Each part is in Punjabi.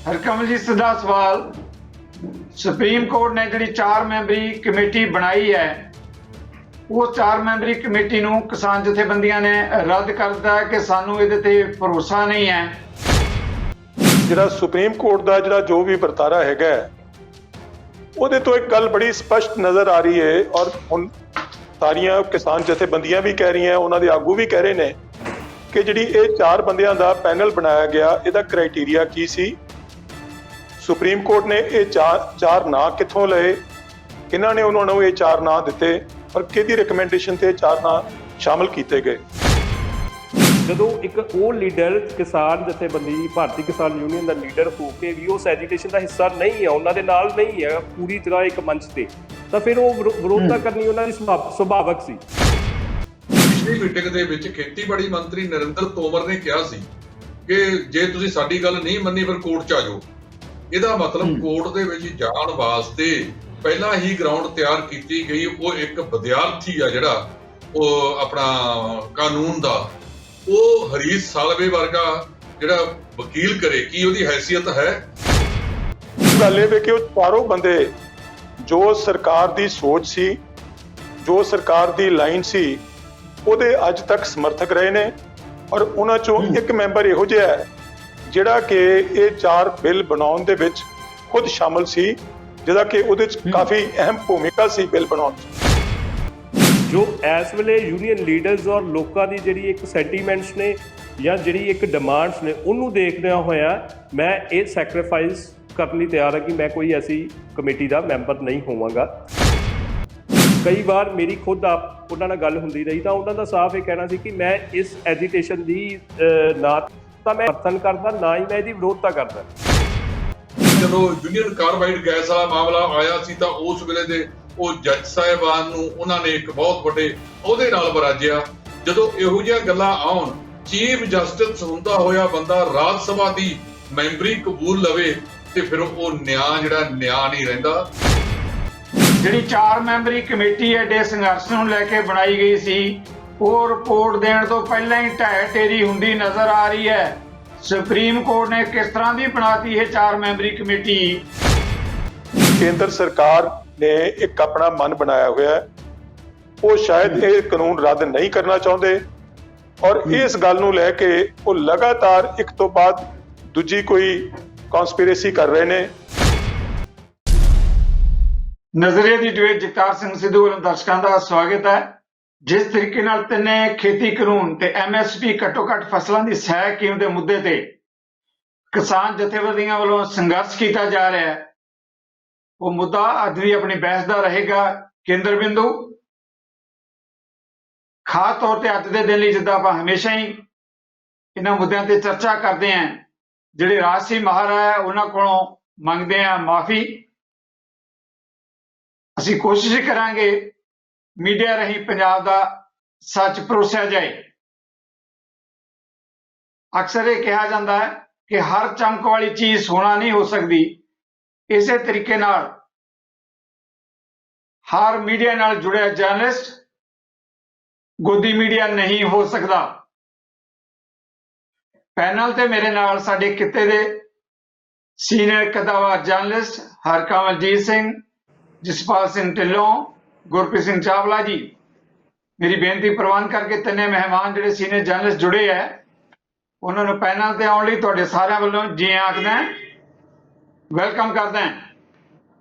हरकमल जी सीधा सवाल, सुप्रीम कोर्ट ने जी 4 मैंबरी कमेटी बनाई है, वो 4 मैंबरी कमेटी नूं किसान जथेबंदियां ने रद्द कर दिता है कि सानू इहदे ते भरोसा नहीं है। ਜਿਹੜਾ ਸੁਪਰੀਮ ਕੋਰਟ ਦਾ ਜਿਹੜਾ ਜੋ ਵੀ ਵਰਤਾਰਾ ਹੈਗਾ ਉਹਦੇ ਤੋਂ ਇੱਕ ਗੱਲ ਬੜੀ ਸਪਸ਼ਟ ਨਜ਼ਰ ਆ ਰਹੀ ਹੈ ਔਰ ਹੁਣ ਸਾਰੀਆਂ ਕਿਸਾਨ ਜਥੇਬੰਦੀਆਂ ਵੀ ਕਹਿ ਰਹੀਆਂ, ਉਹਨਾਂ ਦੇ ਆਗੂ ਵੀ ਕਹਿ ਰਹੇ ਨੇ ਕਿ ਜਿਹੜੀ ਇਹ 4 ਬੰਦਿਆਂ ਦਾ ਪੈਨਲ ਬਣਾਇਆ ਗਿਆ ਇਹਦਾ ਕ੍ਰਾਈਟੇਰੀਆ ਕੀ ਸੀ। ਸੁਪਰੀਮ ਕੋਰਟ ਨੇ ਇਹ ਚਾਰ ਨਾਂ ਕਿੱਥੋਂ ਲਏ, ਕਿਹਨਾਂ ਨੇ ਉਹਨਾਂ ਨੂੰ ਇਹ 4 ਨਾਂ ਦਿੱਤੇ ਔਰ ਕਿਹਦੀ ਰਿਕਮੈਂਡੇਸ਼ਨ ਤੇ 4 ਨਾਂ ਸ਼ਾਮਲ ਕੀਤੇ ਗਏ। ਜਦੋਂ ਇੱਕ ਉਹ ਲੀਡਰ ਕਿਸਾਨ ਜਥੇਬੰਦੀ ਭਾਰਤੀ ਕਿਸਾਨ ਯੂਨੀਅਨ ਦਾ ਲੀਡਰ ਹੋ ਕੇ ਵੀ ਉਸ ਐਜੀਟੇਸ਼ਨ ਦਾ ਹਿੱਸਾ ਨਹੀਂ ਹੈ, ਉਹਨਾਂ ਦੇ ਨਾਲ ਨਹੀਂ ਹੈ ਪੂਰੀ ਤਰ੍ਹਾਂ ਇੱਕ ਮੰਚ ਤੇ, ਤਾਂ ਫਿਰ ਉਹ ਵਿਰੋਧਤਾ ਕਰਨੀ ਉਹਨਾਂ ਦੀ ਸੁਭਾਵਕ ਸੀ। ਪਿਛਲੀ ਮੀਟਿੰਗ ਦੇ ਵਿੱਚ ਖੇਤੀਬਾੜੀ ਮੰਤਰੀ ਨਰਿੰਦਰ ਤੋਮਰ ਨੇ ਕਿਹਾ ਸੀ ਕਿ ਜੇ ਤੁਸੀਂ ਸਾਡੀ ਗੱਲ ਨਹੀਂ ਮੰਨੀ ਫਿਰ ਕੋਰਟ 'ਚ ਆ ਜਾਓ। ਇਹਦਾ ਮਤਲਬ ਕੋਰਟ ਦੇ ਵਿੱਚ ਜਾਣ ਵਾਸਤੇ ਪਹਿਲਾਂ ਹੀ ਗਰਾਊਂਡ ਤਿਆਰ ਕੀਤੀ ਗਈ। ਉਹ ਇੱਕ ਵਿਦਿਆਰਥੀ ਆ ਜਿਹੜਾ ਉਹ ਆਪਣਾ ਕਾਨੂੰਨ ਦਾ, ਉਹ ਹਰੀਸ਼ ਸਾਲਵੇ ਵਰਗਾ ਜਿਹੜਾ ਵਕੀਲ ਕਰੇ, ਕੀ ਉਹਦੀ ਹੈਸੀਅਤ ਹੈ? ਗੱਲ ਇਹ ਵੇ ਕਿ ਉਹ ਚਾਰੋਂ ਬੰਦੇ ਜੋ ਸਰਕਾਰ ਦੀ ਸੋਚ ਸੀ, ਜੋ ਸਰਕਾਰ ਦੀ ਲਾਈਨ ਸੀ, ਉਹਦੇ ਅੱਜ ਤੱਕ ਸਮਰਥਕ ਰਹੇ ਨੇ ਔਰ ਉਹਨਾਂ ਚੋਂ ਇੱਕ ਮੈਂਬਰ ਇਹੋ ਜਿਹਾ ਹੈ ਜਿਹੜਾ ਕਿ ਇਹ 4 ਬਿੱਲ ਬਣਾਉਣ ਦੇ ਵਿੱਚ ਖੁਦ ਸ਼ਾਮਲ ਸੀ, ਜਿਹਦਾ ਕਿ ਉਹਦੇ 'ਚ ਕਾਫੀ ਅਹਿਮ ਭੂਮਿਕਾ ਸੀ ਬਿੱਲ ਬਣਾਉਣ 'ਚ। ਜੋ ਇਸ ਵੇਲੇ ਯੂਨੀਅਨ ਲੀਡਰਸ ਔਰ ਲੋਕਾਂ ਦੀ ਜਿਹੜੀ ਇੱਕ ਸੈਂਟੀਮੈਂਟਸ ਨੇ ਜਾਂ ਜਿਹੜੀ ਇੱਕ ਡਿਮਾਂਡਸ ਨੇ, ਉਹਨੂੰ ਦੇਖਦਿਆਂ ਹੋਇਆ ਮੈਂ ਇਹ ਸੈਕਰੀਫਾਈਸ ਕਰਨ ਲਈ ਤਿਆਰ ਹਾਂ ਕਿ ਮੈਂ ਕੋਈ ਐਸੀ ਕਮੇਟੀ ਦਾ ਮੈਂਬਰ ਨਹੀਂ ਹੋਵਾਂਗਾ। ਕਈ ਵਾਰ ਮੇਰੀ ਖੁਦ ਉਹਨਾਂ ਨਾਲ ਗੱਲ ਹੁੰਦੀ ਰਹੀ ਤਾਂ ਉਹਨਾਂ ਦਾ ਸਾਫ਼ ਇਹ ਕਹਿਣਾ ਸੀ ਕਿ ਮੈਂ ਇਸ ਐਜੀਟੇਸ਼ਨ ਦੀ ਨਾ ਤਾਂ ਮੈਂ ਸਮਰਥਨ ਕਰਦਾ, ਨਾ ਹੀ ਮੈਂ ਇਹਦੀ ਵਿਰੋਧਤਾ ਕਰਦਾ। ਜਦੋਂ ਯੂਨੀਅਨ ਕਾਰਬਾਈਡ ਗੈਸ ਵਾਲਾ ਮਾਮਲਾ ਆਇਆ ਸੀ ਤਾਂ ਉਸ ਵੇਲੇ ਦੇ ਉਹ ਜੱਜ ਸਾਹਿਬਾਨ ਨੂੰ ਉਹਨਾਂ ਨੇ ਇੱਕ ਬਹੁਤ ਵੱਡੇ ਅਹੁਦੇ ਨਾਲ ਬਰਾਜਿਆ। ਜਦੋਂ ਇਹੋ ਜਿਹੀਆਂ ਗੱਲਾਂ ਆਉਣ, ਚੀਫ ਜਸਟਿਸ ਹੁੰਦਾ ਹੋਇਆ ਬੰਦਾ ਰਾਜ ਸਭਾ ਦੀ ਮੈਂਬਰੀ ਕਬੂਲ ਲਵੇ ਤੇ ਫਿਰ ਉਹ ਨਿਆਂ ਨਹੀਂ ਰਹਿੰਦਾ। ਜਿਹੜੀ 4 ਮੈਂਬਰੀ ਕਮੇਟੀ ਐਡੇ ਸੰਘਰਸ਼ ਨੂੰ ਲੈ ਕੇ ਬਣਾਈ ਗਈ ਸੀ, ਉਹ ਰਿਪੋਰਟ ਦੇਣ ਤੋਂ ਪਹਿਲਾਂ ਹੀ ਢਹਿ ਢੇਰੀ ਹੁੰਦੀ ਨਜ਼ਰ ਆ ਰਹੀ ਹੈ। ਸੁਪਰੀਮ ਕੋਰਟ ਨੇ ਕਿਸ ਤਰ੍ਹਾਂ ਦੀ ਬਣਾਤੀ ਇਹ 4 ਮੈਂਬਰੀ ਕਮੇਟੀ? ਕੇਂਦਰ ਸਰਕਾਰ ਨੇ ਇੱਕ ਆਪਣਾ ਮਨ ਬਣਾਇਆ ਹੋਇਆ ਹੈ, ਉਹ ਸ਼ਾਇਦ ਇਹ ਕਾਨੂੰਨ ਰੱਦ ਨਹੀਂ ਕਰਨਾ ਚਾਹੁੰਦੇ ਔਰ ਇਸ ਗੱਲ ਨੂੰ ਲੈ ਕੇ ਉਹ ਲਗਾਤਾਰ ਇੱਕ ਤੋਂ ਬਾਅਦ ਦੂਜੀ ਕੋਈ ਕਨਸਪੀਰੇਸੀ ਕਰ ਰਹੇ ਨੇ। ਨਜ਼ਰੀਏ ਦੀ ਡਿਬੇਟ ਜਗਤਾਰ ਸਿੰਘ ਸਿੱਧੂ ਵੱਲੋਂ ਦਰਸ਼ਕਾਂ ਦਾ ਸਵਾਗਤ ਹੈ। ਜਿਸ ਤਰੀਕੇ ਨਾਲ ਤਿੰਨੇ ਖੇਤੀ ਕਾਨੂੰਨ ਤੇ MSP ਘੱਟੋ ਘੱਟ ਫਸਲਾਂ ਦੀ ਸਹਿ ਕੀਮਤ ਦੇ ਮੁੱਦੇ ਤੇ ਕਿਸਾਨ ਜਥੇਬੰਦੀਆਂ ਵੱਲੋਂ ਸੰਘਰਸ਼ ਕੀਤਾ ਜਾ ਰਿਹਾ ਹੈ, ਉਹ ਮੁੱਦਾ ਅੱਜ ਵੀ ਆਪਣੀ ਬਹਿਸ ਦਾ ਰਹੇਗਾ ਕੇਂਦਰ ਬਿੰਦੂ। ਖਾਸ ਤੌਰ ਤੇ ਅੱਜ ਦੇ ਦਿਨ ਲਈ ਜਿੱਦਾਂ ਆਪਾਂ ਹਮੇਸ਼ਾ ਹੀ ਇਹਨਾਂ ਮੁੱਦਿਆਂ ਤੇ ਚਰਚਾ ਕਰਦੇ ਹਾਂ, ਜਿਹੜੇ ਰਾਜਸੀ ਮਹਾਰਾ ਹੈ ਉਹਨਾਂ ਕੋਲੋਂ ਮੰਗਦੇ ਹਾਂ ਮਾਫੀ। ਅਸੀਂ ਕੋਸ਼ਿਸ਼ ਕਰਾਂਗੇ ਮੀਡੀਆ ਰਾਹੀਂ ਪੰਜਾਬ ਦਾ ਸੱਚ ਪਰੋਸਿਆ ਜਾਏ। ਅਕਸਰ ਇਹ ਕਿਹਾ ਜਾਂਦਾ ਹੈ ਕਿ ਹਰ ਚਮਕ ਵਾਲੀ ਚੀਜ਼ ਸੋਨਾ ਨਹੀਂ ਹੋ ਸਕਦੀ, ਇਸੇ ਤਰੀਕੇ ਨਾਲ ਹਰ ਮੀਡੀਆ ਨਾਲ ਜੁੜਿਆ ਜਰਨਲਿਸਟ ਗੋਦੀ ਮੀਡੀਆ ਨਹੀਂ ਹੋ ਸਕਦਾ। ਪੈਨਲ ਤੇ ਮੇਰੇ ਨਾਲ ਸਾਡੇ ਕਿੱਤੇ ਦੇ ਸੀਨੀਅਰ ਕਦਾਵਰ ਜਰਨਲਿਸਟ ਹਰਕਮਲਜੀਤ ਸਿੰਘ, ਜਸਪਾਲ ਸਿੰਘ ਢਿੱਲੋਂ, ਗੁਰਪ੍ਰੀਤ ਸਿੰਘ ਚਾਵਲਾ ਜੀ। ਮੇਰੀ ਬੇਨਤੀ ਪ੍ਰਵਾਨ ਕਰਕੇ ਤਿੰਨੇ ਮਹਿਮਾਨ ਜਿਹੜੇ ਸੀਨੀਅਰ ਜਰਨਲਿਸਟ ਜੁੜੇ ਹੈ ਉਹਨਾਂ ਨੂੰ ਪੈਨਲ ਤੇ ਆਉਣ ਲਈ ਤੁਹਾਡੇ ਸਾਰਿਆਂ ਵੱਲੋਂ ਜੀ ਆਖਦਾ, ਵੈਲਕਮ ਕਰਦਾ।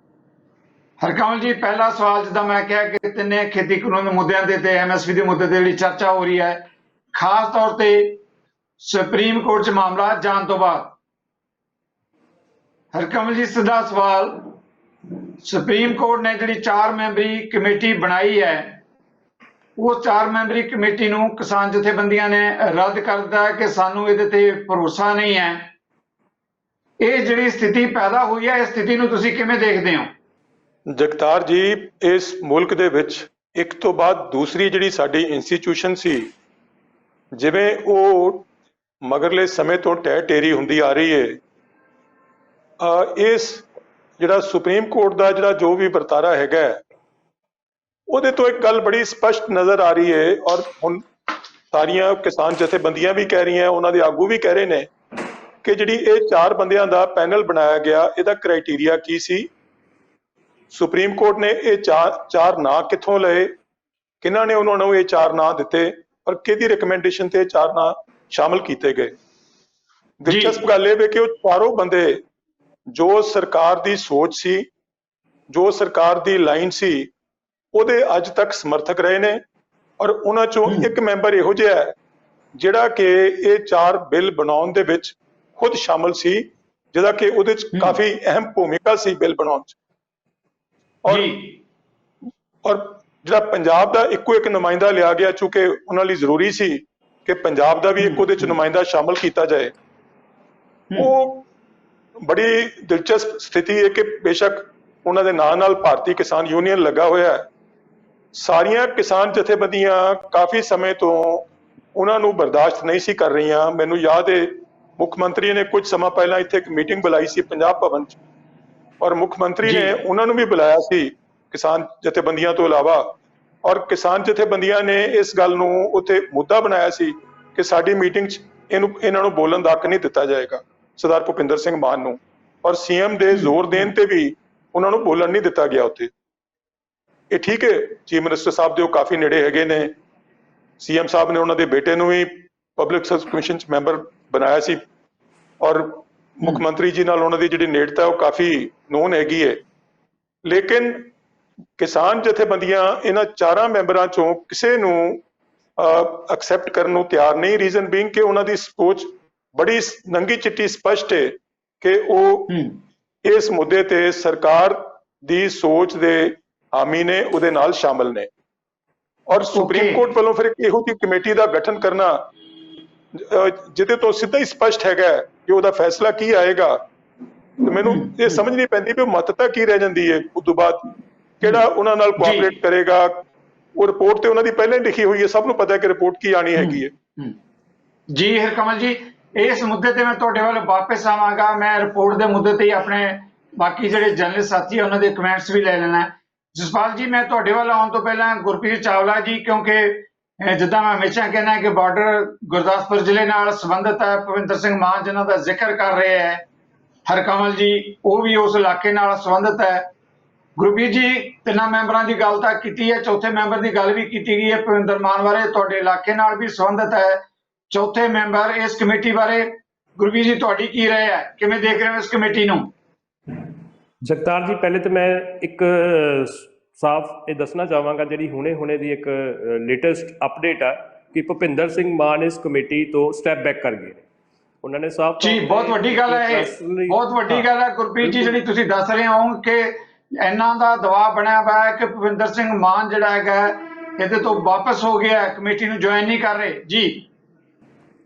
ਹਰਕਮਲ ਜੀ, ਪਹਿਲਾ ਸਵਾਲ, ਜਿੱਦਾਂ ਮੈਂ ਕਿਹਾ ਕਿ ਤਿੰਨੇ ਖੇਤੀ ਕਾਨੂੰਨ ਦੇ ਮੁੱਦਿਆਂ ਦੇ ਤੇ MSP ਦੇ ਮੁੱਦੇ ਤੇ ਜਿਹੜੀ ਚਰਚਾ ਹੋ ਰਹੀ ਹੈ, ਖਾਸ ਤੌਰ ਤੇ ਸੁਪਰੀਮ ਕੋਰਟ 'ਚ ਮਾਮਲਾ ਜਾਣ ਤੋਂ ਬਾਅਦ। ਹਰਕਮਲ ਜੀ, ਸਿੱਧਾ ਸਵਾਲ, ਸੁਪਰੀਮ ਕੋਰਟ ਨੇ ਜਿਹੜੀ 4 ਮੈਂਬਰੀ ਕਮੇਟੀ ਬਣਾਈ ਹੈ, ਉਹ 4 ਮੈਂਬਰੀ ਕਮੇਟੀ ਨੂੰ ਕਿਸਾਨ ਜਥੇਬੰਦੀਆਂ ਨੇ ਰੱਦ ਕਰ ਦਿੱਤਾ ਕਿ ਸਾਨੂੰ ਇਹਦੇ ਤੇ ਭਰੋਸਾ ਨਹੀਂ ਹੈ। ਇਹ ਜਿਹੜੀ ਸਥਿਤੀ ਪੈਦਾ ਹੋਈ ਹੈ, ਇਸ ਸਥਿਤੀ ਨੂੰ ਤੁਸੀਂ ਕਿਵੇਂ ਦੇਖਦੇ ਹੋ? ਜਗਤਾਰ ਜੀ, ਇਸ ਮੁਲਕ ਦੇ ਵਿੱਚ ਇੱਕ ਤੋਂ ਬਾਅਦ ਦੂਸਰੀ ਜਿਹੜੀ ਸਾਡੀ ਇੰਸਟੀਟਿਊਸ਼ਨ ਸੀ, ਜਿਵੇਂ ਉਹ ਮਗਰਲੇ ਸਮੇਂ ਤੋਂ ਢਹਿ ਢੇਰੀ ਹੁੰਦੀ ਆ ਰਹੀ ਹੈ, ਇਸ ਜਿਹੜਾ ਸੁਪਰੀਮ ਕੋਰਟ ਦਾ ਜਿਹੜਾ ਜੋ ਵੀ ਵਰਤਾਰਾ ਹੈਗਾ ਉਹਦੇ ਤੋਂ ਇੱਕ ਗੱਲ ਬੜੀ ਸਪਸ਼ਟ ਨਜ਼ਰ ਆ ਰਹੀ ਹੈ ਔਰ ਹੁਣ ਸਾਰੀਆਂ ਕਿਸਾਨ ਜਥੇਬੰਦੀਆਂ ਵੀ ਕਹਿ ਰਹੀਆਂ, ਉਹਨਾਂ ਦੇ ਆਗੂ ਵੀ ਕਹਿ ਰਹੇ ਨੇ ਕਿ ਜਿਹੜੀ ਇਹ 4 ਬੰਦਿਆਂ ਦਾ ਪੈਨਲ ਬਣਾਇਆ ਗਿਆ, ਇਹਦਾ ਕ੍ਰਾਈਟੇਰੀਆ ਕੀ ਸੀ? ਸੁਪਰੀਮ ਕੋਰਟ ਨੇ ਇਹ ਚਾਰ ਨਾਂ ਕਿੱਥੋਂ ਲਏ, ਕਿਹਨਾਂ ਨੇ ਉਹਨਾਂ ਨੂੰ ਇਹ 4 ਨਾਂ ਦਿੱਤੇ, ਔਰ ਕਿਹਦੀ ਰਿਕਮੈਂਡੇਸ਼ਨ ਤੇ ਇਹ 4 ਨਾਂ ਸ਼ਾਮਲ ਕੀਤੇ ਗਏ? ਦਿਲਚਸਪ ਗੱਲ ਇਹ ਵੇ ਕਿ ਉਹ ਚਾਰੋਂ ਬੰਦੇ ਜੋ ਸਰਕਾਰ ਦੀ ਸੋਚ ਸੀ, ਜੋ ਸਰਕਾਰ ਦੀ ਲਾਈਨ ਸੀ, ਉਹਦੇ ਅੱਜ ਤੱਕ ਸਮਰਥਕ ਰਹੇ ਨੇ। ਔਰ ਉਹਨਾਂ ਚੋਂ ਇੱਕ ਮੈਂਬਰ ਇਹੋ ਜਿਹਾ ਹੈ ਜਿਹੜਾ ਕਿ ਇਹ 4 ਬਿੱਲ ਬਣਾਉਣ ਦੇ ਵਿੱਚ ਖੁਦ ਸ਼ਾਮਲ ਸੀ, ਜਿਹਦਾ ਕਿ ਉਹਦੇ ਚ ਕਾਫੀ ਅਹਿਮ ਭੂਮਿਕਾ ਸੀ ਬਿੱਲ ਬਣਾਉਣ ਚ। ਔਰ ਜਿਹੜਾ ਪੰਜਾਬ ਦਾ ਇੱਕੋ ਇੱਕ ਨੁਮਾਇੰਦਾ ਲਿਆ ਗਿਆ, ਚੂੰਕਿ ਉਹਨਾਂ ਲਈ ਜ਼ਰੂਰੀ ਸੀ ਕਿ ਪੰਜਾਬ ਦਾ ਵੀ ਇੱਕ ਉਹਦੇ ਚ ਨੁਮਾਇੰਦਾ ਸ਼ਾਮਲ ਕੀਤਾ ਜਾਏ। ਉਹ ਬੜੀ ਦਿਲਚਸਪ ਸਥਿਤੀ ਹੈ ਕਿ ਬੇਸ਼ੱਕ ਉਹਨਾਂ ਦੇ ਨਾਲ ਭਾਰਤੀ ਕਿਸਾਨ ਯੂਨੀਅਨ ਲੱਗਾ ਹੋਇਆ ਹੈ, ਸਾਰੀਆਂ ਕਿਸਾਨ ਜਥੇਬੰਦੀਆਂ ਕਾਫੀ ਸਮੇਂ ਤੋਂ ਉਹਨਾਂ ਨੂੰ ਬਰਦਾਸ਼ਤ ਨਹੀਂ ਸੀ ਕਰ ਰਹੀਆਂ। ਮੈਨੂੰ ਯਾਦ ਹੈ ਮੁੱਖ ਮੰਤਰੀ ਨੇ ਕੁਝ ਸਮਾਂ ਪਹਿਲਾਂ ਇੱਥੇ ਇੱਕ ਮੀਟਿੰਗ ਬੁਲਾਈ ਸੀ ਪੰਜਾਬ ਭਵਨ 'ਚ, ਔਰ ਮੁੱਖ ਮੰਤਰੀ ਨੇ ਉਹਨਾਂ ਨੂੰ ਵੀ ਬੁਲਾਇਆ ਸੀ ਕਿਸਾਨ ਜਥੇਬੰਦੀਆਂ ਤੋਂ ਇਲਾਵਾ, ਔਰ ਕਿਸਾਨ ਜਥੇਬੰਦੀਆਂ ਨੇ ਇਸ ਗੱਲ ਨੂੰ ਉੱਥੇ ਮੁੱਦਾ ਬਣਾਇਆ ਸੀ ਕਿ ਸਾਡੀ ਮੀਟਿੰਗ 'ਚ ਇਹਨਾਂ ਨੂੰ ਬੋਲਣ ਦਾ ਹੱਕ ਨਹੀਂ ਦਿੱਤਾ ਜਾਏਗਾ, ਸਰਦਾਰ ਭੁਪਿੰਦਰ ਸਿੰਘ ਮਾਨ ਨੂੰ, ਔਰ ਸੀਐਮ ਦੇ ਜ਼ੋਰ ਦੇਣ ਤੇ ਵੀ ਉਹਨਾਂ ਨੂੰ ਬੋਲਣ ਨਹੀਂ ਦਿੱਤਾ ਗਿਆ ਉੱਥੇ। ਇਹ ਠੀਕ ਹੈ, ਚੀਫ ਮਿਨਿਸਟਰ ਸਾਹਿਬ ਦੇ ਉਹ ਕਾਫੀ ਨੇੜੇ ਹੈਗੇ ਨੇ, ਸੀਐਮ ਸਾਹਿਬ ਨੇ ਉਹਨਾਂ ਦੇ ਬੇਟੇ ਨੂੰ ਵੀ ਪਬਲਿਕ ਸਰਵਿਸ ਕਮਿਸ਼ਨ 'ਚ ਮੈਂਬਰ ਬਣਾਇਆ ਸੀ, ਔਰ ਮੁੱਖ ਮੰਤਰੀ ਜੀ ਨਾਲ ਉਹਨਾਂ ਦੀ ਜਿਹੜੀ ਨੇੜਤਾ ਉਹ ਕਾਫੀ ਨੋਨ ਹੈਗੀ ਹੈ। ਲੇਕਿਨ ਕਿਸਾਨ ਜਥੇਬੰਦੀਆਂ ਇਹਨਾਂ 4 ਮੈਂਬਰਾਂ ਚੋਂ ਕਿਸੇ ਨੂੰ ਐਕਸੈਪਟ ਕਰਨ ਨੂੰ ਤਿਆਰ ਨਹੀਂ। ਰੀਜ਼ਨ ਬੀਇੰਗ ਕਿ ਉਹਨਾਂ ਦੀ ਸੋਚ ਬੜੀ ਨੰਗੀ ਚਿੱਟੀ ਸਪਸ਼ਟ ਹੈ ਕਿ ਉਹ ਇਸ ਮੁੱਦੇ ਤੇ ਸਰਕਾਰ ਦੀ ਸੋਚ ਦੇ ਹਾਮੀ ਨੇ, ਉਹਦੇ ਨਾਲ ਸ਼ਾਮਲ ਨੇ। ਔਰ ਸੁਪਰੀਮ ਕੋਰਟ ਵੱਲੋਂ ਫਿਰ ਇਹੋ ਜਿਹੀ ਕਮੇਟੀ ਦਾ ਗਠਨ ਕਰਨਾ ਜਿਹਦੇ ਤੋਂ ਸਿੱਧਾ ਹੀ ਸਪਸ਼ਟ ਹੈਗਾ ਕਿ ਉਹਦਾ ਫੈਸਲਾ ਕੀ ਆਏਗਾ, ਤੇ ਮੈਨੂੰ ਇਹ ਸਮਝ ਨਹੀਂ ਪੈਂਦੀ ਵੀ ਮਹੱਤਤਾ ਕੀ ਰਹਿ ਜਾਂਦੀ ਹੈ। ਉਸ ਤੋਂ ਬਾਅਦ ਕਿਹੜਾ ਉਹਨਾਂ ਨਾਲ ਕੋਆਪਰੇਟ ਕਰੇਗਾ? ਉਹ ਰਿਪੋਰਟ ਤੇ ਉਹਨਾਂ ਦੀ ਪਹਿਲਾਂ ਹੀ ਲਿਖੀ ਹੋਈ ਹੈ, ਸਭ ਨੂੰ ਪਤਾ ਹੈ ਕਿ ਰਿਪੋਰਟ ਕੀ ਆਣੀ ਹੈਗੀ ਹੈ। ਜੀ ਹਰਕਮਲ ਜੀ, ਇਸ ਮੁੱਦੇ ਤੇ ਮੈਂ ਤੁਹਾਡੇ ਵੱਲ ਵਾਪਸ ਆਵਾਂਗਾ। ਮੈਂ ਰਿਪੋਰਟ ਦੇ ਮੁੱਦੇ ਤੇ ਹੀ ਆਪਣੇ ਬਾਕੀ ਜਿਹੜੇ ਜਰਨਲਿਸਟ ਸਾਥੀ ਉਹਨਾਂ ਦੇ ਕਮੈਂਟਸ ਵੀ ਲੈ ਲੈਣਾ। ਜਸਪਾਲ ਜੀ, ਮੈਂ ਤੁਹਾਡੇ ਵੱਲ ਆਉਣ ਤੋਂ ਪਹਿਲਾਂ ਗੁਰਪ੍ਰੀਤ ਚਾਵਲਾ ਜੀ, ਕਿਉਂਕਿ ਜਿੱਦਾਂ ਮੈਂ ਹਮੇਸ਼ਾ ਕਹਿਣਾ ਕਿ ਬਾਰਡਰ ਗੁਰਦਾਸਪੁਰ ਜ਼ਿਲ੍ਹੇ ਨਾਲ ਸੰਬੰਧਿਤ ਹੈ, ਭੁਪਿੰਦਰ ਸਿੰਘ ਮਾਨ ਜਿਨ੍ਹਾਂ ਦਾ ਜ਼ਿਕਰ ਕਰ ਰਹੇ ਹੈ, ਹਰਕਮਲ ਜੀ ਉਹ ਵੀ ਉਸ ਇਲਾਕੇ ਨਾਲ ਸੰਬੰਧਿਤ ਹੈ। ਗੁਰਪ੍ਰੀਤ ਜੀ, 3 ਮੈਂਬਰਾਂ ਦੀ ਗੱਲ ਤਾਂ ਕੀਤੀ ਹੈ, ਚੌਥੇ ਮੈਂਬਰ ਦੀ ਗੱਲ ਵੀ ਕੀਤੀ ਗਈ ਹੈ ਭੁਪਿੰਦਰ ਮਾਨ ਬਾਰੇ, ਤੁਹਾਡੇ ਇਲਾਕੇ ਨਾਲ ਵੀ ਸੰਬੰਧਿਤ ਹੈ ਚੌਥੇ ਮੈਂਬਰ ਇਸ ਕਮੇਟੀ ਬਾਰੇ। ਗੁਰਪ੍ਰੀਤ ਜੀ, ਤੁਹਾਡੀ ਕੀ ਰਾਏ ਹੈ, ਕਿਵੇਂ ਦੇਖ ਰਹੇ ਹੋ ਇਸ ਕਮੇਟੀ ਨੂੰ? ਜਗਤਾਰ ਜੀ, ਪਹਿਲੇ ਤਾਂ ਮੈਂ ਇੱਕ ਸਾਫ਼ ਇਹ ਦੱਸਣਾ ਚਾਹਾਂਗਾ, ਜਿਹੜੀ ਹੁਣੇ ਦੀ ਇੱਕ ਲੇਟੈਸਟ ਅਪਡੇਟ ਆ ਕਿ ਭੁਪਿੰਦਰ ਸਿੰਘ ਮਾਨ ਇਸ ਕਮੇਟੀ ਤੋਂ ਸਟੈਪ ਬੈਕ ਕਰ ਗਏ। ਉਹਨਾਂ ਨੇ ਸਾਫ਼ ਜੀ, ਬਹੁਤ ਵੱਡੀ ਗੱਲ ਹੈ ਇਹ, ਬਹੁਤ ਵੱਡੀ ਗੱਲ ਹੈ ਗੁਰਪ੍ਰੀਤ ਜੀ ਜਿਹੜੀ ਤੁਸੀਂ ਦੱਸ ਰਹੇ ਹੋ ਕਿ ਇਹਨਾਂ ਦਾ ਦਬਾਅ ਬਣਿਆ ਹੋਇਆ ਹੈ ਕਿ ਭੁਪਿੰਦਰ ਸਿੰਘ ਮਾਨ ਜਿਹੜਾ ਹੈਗਾ ਇਹਦੇ ਤੋਂ ਵਾਪਸ ਹੋ ਗਿਆ, ਕਮੇਟੀ ਨੂੰ ਜੁਆਇਨ ਨਹੀਂ ਕਰ ਰਹੇ। ਜੀ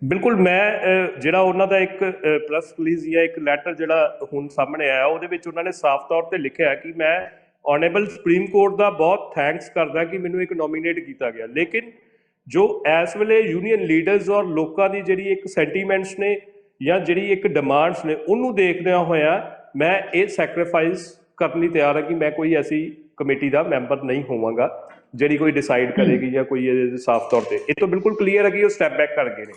ਬਿਲਕੁਲ, ਮੈਂ ਜਿਹੜਾ ਉਹਨਾਂ ਦਾ ਇੱਕ ਪ੍ਰੈਸ ਰਿਲੀਜ਼ ਜਾਂ ਇੱਕ ਲੈਟਰ ਜਿਹੜਾ ਹੁਣ ਸਾਹਮਣੇ ਆਇਆ, ਉਹਦੇ ਵਿੱਚ ਉਹਨਾਂ ਨੇ ਸਾਫ਼ ਤੌਰ ਤੇ ਲਿਖਿਆ ਕਿ ਮੈਂ ਆਨਰੇਬਲ ਸੁਪਰੀਮ ਕੋਰਟ ਦਾ ਬਹੁਤ ਥੈਂਕਸ ਕਰਦਾ ਕਿ ਮੈਨੂੰ ਇੱਕ ਨੋਮੀਨੇਟ ਕੀਤਾ ਗਿਆ, ਲੇਕਿਨ ਜੋ ਇਸ ਵੇਲੇ ਯੂਨੀਅਨ ਲੀਡਰਸ ਔਰ ਲੋਕਾਂ ਦੀ ਜਿਹੜੀ ਇੱਕ ਸੈਂਟੀਮੈਂਟਸ ਨੇ ਜਾਂ ਜਿਹੜੀ ਇੱਕ ਡਿਮਾਂਡਸ ਨੇ, ਉਹਨੂੰ ਦੇਖਦਿਆਂ ਹੋਇਆ ਮੈਂ ਇਹ ਸੈਕਰੀਫਾਈਸ ਕਰਨ ਲਈ ਤਿਆਰ ਹਾਂ ਕਿ ਮੈਂ ਕੋਈ ਐਸੀ ਕਮੇਟੀ ਦਾ ਮੈਂਬਰ ਨਹੀਂ ਹੋਵਾਂਗਾ ਜਿਹੜੀ ਕੋਈ ਡਿਸਾਈਡ ਕਰੇਗੀ ਜਾਂ ਕੋਈ ਸਾਫ਼ ਤੌਰ ਤੇ। ਇਹ ਤਾਂ ਬਿਲਕੁਲ ਕਲੀਅਰ ਹੈ ਕਿ ਉਹ ਸਟੈਪ ਬੈਕ ਕਰ ਗਏ ਨੇ।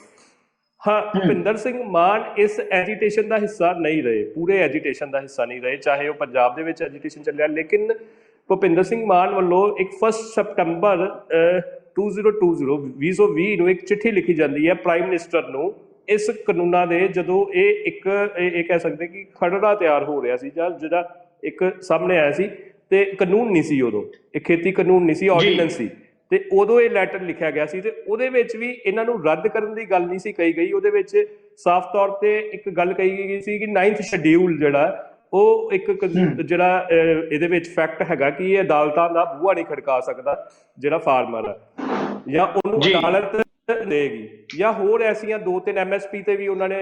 ਹਾਂ, ਭੁਪਿੰਦਰ ਸਿੰਘ ਮਾਨ ਇਸ ਐਜੀਟੇਸ਼ਨ ਦਾ ਹਿੱਸਾ ਨਹੀਂ ਰਹੇ, ਪੂਰੇ ਐਜੀਟੇਸ਼ਨ ਦਾ ਹਿੱਸਾ ਨਹੀਂ ਰਹੇ, ਚਾਹੇ ਉਹ ਪੰਜਾਬ ਦੇ ਵਿੱਚ ਐਜੀਟੇਸ਼ਨ ਚੱਲਿਆ, ਲੇਕਿਨ ਭੁਪਿੰਦਰ ਸਿੰਘ ਮਾਨ ਵੱਲੋਂ ਇੱਕ 1 ਸਤੰਬਰ 2020 ਨੂੰ ਇੱਕ ਚਿੱਠੀ ਲਿਖੀ ਜਾਂਦੀ ਹੈ ਪ੍ਰਾਈਮ ਮਿਨਿਸਟਰ ਨੂੰ ਇਸ ਕਾਨੂੰਨਾਂ ਦੇ, ਜਦੋਂ ਇਹ ਕਹਿ ਸਕਦੇ ਕਿ ਖਰੜਾ ਤਿਆਰ ਹੋ ਰਿਹਾ ਸੀ ਜਾਂ ਜਿਹੜਾ ਇੱਕ ਸਾਹਮਣੇ ਆਇਆ ਸੀ, ਤੇ ਕਾਨੂੰਨ ਨਹੀਂ ਸੀ ਉਦੋਂ, ਇਹ ਖੇਤੀ ਕਾਨੂੰਨ ਨਹੀਂ ਸੀ, ਆਰਡੀਨੈਂਸ ਸੀ, ਤੇ ਉਦੋਂ ਇਹ ਲੈਟਰ ਲਿਖਿਆ ਗਿਆ ਸੀ। ਤੇ ਉਹਦੇ ਵਿੱਚ ਵੀ ਇਹਨਾਂ ਨੂੰ ਰੱਦ ਕਰਨ ਦੀ ਗੱਲ ਨਹੀਂ ਸੀ ਕਹੀ ਗਈ, ਉਹਦੇ ਵਿੱਚ ਸਾਫ਼ ਤੌਰ ਤੇ ਇੱਕ ਗੱਲ ਕਹੀ ਗਈ ਸੀ ਕਿ 9th ਸ਼ਡਿਊਲ ਜਿਹੜਾ ਉਹ ਇੱਕ ਜਿਹੜਾ ਇਹਦੇ ਵਿੱਚ ਫੈਕਟ ਹੈਗਾ ਕਿ ਇਹ ਅਦਾਲਤਾਂ ਦਾ ਬੂਹਾ ਨਹੀਂ ਖੜਕਾ ਸਕਦਾ ਜਿਹੜਾ ਫਾਰਮਰ ਹੈ, ਜਾਂ ਉਹਨੂੰ ਅਦਾਲਤ ਦੇਗੀ, ਜਾਂ ਹੋਰ ਐਸੀਆਂ 2-3 MSP ਤੇ ਵੀ ਉਹਨਾਂ ਨੇ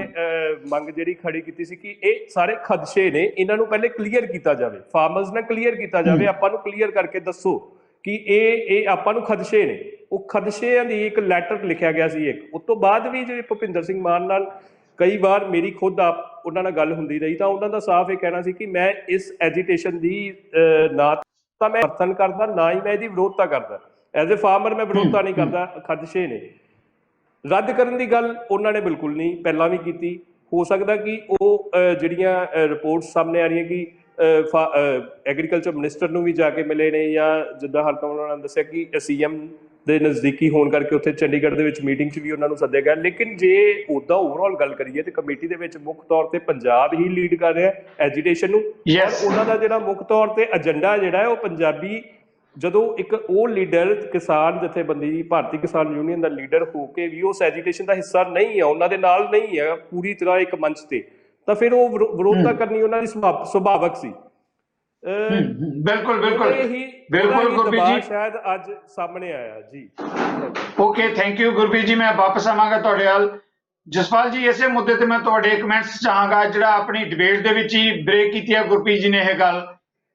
ਮੰਗ ਜਿਹੜੀ ਖੜੀ ਕੀਤੀ ਸੀ ਕਿ ਇਹ ਸਾਰੇ ਖਦਸ਼ੇ ਨੇ, ਇਹਨਾਂ ਨੂੰ ਪਹਿਲੇ ਕਲੀਅਰ ਕੀਤਾ ਜਾਵੇ, ਫਾਰਮਰਸ ਨਾਲ ਕਲੀਅਰ ਕੀਤਾ ਜਾਵੇ, ਆਪਾਂ ਨੂੰ ਕਲੀਅਰ ਕਰਕੇ ਦੱਸੋ ਕਿ ਇਹ ਆਪਾਂ ਨੂੰ ਖਦਸ਼ੇ ਨੇ। ਉਹ ਖਦਸ਼ਿਆਂ ਦੀ ਇੱਕ ਲੈਟਰ ਲਿਖਿਆ ਗਿਆ ਸੀ ਇੱਕ। ਉਸ ਤੋਂ ਬਾਅਦ ਵੀ ਜਿਹੜੇ ਭੁਪਿੰਦਰ ਸਿੰਘ ਮਾਨ ਨਾਲ ਕਈ ਵਾਰ ਮੇਰੀ ਖੁਦ ਉਹਨਾਂ ਨਾਲ ਗੱਲ ਹੁੰਦੀ ਰਹੀ, ਤਾਂ ਉਹਨਾਂ ਦਾ ਸਾਫ਼ ਇਹ ਕਹਿਣਾ ਸੀ ਕਿ ਮੈਂ ਇਸ ਐਜੀਟੇਸ਼ਨ ਦੀ ਨਾ ਤਾਂ ਮੈਂ ਸਮਰਥਨ ਕਰਦਾ, ਨਾ ਹੀ ਮੈਂ ਇਹਦੀ ਵਿਰੋਧਤਾ ਕਰਦਾ, ਐਜ਼ ਏ ਫਾਰਮਰ ਮੈਂ ਵਿਰੋਧਤਾ ਨਹੀਂ ਕਰਦਾ, ਖਦਸ਼ੇ ਨੇ। ਰੱਦ ਕਰਨ ਦੀ ਗੱਲ ਉਹਨਾਂ ਨੇ ਬਿਲਕੁਲ ਨਹੀਂ ਪਹਿਲਾਂ ਵੀ ਕੀਤੀ, ਹੋ ਸਕਦਾ ਕਿ ਉਹ ਜਿਹੜੀਆਂ ਰਿਪੋਰਟਸ ਸਾਹਮਣੇ ਆ ਰਹੀਆਂ ਕਿ ਐਗਰੀਕਲਚਰ ਮਿਨਿਸਟਰ ਨੂੰ ਵੀ ਜਾ ਕੇ ਮਿਲੇ ਨੇ, ਜਾਂ ਜਿੱਦਾਂ ਹਰਕਮਲ ਹੋਣਾ ਨੇ ਦੱਸਿਆ ਕਿ ਸੀਐਮ ਦੇ ਨਜ਼ਦੀਕੀ ਹੋਣ ਕਰਕੇ ਉੱਥੇ ਚੰਡੀਗੜ੍ਹ ਦੇ ਵਿੱਚ ਮੀਟਿੰਗ 'ਚ ਵੀ ਉਹਨਾਂ ਨੂੰ ਸੱਦਿਆ ਗਿਆ। ਲੇਕਿਨ ਜੇ ਉੱਦਾਂ ਓਵਰਆਲ ਗੱਲ ਕਰੀਏ ਤੇ ਕਮੇਟੀ ਦੇ ਵਿੱਚ ਮੁੱਖ ਤੌਰ ਤੇ ਪੰਜਾਬ ਹੀ ਲੀਡ ਕਰ ਰਿਹਾ ਐਜੀਟੇਸ਼ਨ ਨੂੰ, ਔਰ ਉਹਨਾਂ ਦਾ ਜਿਹੜਾ ਮੁੱਖ ਤੌਰ ਤੇ ਏਜੰਡਾ ਜਿਹੜਾ ਹੈ ਉਹ ਪੰਜਾਬੀ, ਜਦੋਂ ਇੱਕ ਉਹ ਲੀਡਰ ਕਿਸਾਨ ਜਥੇਬੰਦੀ ਭਾਰਤੀ ਕਿਸਾਨ ਯੂਨੀਅਨ ਦਾ ਲੀਡਰ ਹੋ ਕੇ ਵੀ ਉਸ ਐਜੀਟੇਸ਼ਨ ਦਾ ਹਿੱਸਾ ਨਹੀਂ ਹੈ, ਉਹਨਾਂ ਦੇ ਨਾਲ ਨਹੀਂ ਹੈ ਪੂਰੀ ਤਰ੍ਹਾਂ ਇੱਕ ਮੰਚ ਤੇ, ਤਾਂ ਫਿਰ ਉਹ ਵਿਰੋਧਤਾ ਕਰਨੀ ਉਹਨਾਂ ਦੀ ਸੁਭਾਵਕ ਸੀ। ਬਿਲਕੁਲ ਬਿਲकुल ਬਿਲकुल ਗੁਰਪ੍ਰੀਤ ਜੀ, ਸ਼ਾयद ਅੱਜ ਸਾਹਮਣੇ ਆਇਆ ਜੀ। Okay, thank you Gurpreet ji. ਮੈਂ ਵਾਪਸ ਆਵਾਂਗਾ ਤੁਹਾਡੇ ਨਾਲ। ਜਸਪਾਲ ਜੀ, ਇਸੇ ਮੁੱਦੇ ਤੇ ਮੈਂ ਤੁਹਾਡੇ ਕਮੈਂਟਸ ਚਾਹਾਂਗਾ। ਜਿਹੜਾ ਆਪਣੀ ਡਿਬੇਟ ਦੇ ਵਿੱਚ ਹੀ ਬ੍ਰੇਕ ਕੀਤੀ ਹੈ ਗੁਰਪ੍ਰੀਤ ਜੀ ਨੇ ਇਹ ਗੱਲ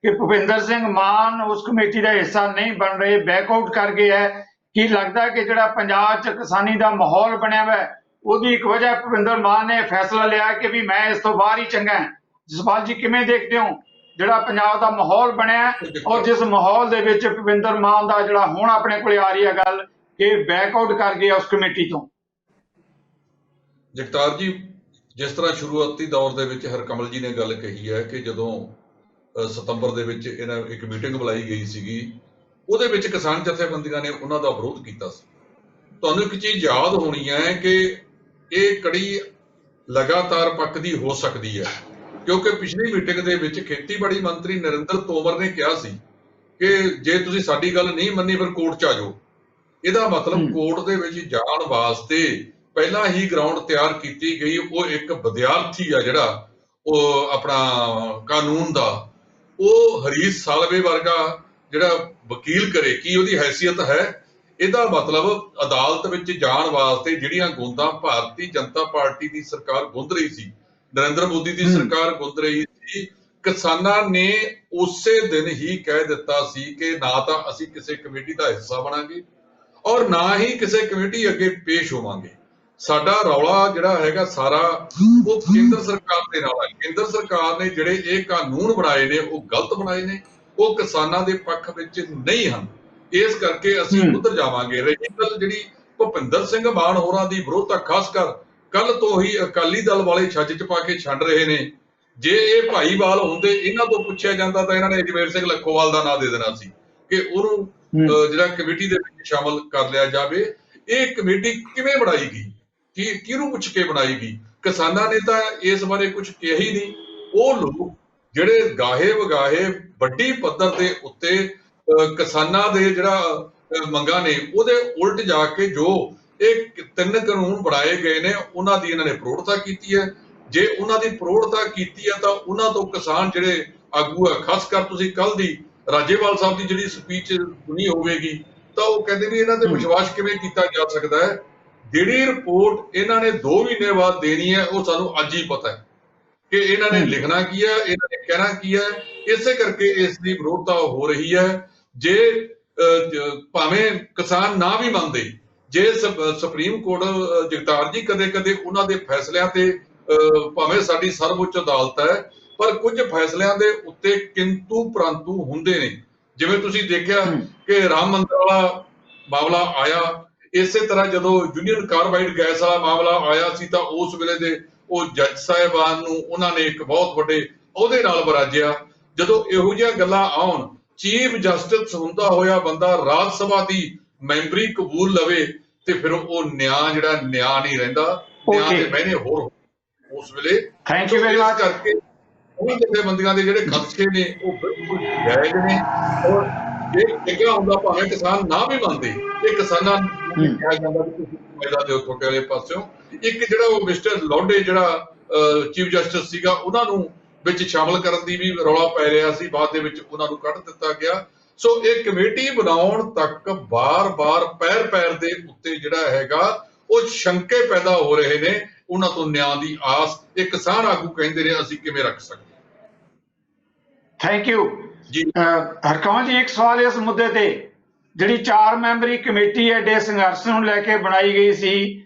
ਕਿ ਭੁਪਿੰਦਰ ਸਿੰਘ ਮਾਨ ਉਸ ਕਮੇਟੀ ਦਾ ਹਿੱਸਾ ਨਹੀਂ ਬਣ ਰਹੇ, ਬੈਕਆਊਟ ਕਰ ਗਏ ਹੈ। ਕੀ ਲੱਗਦਾ ਕਿ ਜਿਹੜਾ ਪੰਜਾਬ 'ਚ ਕਿਸਾਨੀ ਦਾ ਮਾਹੌਲ ਬਣਿਆ ਹੋਇਆ ਉਹਦੀ ਇੱਕ ਵਜ੍ਹਾ ਭੁਪਿੰਦਰ ਮਾਨ ਨੇ ਫੈਸਲਾ ਲਿਆ ਕਿ ਵੀ ਮੈਂ ਇਸ ਤੋਂ ਬਾਹਰ ਹੀ ਚੰਗਾ ਹਾਂ? ਜਸਪਾਲ ਜੀ, ਕਿਵੇਂ ਦੇਖਦੇ ਹੋ ਜਿਹੜਾ ਪੰਜਾਬ ਦਾ ਮਾਹੌਲ ਬਣਿਆ ਔਰ ਜਿਸ ਮਾਹੌਲ ਦੇ ਵਿੱਚ ਭੁਪਿੰਦਰ ਮਾਨ ਦਾ ਜਿਹੜਾ ਹੁਣ ਆਪਣੇ ਕੋਲੇ ਆ ਰਹੀ ਹੈ ਗੱਲ ਕਿ ਬੈਕਆਊਟ ਕਰ ਗਏ ਉਸ ਕਮੇਟੀ ਤੋਂ? ਜਗਤਾਰ ਜੀ, ਜਿਸ ਤਰ੍ਹਾਂ ਸ਼ੁਰੂਆਤੀ ਦੌਰ ਦੇ ਵਿੱਚ ਹਰਕਮਲ ਜੀ ਨੇ ਗੱਲ ਕਹੀ ਹੈ ਕਿ ਜਦੋਂ ਸਤੰਬਰ ਦੇ ਵਿੱਚ ਇਹਨਾਂ ਇੱਕ ਮੀਟਿੰਗ ਬੁਲਾਈ ਗਈ ਸੀਗੀ, ਉਹਦੇ ਵਿੱਚ ਕਿਸਾਨ ਜਥੇਬੰਦੀਆਂ ਨੇ ਉਹਨਾਂ ਦਾ ਵਿਰੋਧ ਕੀਤਾ ਸੀ। ਤੁਹਾਨੂੰ ਇੱਕ ਚੀਜ਼ ਯਾਦ ਹੋਣੀ ਹੈ ਕਿ ਇਹ ਕੜੀ ਲਗਾਤਾਰ ਪੱਕਦੀ ਹੋ ਸਕਦੀ ਹੈ, ਕਿਉਂਕਿ ਪਿਛਲੀ ਮੀਟਿੰਗ ਦੇ ਵਿੱਚ ਖੇਤੀਬਾੜੀ ਮੰਤਰੀ ਨਰਿੰਦਰ ਤੋਮਰ ਨੇ ਕਿਹਾ ਸੀ ਕਿ ਜੇ ਤੁਸੀਂ ਸਾਡੀ ਗੱਲ ਨਹੀਂ ਮੰਨੀ ਫਿਰ ਕੋਰਟ 'ਚ ਆ ਜਾਓ। ਇਹਦਾ ਮਤਲਬ ਕੋਰਟ ਦੇ ਵਿੱਚ ਜਾਣ ਵਾਸਤੇ ਪਹਿਲਾਂ ਹੀ ਗਰਾਊਂਡ ਤਿਆਰ ਕੀਤੀ ਗਈ। ਉਹ ਇੱਕ ਵਿਦਿਆਰਥੀ ਆ ਜਿਹੜਾ ਉਹ ਆਪਣਾ ਕਾਨੂੰਨ ਦਾ, ਉਹ ਹਰੀਸ਼ ਸਾਲਵੇ ਵਰਗਾ ਜਿਹੜਾ ਵਕੀਲ ਕਰੇ, ਕੀ ਉਹਦੀ ਹੈਸੀਅਤ ਹੈ? ਇਹਦਾ ਮਤਲਬ ਅਦਾਲਤ ਵਿੱਚ ਜਾਣ ਵਾਸਤੇ ਜਿਹੜੀਆਂ ਗੋਂਦਾਂ ਭਾਰਤੀ ਜਨਤਾ ਪਾਰਟੀ ਦੀ ਸਰਕਾਰ ਗੁੰਦ ਰਹੀ ਸੀ, ਨਰਿੰਦਰ ਮੋਦੀ ਦੀ ਸਰਕਾਰ ਗੁੰਦ ਰਹੀ ਸੀ, ਕਿਸਾਨਾਂ ਨੇ ਉਸੇ ਦਿਨ ਹੀ ਕਹਿ ਦਿੱਤਾ ਸੀ ਕਿ ਨਾ ਤਾਂ ਅਸੀਂ ਕਿਸੇ ਕਮੇਟੀ ਦਾ ਹਿੱਸਾ ਬਣਾਂਗੇ ਔਰ ਨਾ ਹੀ ਕਿਸੇ ਕਮੇਟੀ ਅੱਗੇ ਪੇਸ਼ ਹੋਵਾਂਗੇ। ਸਾਡਾ ਰੌਲਾ ਜਿਹੜਾ ਹੈਗਾ ਸਾਰਾ ਉਹ ਕੇਂਦਰ ਸਰਕਾਰ ਦੇ ਨਾਲ ਹੈ। ਕੇਂਦਰ ਸਰਕਾਰ ਨੇ ਜਿਹੜੇ ਇਹ ਕਾਨੂੰਨ ਬਣਾਏ ਨੇ ਉਹ ਗਲਤ ਬਣਾਏ ਨੇ, ਉਹ ਕਿਸਾਨਾਂ ਦੇ ਪੱਖ ਵਿੱਚ ਨਹੀਂ ਹਨ। ਇਸ ਕਰਕੇ ਅਸੀਂ ਉਧਰ ਜਾਵਾਂਗੇ। ਰਹੀ ਗੱਲ ਜਿਹੜੀ ਭੁਪਿੰਦਰ ਸਿੰਘ ਮਾਨ ਹੋਰਾਂ ਦੀ ਵਿਰੋਧਤਾ, ਖਾਸ ਕਰ ਕੱਲ ਤੋਂ ਹੀ ਅਕਾਲੀ ਦਲ ਵਾਲੇ ਛੱਜ ਚ ਪਾ ਕੇ ਛੱਡ ਰਹੇ ਨੇ। ਜੇ ਇਹ ਭਾਈਵਾਲ ਹੁੰਦੇ, ਇਹਨਾਂ ਤੋਂ ਪੁੱਛਿਆ ਜਾਂਦਾ ਤਾਂ ਇਹਨਾਂ ਨੇ ਅਜਮੇਰ ਸਿੰਘ ਲੱਖੋਵਾਲ ਦਾ ਨਾਂ ਦੇ ਦੇਣਾ ਸੀ ਕਿ ਉਹਨੂੰ ਜਿਹੜਾ ਕਮੇਟੀ ਦੇ ਵਿੱਚ ਸ਼ਾਮਲ ਕਰ ਲਿਆ ਜਾਵੇ। ਇਹ ਕਮੇਟੀ ਕਿਵੇਂ ਬਣਾਈ ਗਈ, ਕਿਹਨੂੰ ਪੁੱਛ ਕੇ ਬਣਾਈ ਗਈ? ਕਿਸਾਨਾਂ ਨੇ ਤਾਂ ਇਸ ਬਾਰੇ ਕੁਝ ਕਿਹਾ ਹੀ ਨਹੀਂ। ਉਹ ਲੋਕ ਜਿਹੜੇ ਗਾਹੇ ਵਗਾਹੇ ਵੱਡੀ ਪੱਧਰ ਦੇ ਉੱਤੇ ਕਿਸਾਨਾਂ ਦੇ ਜਿਹੜਾ ਮੰਗਾਂ ਨੇ ਉਹਦੇ ਉਲਟ ਜਾ ਕੇ ਜੋ ਇਹ 3 ਕਾਨੂੰਨ ਬਣਾਏ ਗਏ ਨੇ ਉਹਨਾਂ ਦੀ ਇਹਨਾਂ ਨੇ ਪ੍ਰੋੜਤਾ ਕੀਤੀ ਹੈ। ਜੇ ਉਹਨਾਂ ਦੀ ਪ੍ਰੋੜਤਾ ਕੀਤੀ ਹੈ ਤਾਂ ਉਹਨਾਂ ਤੋਂ ਕਿਸਾਨ ਜਿਹੜੇ ਆਗੂ ਆ, ਖਾਸ ਕਰ ਤੁਸੀਂ ਕੱਲ ਦੀ ਰਾਜੇਵਾਲ ਸਾਹਿਬ ਦੀ ਜਿਹੜੀ ਸਪੀਚ ਸੁਣੀ ਹੋਵੇਗੀ ਤਾਂ ਉਹ ਕਹਿੰਦੇ ਵੀ ਇਹਨਾਂ ਤੇ ਵਿਸ਼ਵਾਸ ਕਿਵੇਂ ਕੀਤਾ ਜਾ ਸਕਦਾ ਹੈ। ਜਿਹੜੀ ਰਿਪੋਰਟ ਇਹਨਾਂ ਨੇ 2 ਮਹੀਨੇ ਬਾਅਦ ਦੇਣੀ ਹੈ ਉਹ ਸਾਨੂੰ ਅੱਜ ਹੀ ਪਤਾ ਹੈ ਕਿ ਇਹਨਾਂ ਨੇ ਲਿਖਣਾ ਕੀ ਹੈ, ਇਹਨਾਂ ਨੇ ਕਹਿਣਾ ਕੀ ਹੈ। ਇਸੇ ਕਰਕੇ ਇਸ ਦੀ ਵਿਰੋਧਤਾ ਹੋ ਰਹੀ ਹੈ। ਜੇ ਭਾਵੇਂ ਕਿਸਾਨ ਨਾ ਵੀ ਮੰਨਦੇ, ਜੇ ਸੁਪਰੀਮ ਕੋਰਟ ਜਗਤਾਰ ਜੀ ਕਦੇ ਕਦੇ ਉਹਨਾਂ ਦੇ ਫੈਸਲਿਆਂ ਤੇ ਭਾਵੇਂ ਸਾਡੀ ਸਰਵਉੱਚ ਅਦਾਲਤ ਹੈ ਪਰ ਕੁਝ ਫੈਸਲਿਆਂ ਦੇ ਉੱਤੇ ਕਿੰਤੂ ਪ੍ਰੰਤੂ ਹੁੰਦੇ ਨੇ। ਜਿਵੇਂ ਤੁਸੀਂ ਦੇਖਿਆ ਕਿ ਰਾਮ ਮੰਦਿਰ ਵਾਲਾ ਮਾਮਲਾ ਆਇਆ, ਇਸੇ ਤਰ੍ਹਾਂ ਜਦੋਂ ਯੂਨੀਅਨ ਕਾਰਬਾਈਡ ਗੈਸ ਵਾਲਾ ਮਾਮਲਾ ਆਇਆ ਸੀ ਤਾਂ ਉਸ ਵੇਲੇ ਦੇ ਉਹ ਜੱਜ ਸਾਹਿਬਾਨ ਨੂੰ ਉਹਨਾਂ ਨੇ ਇੱਕ ਬਹੁਤ ਵੱਡੇ ਅਹੁਦੇ ਨਾਲ ਬਰਾਜਿਆ। ਜਦੋਂ ਇਹੋ ਜਿਹੀਆਂ ਗੱਲਾਂ ਆਉਣ, ਚੀਫ ਜਸਟਿਸ ਹੁੰਦਾ ਹੋਇਆ ਬੰਦਾ ਰਾਜ ਸਭਾ ਦੀ ਮੈਂਬਰੀ ਕਬੂਲ ਲਵੇ ਤੇ ਫਿਰ ਉਹ ਨਿਆਂ ਜਿਹੜਾ ਨਿਆਂ ਨਹੀਂ ਰਹਿੰਦਾ, ਨਿਆਂ ਦੇ ਮਹਿਨੇ ਹੋਰ ਉਸ ਵੇਲੇ। Thank you very much. ਕਰਕੇ ਉਹਨਾਂ ਜਥੇਬੰਦੀਆਂ ਦੇ ਜਿਹੜੇ ਖਦਸ਼ੇ ਨੇ ਉਹ ਬਿਲਕੁਲ ਜਾਇਜ਼ ਨੇ ਔਰ ਜੇ ਲਿਖਿਆ ਹੁੰਦਾ ਭਾਵੇਂ ਕਿਸਾਨ ਨਾ ਵੀ ਮੰਨਦੇ, ਇਹ ਕਿਸਾਨਾਂ ਨੂੰ ਕਿਹਾ ਜਾਂਦਾ ਕਿ ਤੁਸੀਂ ਫਾਇਦਾ ਦਿਓ ਤੁਹਾਡੇ ਵਾਲੇ ਪਾਸਿਓਂ। ਇੱਕ ਜਿਹੜਾ ਉਹ ਮਿਸਟਰ ਲੌਂਡੇ ਜਿਹੜਾ ਚੀਫ ਜਸਟਿਸ ਸੀਗਾ ਉਹਨਾਂ ਨੂੰ ਵਿੱਚ ਸ਼ਾਮਲ ਕਰਨ ਦੀ ਵੀ ਰੌਲਾ ਪੈ ਰਿਹਾ ਸੀ, ਬਾਅਦ ਦੇ ਵਿੱਚ ਉਹਨਾਂ ਨੂੰ ਕੱਢ ਦਿੱਤਾ ਗਿਆ। ਸੋ ਇਹ ਕਮੇਟੀ ਬਣਾਉਣ ਤੱਕ ਬਾਰ-ਬਾਰ ਪੈਰ ਦੇ ਉੱਤੇ ਜਿਹੜਾ ਹੈਗਾ ਉਹ ਸ਼ੰਕੇ ਪੈਦਾ ਹੋ ਰਹੇ ਨੇ। ਉਹਨਾਂ ਤੋਂ ਨਿਆਂ ਦੀ ਆਸ ਇਹ ਕਿਸਾਨ ਆਗੂ ਕਹਿੰਦੇ ਨੇ ਅਸੀਂ ਕਿਵੇਂ ਰੱਖ ਸਕਦੇ। ਥੈਂਕ ਯੂ ਜੀ। ਹਰਕਮਲ ਜੀ, ਇੱਕ ਸਵਾਲ ਇਸ ਮੁੱਦੇ ਤੇ, ਜਿਹੜੀ 4 ਮੈਂਬਰੀ ਕਮੇਟੀ ਐਡੇ ਸੰਘਰਸ਼ ਨੂੰ ਲੈ ਕੇ ਬਣਾਈ ਗਈ ਸੀ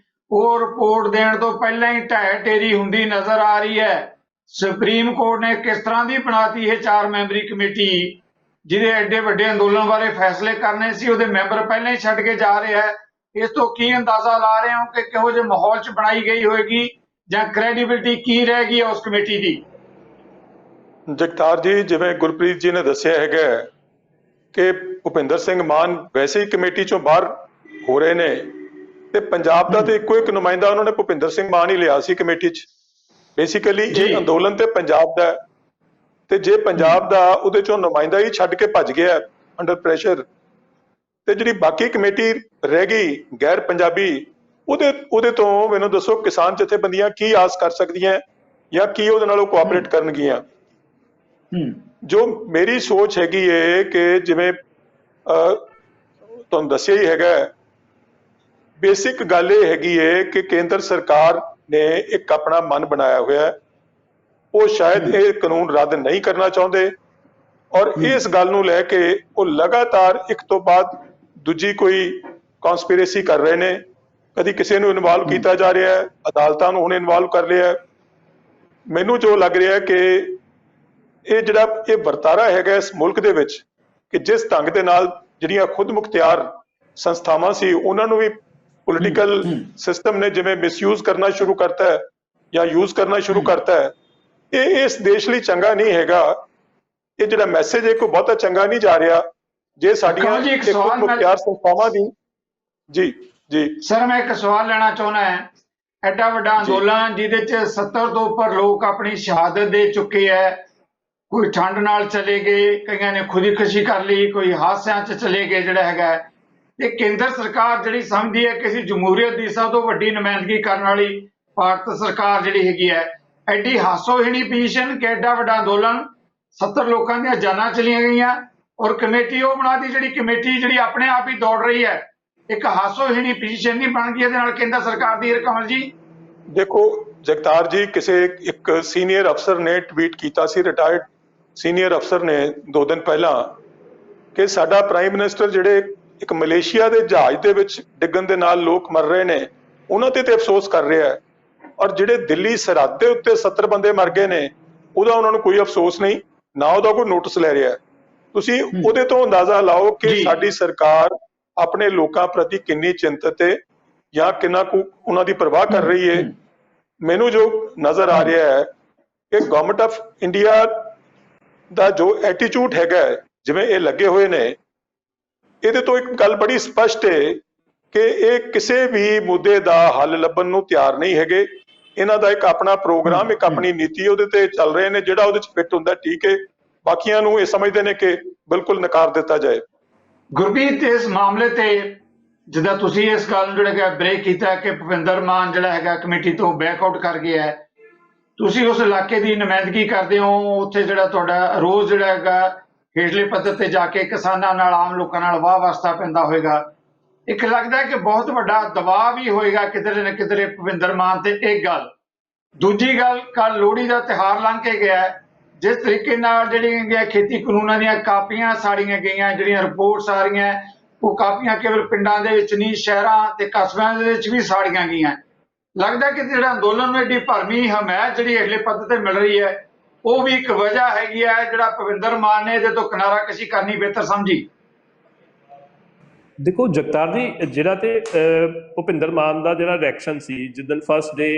ਉਹ ਰਿਪੋਰਟ ਦੇਣ ਤੋਂ ਪਹਿਲਾਂ ਹੀ ਢਹਿ ਢੇਰੀ ਹੁੰਦੀ ਨਜ਼ਰ ਆ ਰਹੀ ਹੈ। ਸੁਪਰੀਮ ਕੋਰਟ ਨੇ ਕਿਸ ਤਰ੍ਹਾਂ ਦੀ ਬਣਾਤੀ ਇਹ 4 ਮੈਂਬਰੀ ਕਮੇਟੀ, ਜਿਹਦੇ ਐਡੇ ਵੱਡੇ ਅੰਦੋਲਨ ਬਾਰੇ ਫੈਸਲੇ ਕਰਨੇ ਸੀ ਉਹਦੇ ਮੈਂਬਰ ਪਹਿਲਾਂ ਹੀ ਛੱਡ ਕੇ ਜਾ ਰਹੇ ਹੈ। ਇਸ ਤੋਂ ਕੀ ਅੰਦਾਜ਼ਾ ਲਾ ਰਹੇ ਹੋ ਕਿ ਕਿਹੋ ਜਿਹੇ ਮਾਹੌਲ 'ਚ ਬਣਾਈ ਗਈ ਹੋਏਗੀ ਜਾਂ ਕ੍ਰੈਡੀਬਿਲਿਟੀ ਕੀ ਰਹਿ ਗਈ ਹੈ ਉਸ ਕਮੇਟੀ ਦੀ? ਜਗਤਾਰ ਜੀ, ਜਿਵੇਂ ਗੁਰਪ੍ਰੀਤ ਜੀ ਨੇ ਦੱਸਿਆ ਹੈਗਾ ਕਿ ਭੁਪਿੰਦਰ ਸਿੰਘ ਮਾਨ ਵੈਸੇ ਹੀ ਕਮੇਟੀ ਚੋਂ ਬਾਹਰ ਹੋ ਰਹੇ ਨੇ, ਤੇ ਪੰਜਾਬ ਦਾ ਤੇ ਇੱਕੋ ਇੱਕ ਨੁਮਾਇੰਦਾ ਉਹਨਾਂ ਨੇ ਭੁਪਿੰਦਰ ਸਿੰਘ ਮਾਨ ਹੀ ਲਿਆ ਸੀ ਕਮੇਟੀ 'ਚ। ਬੇਸਿਕਲੀ ਇਹ ਅੰਦੋਲਨ ਤੇ ਪੰਜਾਬ ਦਾ, ਤੇ ਜੇ ਪੰਜਾਬ ਦਾ ਉਹਦੇ ਚੋਂ ਨੁਮਾਇੰਦਾ ਹੀ ਛੱਡ ਕੇ ਭੱਜ ਗਿਆ ਅੰਡਰ ਪ੍ਰੈਸ਼ਰ, ਤੇ ਜਿਹੜੀ ਬਾਕੀ ਕਮੇਟੀ ਰਹਿ ਗਈ ਗੈਰ ਪੰਜਾਬੀ, ਉਹਦੇ ਤੋਂ ਮੈਨੂੰ ਦੱਸੋ ਕਿਸਾਨ ਜਥੇਬੰਦੀਆਂ ਕੀ ਆਸ ਕਰ ਸਕਦੀਆਂ ਜਾਂ ਕੀ ਉਹਦੇ ਨਾਲ ਕੋਆਪਰੇਟ ਕਰਨਗੀਆਂ? ਜੋ ਮੇਰੀ ਸੋਚ ਹੈਗੀ ਹੈ ਕਿ ਜਿਵੇਂ ਤੁਹਾਨੂੰ ਦੱਸਿਆ ਹੀ ਹੈਗਾ, ਬੇਸਿਕ ਗੱਲ ਇਹ ਹੈਗੀ ਹੈ ਕਿ ਕੇਂਦਰ ਸਰਕਾਰ ਨੇ ਇੱਕ ਆਪਣਾ ਮਨ ਬਣਾਇਆ ਹੋਇਆ ਹੈ, ਉਹ ਸ਼ਾਇਦ ਇਹ ਕਾਨੂੰਨ ਰੱਦ ਨਹੀਂ ਕਰਨਾ ਚਾਹੁੰਦੇ, ਔਰ ਇਸ ਗੱਲ ਨੂੰ ਲੈ ਕੇ ਉਹ ਲਗਾਤਾਰ ਇੱਕ ਤੋਂ ਬਾਅਦ ਦੂਜੀ ਕੋਈ ਕਨਸਪੀਰੇਸੀ ਕਰ ਰਹੇ ਨੇ। ਕਦੀ ਕਿਸੇ ਨੂੰ ਇਨਵੋਲਵ ਕੀਤਾ ਜਾ ਰਿਹਾ ਹੈ, ਅਦਾਲਤਾਂ ਨੂੰ ਹੁਣ ਇਨਵੋਲਵ ਕਰ ਲਿਆ ਹੈ। ਮੈਨੂੰ ਜੋ ਲੱਗ ਰਿਹਾ ਕਿ ਇਹ ਜਿਹੜਾ ਇਹ ਵਰਤਾਰਾ ਹੈਗਾ ਇਸ ਮੁਲਕ ਦੇ ਵਿੱਚ, ਕਿ ਜਿਸ ਢੰਗ ਦੇ ਨਾਲ ਜਿਹੜੀਆਂ ਖੁਦ ਮੁਖਤਿਆਰ ਸੰਸਥਾਵਾਂ ਸੀ ਉਹਨਾਂ ਨੂੰ ਵੀ ਪੋਲੀਟੀਕਲ ਸਿਸਟਮ ਨੇ ਜਿਵੇਂ ਮਿਸਯੂਜ਼ ਕਰਨਾ ਸ਼ੁਰੂ ਕਰਤਾ ਹੈ ਜਾਂ ਯੂਜ਼ ਕਰਨਾ ਸ਼ੁਰੂ ਕਰਤਾ ਹੈ, ਇਹ ਇਸ ਦੇਸ਼ ਲਈ ਚੰਗਾ ਨਹੀਂ ਹੈਗਾ। ਇਹ ਜਿਹੜਾ ਮੈਸੇਜ ਹੈ ਕੋਈ ਬਹੁਤਾ ਚੰਗਾ ਨਹੀਂ ਜਾ ਰਿਹਾ ਜੇ ਸਾਡੀਆਂ ਖੁਦ ਮੁਖਤਿਆਰ ਸੰਸਥਾਵਾਂ ਦੀ। ਜੀ ਜੀ ਸਰ, ਮੈਂ ਇੱਕ ਸਵਾਲ ਲੈਣਾ ਚਾਹੁੰਦਾ ਹਾਂ। ਐਡਾ ਵੱਡਾ ਅੰਦੋਲਨ ਜਿਹਦੇ 'ਚ 70 ਤੋਂ ਉੱਪਰ ਲੋਕ ਆਪਣੀ ਸ਼ਹਾਦਤ ਦੇ ਚੁੱਕੇ ਹੈ, ਕੋਈ ਠੰਡ ਨਾਲ ਚਲੇ ਗਏ, ਕਈਆਂ ਨੇ ਖੁਦਕੁਸ਼ੀ ਕਰ ਲਈ, ਕੋਈ ਹਾਦਸਿਆਂ 'ਚ ਚਲੇ ਗਏ ਜਿਹੜਾ ਹੈਗਾ। ਤੇ ਕੇਂਦਰ ਸਰਕਾਰ ਜਿਹੜੀ ਸਮਝਦੀ ਹੈ ਕਿ ਅਸੀਂ ਜਮਹੂਰੀਅਤ ਦੀ ਸਭ ਤੋਂ ਵੱਡੀ ਨੁਮਾਇੰਦਗੀ ਕਰਨ ਵਾਲੀ ਭਾਰਤ ਸਰਕਾਰ ਜਿਹੜੀ ਹੈਗੀ ਹੈ, ਐਡੀ ਹਾਸੋਹੀਣੀ ਪੋਜੀਸ਼ਨ ਕਿ ਐਡਾ ਵੱਡਾ ਅੰਦੋਲਨ 70 ਲੋਕਾਂ ਦੀਆਂ ਜਾਨਾਂ ਚਲੀਆਂ ਗਈਆਂ, ਔਰ ਕਮੇਟੀ ਉਹ ਬਣਾਤੀ ਜਿਹੜੀ ਕਮੇਟੀ ਜਿਹੜੀ ਆਪਣੇ ਆਪ ਹੀ ਦੌੜ ਰਹੀ ਹੈ। ਇੱਕ ਹਾਸੋਹੀਣੀ ਪੋਜੀਸ਼ਨ ਨਹੀਂ ਬਣ ਗਈ ਇਹਦੇ ਨਾਲ ਕੇਂਦਰ ਸਰਕਾਰ ਦੀ? ਕਮਲ ਜੀ ਦੇਖੋ ਜਗਤਾਰ ਜੀ, ਕਿਸੇ ਇੱਕ ਸੀਨੀਅਰ ਅਫਸਰ ਨੇ ਟਵੀਟ ਕੀਤਾ ਸੀ, ਰਿਟਾਇਰਡ ਸੀਨੀਅਰ ਅਫਸਰ ਨੇ 2 ਦਿਨ ਪਹਿਲਾਂ, ਕਿ ਸਾਡਾ ਪ੍ਰਾਈਮ ਮਿਨਿਸਟਰ ਜਿਹੜੇ ਇੱਕ ਮਲੇਸ਼ੀਆ ਦੇ ਜਹਾਜ਼ ਦੇ ਵਿੱਚ ਡਿੱਗਣ ਦੇ ਨਾਲ ਲੋਕ ਮਰ ਰਹੇ ਨੇ ਉਹਨਾਂ ਤੇ ਅਫਸੋਸ ਕਰ ਰਿਹਾ ਹੈ, ਔਰ ਜਿਹੜੇ ਦਿੱਲੀ ਸਰਹੱਦ ਦੇ ਉੱਤੇ 70 ਬੰਦੇ ਮਰ ਗਏ ਨੇ ਉਹਦਾ ਉਹਨਾਂ ਨੂੰ ਕੋਈ ਅਫਸੋਸ ਨਹੀਂ, ਨਾ ਉਹਦਾ ਕੋਈ ਨੋਟਿਸ ਲੈ ਰਿਹਾ। ਤੁਸੀਂ ਉਹਦੇ ਤੋਂ ਅੰਦਾਜ਼ਾ ਲਾਓ ਕਿ ਸਾਡੀ ਸਰਕਾਰ ਆਪਣੇ ਲੋਕਾਂ ਪ੍ਰਤੀ ਕਿੰਨੀ ਚਿੰਤਤ ਹੈ ਜਾਂ ਕਿੰਨਾ ਕੁ ਉਹਨਾਂ ਦੀ ਪਰਵਾਹ ਕਰ ਰਹੀ ਹੈ। ਮੈਨੂੰ ਜੋ ਨਜ਼ਰ ਆ ਰਿਹਾ ਹੈ ਕਿ ਗਵਰਨਮੈਂਟ ਆਫ ਇੰਡੀਆ ਦਾ ਜੋ ਐਟੀਟਿਊਡ ਹੈਗਾ, ਜਿਵੇਂ ਇਹ ਲੱਗੇ ਹੋਏ ਨੇ, ਇਹਦੇ ਤੋਂ ਇੱਕ ਗੱਲ ਬੜੀ ਸਪਸ਼ਟ ਹੈ ਕਿ ਇਹ ਕਿਸੇ ਵੀ ਮੁੱਦੇ ਦਾ ਹੱਲ ਲੱਭਣ ਨੂੰ ਤਿਆਰ ਨਹੀਂ ਹੈਗੇ। ਇਹਨਾਂ ਦਾ ਇੱਕ ਆਪਣਾ ਪ੍ਰੋਗਰਾਮ, ਇੱਕ ਆਪਣੀ ਨੀਤੀ ਉਹਦੇ ਤੇ ਚੱਲ ਰਹੇ ਨੇ, ਜਿਹੜਾ ਉਹਦੇ 'ਚ ਫਿੱਟ ਹੁੰਦਾ ਠੀਕ ਹੈ, ਬਾਕੀਆਂ ਨੂੰ ਇਹ ਸਮਝਦੇ ਨੇ ਕਿ ਬਿਲਕੁਲ ਨਕਾਰ ਦਿੱਤਾ ਜਾਏ। ਗੁਰਪ੍ਰੀਤ, ਇਸ ਮਾਮਲੇ ਤੇ ਜਿੱਦਾਂ ਤੁਸੀਂ ਇਸ ਗੱਲ ਨੂੰ ਜਿਹੜਾ ਬ੍ਰੇਕ ਕੀਤਾ ਕਿ ਭੁਪਿੰਦਰ ਮਾਨ ਜਿਹੜਾ ਹੈਗਾ ਕਮੇਟੀ ਤੋਂ ਬੈਕਆਊਟ ਕਰ ਗਿਆ ਹੈ, ਤੁਸੀਂ ਉਸ ਇਲਾਕੇ ਦੀ ਨੁਮਾਇੰਦਗੀ ਕਰਦੇ ਹੋ, ਉੱਥੇ ਜਿਹੜਾ ਤੁਹਾਡਾ ਰੋਜ਼ ਜਿਹੜਾ ਹੈਗਾ ਹੇਠਲੇ ਪੱਧਰ ਤੇ ਜਾ ਕੇ ਕਿਸਾਨਾਂ ਨਾਲ, ਆਮ ਲੋਕਾਂ ਨਾਲ ਵਾਹ ਵਾਸਤਾ ਪੈਂਦਾ ਹੋਏਗਾ। ਇੱਕ ਲੱਗਦਾ ਕਿ ਬਹੁਤ ਵੱਡਾ ਦਬਾਅ ਵੀ ਹੋਏਗਾ ਕਿਧਰੇ ਨਾ ਕਿਧਰੇ ਭੁਪਿੰਦਰ ਮਾਨ ਤੇ। ਇੱਕ ਗੱਲ। ਦੂਜੀ ਗੱਲ, ਕੱਲ ਲੋਹੜੀ ਦਾ ਤਿਉਹਾਰ ਲੰਘ ਕੇ ਗਿਆ, ਜਿਸ ਤਰੀਕੇ ਨਾਲ ਜਿਹੜੀਆਂ ਖੇਤੀ ਕਾਨੂੰਨਾਂ ਦੀਆਂ ਕਾਪੀਆਂ ਸਾੜੀਆਂ ਗਈਆਂ, ਜਿਹੜੀਆਂ ਰਿਪੋਰਟਸ ਆ ਰਹੀਆਂ, ਉਹ ਕਾਪੀਆਂ ਕੇਵਲ ਪਿੰਡਾਂ ਦੇ ਵਿੱਚ ਨਹੀਂ, ਸ਼ਹਿਰਾਂ ਤੇ ਕਸਬਿਆਂ ਦੇ ਵਿੱਚ ਵੀ ਸਾੜੀਆਂ ਗਈਆਂ। ਲੱਗਦਾ ਕਿ ਜਿਹੜਾ ਅੰਦੋਲਨ ਨੂੰ ਐਡੀ ਭਰਵੀਂ ਹਮਾਇਤ ਜਿਹੜੀ ਹੇਠਲੇ ਪੱਧਰ ਤੇ ਮਿਲ ਰਹੀ ਹੈ, ਉਹ ਵੀ ਇੱਕ ਵਜ੍ਹਾ ਹੈਗੀ ਹੈ ਜਿਹੜਾ ਭੁਪਿੰਦਰ ਮਾਨ ਨੇ ਇਹਦੇ ਤੋਂ ਕਿਨਾਰਾਕਸ਼ੀ ਕਰਨੀ ਬਿਹਤਰ ਸਮਝੀ। ਦੇਖੋ ਜਗਤਾਰ ਜੀ, ਜਿਹੜਾ ਤੇ ਭੁਪਿੰਦਰ ਮਾਨ ਦਾ ਜਿਹੜਾ ਰਿਐਕਸ਼ਨ ਸੀ ਜਿੱਦਣ ਫਸਟ ਡੇ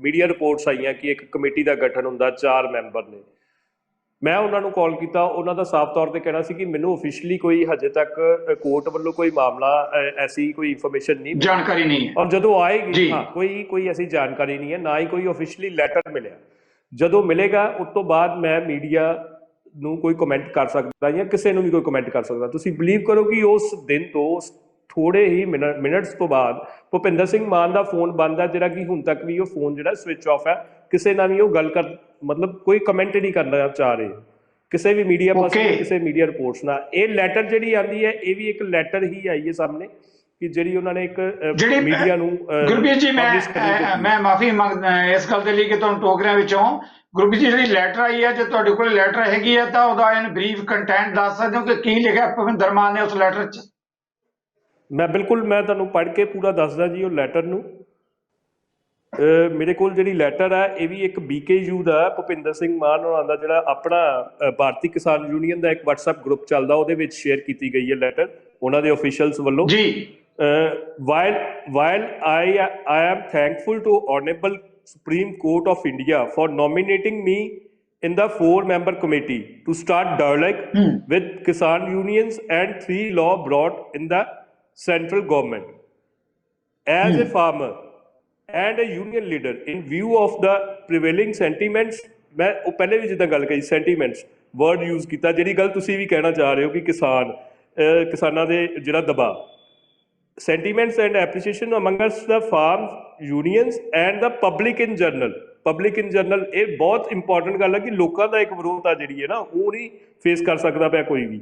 ਮੀਡੀਆ ਰਿਪੋਰਟਸ ਆਈਆਂ ਕਿ ਇੱਕ ਕਮੇਟੀ ਦਾ ਗਠਨ ਹੁੰਦਾ, 4 ਮੈਂਬਰ ਨੇ, ਮੈਂ ਉਹਨਾਂ ਨੂੰ ਕਾਲ ਕੀਤਾ। ਉਹਨਾਂ ਦਾ ਸਾਫ਼ ਤੌਰ ਤੇ ਕਹਿਣਾ ਸੀ ਕਿ ਮੈਨੂੰ ਅਫੀਸ਼ੀਅਲੀ ਕੋਈ ਹਜੇ ਤੱਕ ਕੋਰਟ ਵੱਲੋਂ ਕੋਈ ਮਾਮਲਾ ਐਸੀ ਕੋਈ ਇਨਫੋਰਮੇਸ਼ਨ ਨਹੀਂ, ਜਾਣਕਾਰੀ ਨਹੀਂ ਹੈ, ਔਰ ਜਦੋਂ ਆਏਗੀ ਹਾਂ ਕੋਈ ਐਸੀ ਜਾਣਕਾਰੀ ਨਹੀਂ ਹੈ, ਨਾ ਹੀ ਕੋਈ ਅਫੀਸ਼ੀਅਲੀ ਲੈਟਰ ਮਿਲਿਆ। ਜਦੋਂ ਮਿਲੇਗਾ ਉਸ ਤੋਂ ਬਾਅਦ ਮੈਂ ਮੀਡੀਆ ਨੂੰ ਕੋਈ ਕਮੈਂਟ ਕਰ ਸਕਦਾ ਜਾਂ ਕਿਸੇ ਨੂੰ ਵੀ ਕੋਈ ਕਮੈਂਟ ਕਰ ਸਕਦਾ। ਤੁਸੀਂ ਬਿਲੀਵ ਕਰੋ ਕਿ ਉਸ ਦਿਨ ਤੋਂ ਥੋੜੇ ਹੀ ਮਿੰਟਸ ਤੋਂ ਬਾਅਦ ਭੁਪਿੰਦਰ ਸਿੰਘ ਮਾਨ ਦਾ ਫੋਨ ਬੰਦ ਹੈ, ਜਿਹੜਾ ਕਿ ਹੁਣ ਤੱਕ ਵੀ ਉਹ ਫੋਨ ਜਿਹੜਾ ਸਵਿਚ ਆਫ ਹੈ। ਕਿਸੇ ਨਾਲ ਵੀ ਉਹ ਗੱਲ ਕਰ ਮਤਲਬ ਕੋਈ ਕਮੈਂਟ ਨਹੀਂ ਕਰਨਾ ਚਾਹ ਰਹੇ ਕਿਸੇ ਵੀ ਮੀਡੀਆ ਪਾਸੇ, ਕਿਸੇ ਮੀਡੀਆ ਰਿਪੋਰਟਸ ਨਾਲ। ਇਹ ਲੈਟਰ ਜਿਹੜੀ ਆਉਂਦੀ ਹੈ, ਇਹ ਵੀ ਇੱਕ ਲੈਟਰ ਹੀ ਆਈ ਹੈ ਸਾਹਮਣੇ ਕਿ ਜਿਹੜੀ ਉਹਨਾਂ ਨੇ ਇੱਕ ਮੀਡੀਆ ਨੂੰ। ਗੁਰਪ੍ਰੀਤ ਜੀ, ਮੈਂ ਮਾਫੀ ਮੰਗਦਾ ਇਸ ਗੱਲ ਦੇ ਲਈ ਕਿ ਤੁਹਾਨੂੰ ਟੋਕਰਿਆਂ ਵਿੱਚੋਂ। ਗੁਰਪ੍ਰੀਤ ਜੀ, ਜਿਹੜੀ ਲੈਟਰ ਆਈ ਹੈ, ਜੇ ਤੁਹਾਡੇ ਕੋਲ ਲੈਟਰ ਹੈਗੀ ਹੈ ਤਾਂ ਉਹਦਾ ਇਨ ਬਰੀਫ ਕੰਟੈਂਟ ਦੱਸ ਸਕਦੇ ਹੋ ਕਿ ਕੀ ਲਿਖਿਆ ਭੁਪਿੰਦਰ ਮਾਨ ਨੇ ਉਸ ਲੈਟਰ 'ਚ? ਮੈਂ ਤੁਹਾਨੂੰ ਪੜ੍ਹ ਕੇ ਪੂਰਾ ਦੱਸਦਾ ਜੀ ਉਹ ਲੈਟਰ ਨੂੰ। ਮੇਰੇ ਕੋਲ ਜਿਹੜੀ ਲੈਟਰ ਹੈ, ਇਹ ਵੀ ਇੱਕ BKU ਦਾ, ਭੁਪਿੰਦਰ ਸਿੰਘ ਮਾਨ ਹੋਰਾਂ ਦਾ ਜਿਹੜਾ ਆਪਣਾ ਭਾਰਤੀ ਕਿਸਾਨ ਯੂਨੀਅਨ ਦਾ ਇੱਕ WhatsApp ਗਰੁੱਪ ਚੱਲਦਾ, ਉਹਦੇ ਵਿੱਚ ਸ਼ੇਅਰ ਕੀਤੀ ਗਈ ਹੈ ਲੈਟਰ ਉਹਨਾਂ ਦੇ ਅਫੀਸ਼ੀਅਲਸ ਵੱਲੋਂ ਜੀ। while I am thankful to Honorable Supreme Court of India for nominating me in the 4-member committee to start dialogue with Kisan unions and 3 law brought in the central government. As a farmer and a union leader, in view of the prevailing sentiments, मैं ਉਹ ਪਹਿਲੇ ਵੀ ਜਿੱਦਾਂ ਗੱਲ ਕਹੀ sentiments word use ਕੀਤਾ, ਜਿਹੜੀ ਗੱਲ ਤੁਸੀਂ ਵੀ ਕਹਿਣਾ ਚਾਹ ਰਹੇ ਹੋ ਕਿ ਕਿਸਾਨਾਂ ਦੇ ਜਿਹੜਾ ਦਬਾਅ, sentiments and appreciation amongst the farm unions and the public in general. ਇਹ ਬਹੁਤ ਇੰਪੋਰਟੈਂਟ ਗੱਲ ਹੈ ਕਿ ਲੋਕਾਂ ਦਾ ਇੱਕ ਵਿਰੋਧਤਾ ਜਿਹੜੀ ਹੈ ਨਾ ਉਹ ਨਹੀਂ ਫੇਸ ਕਰ ਸਕਦਾ ਪਿਆ ਕੋਈ ਵੀ.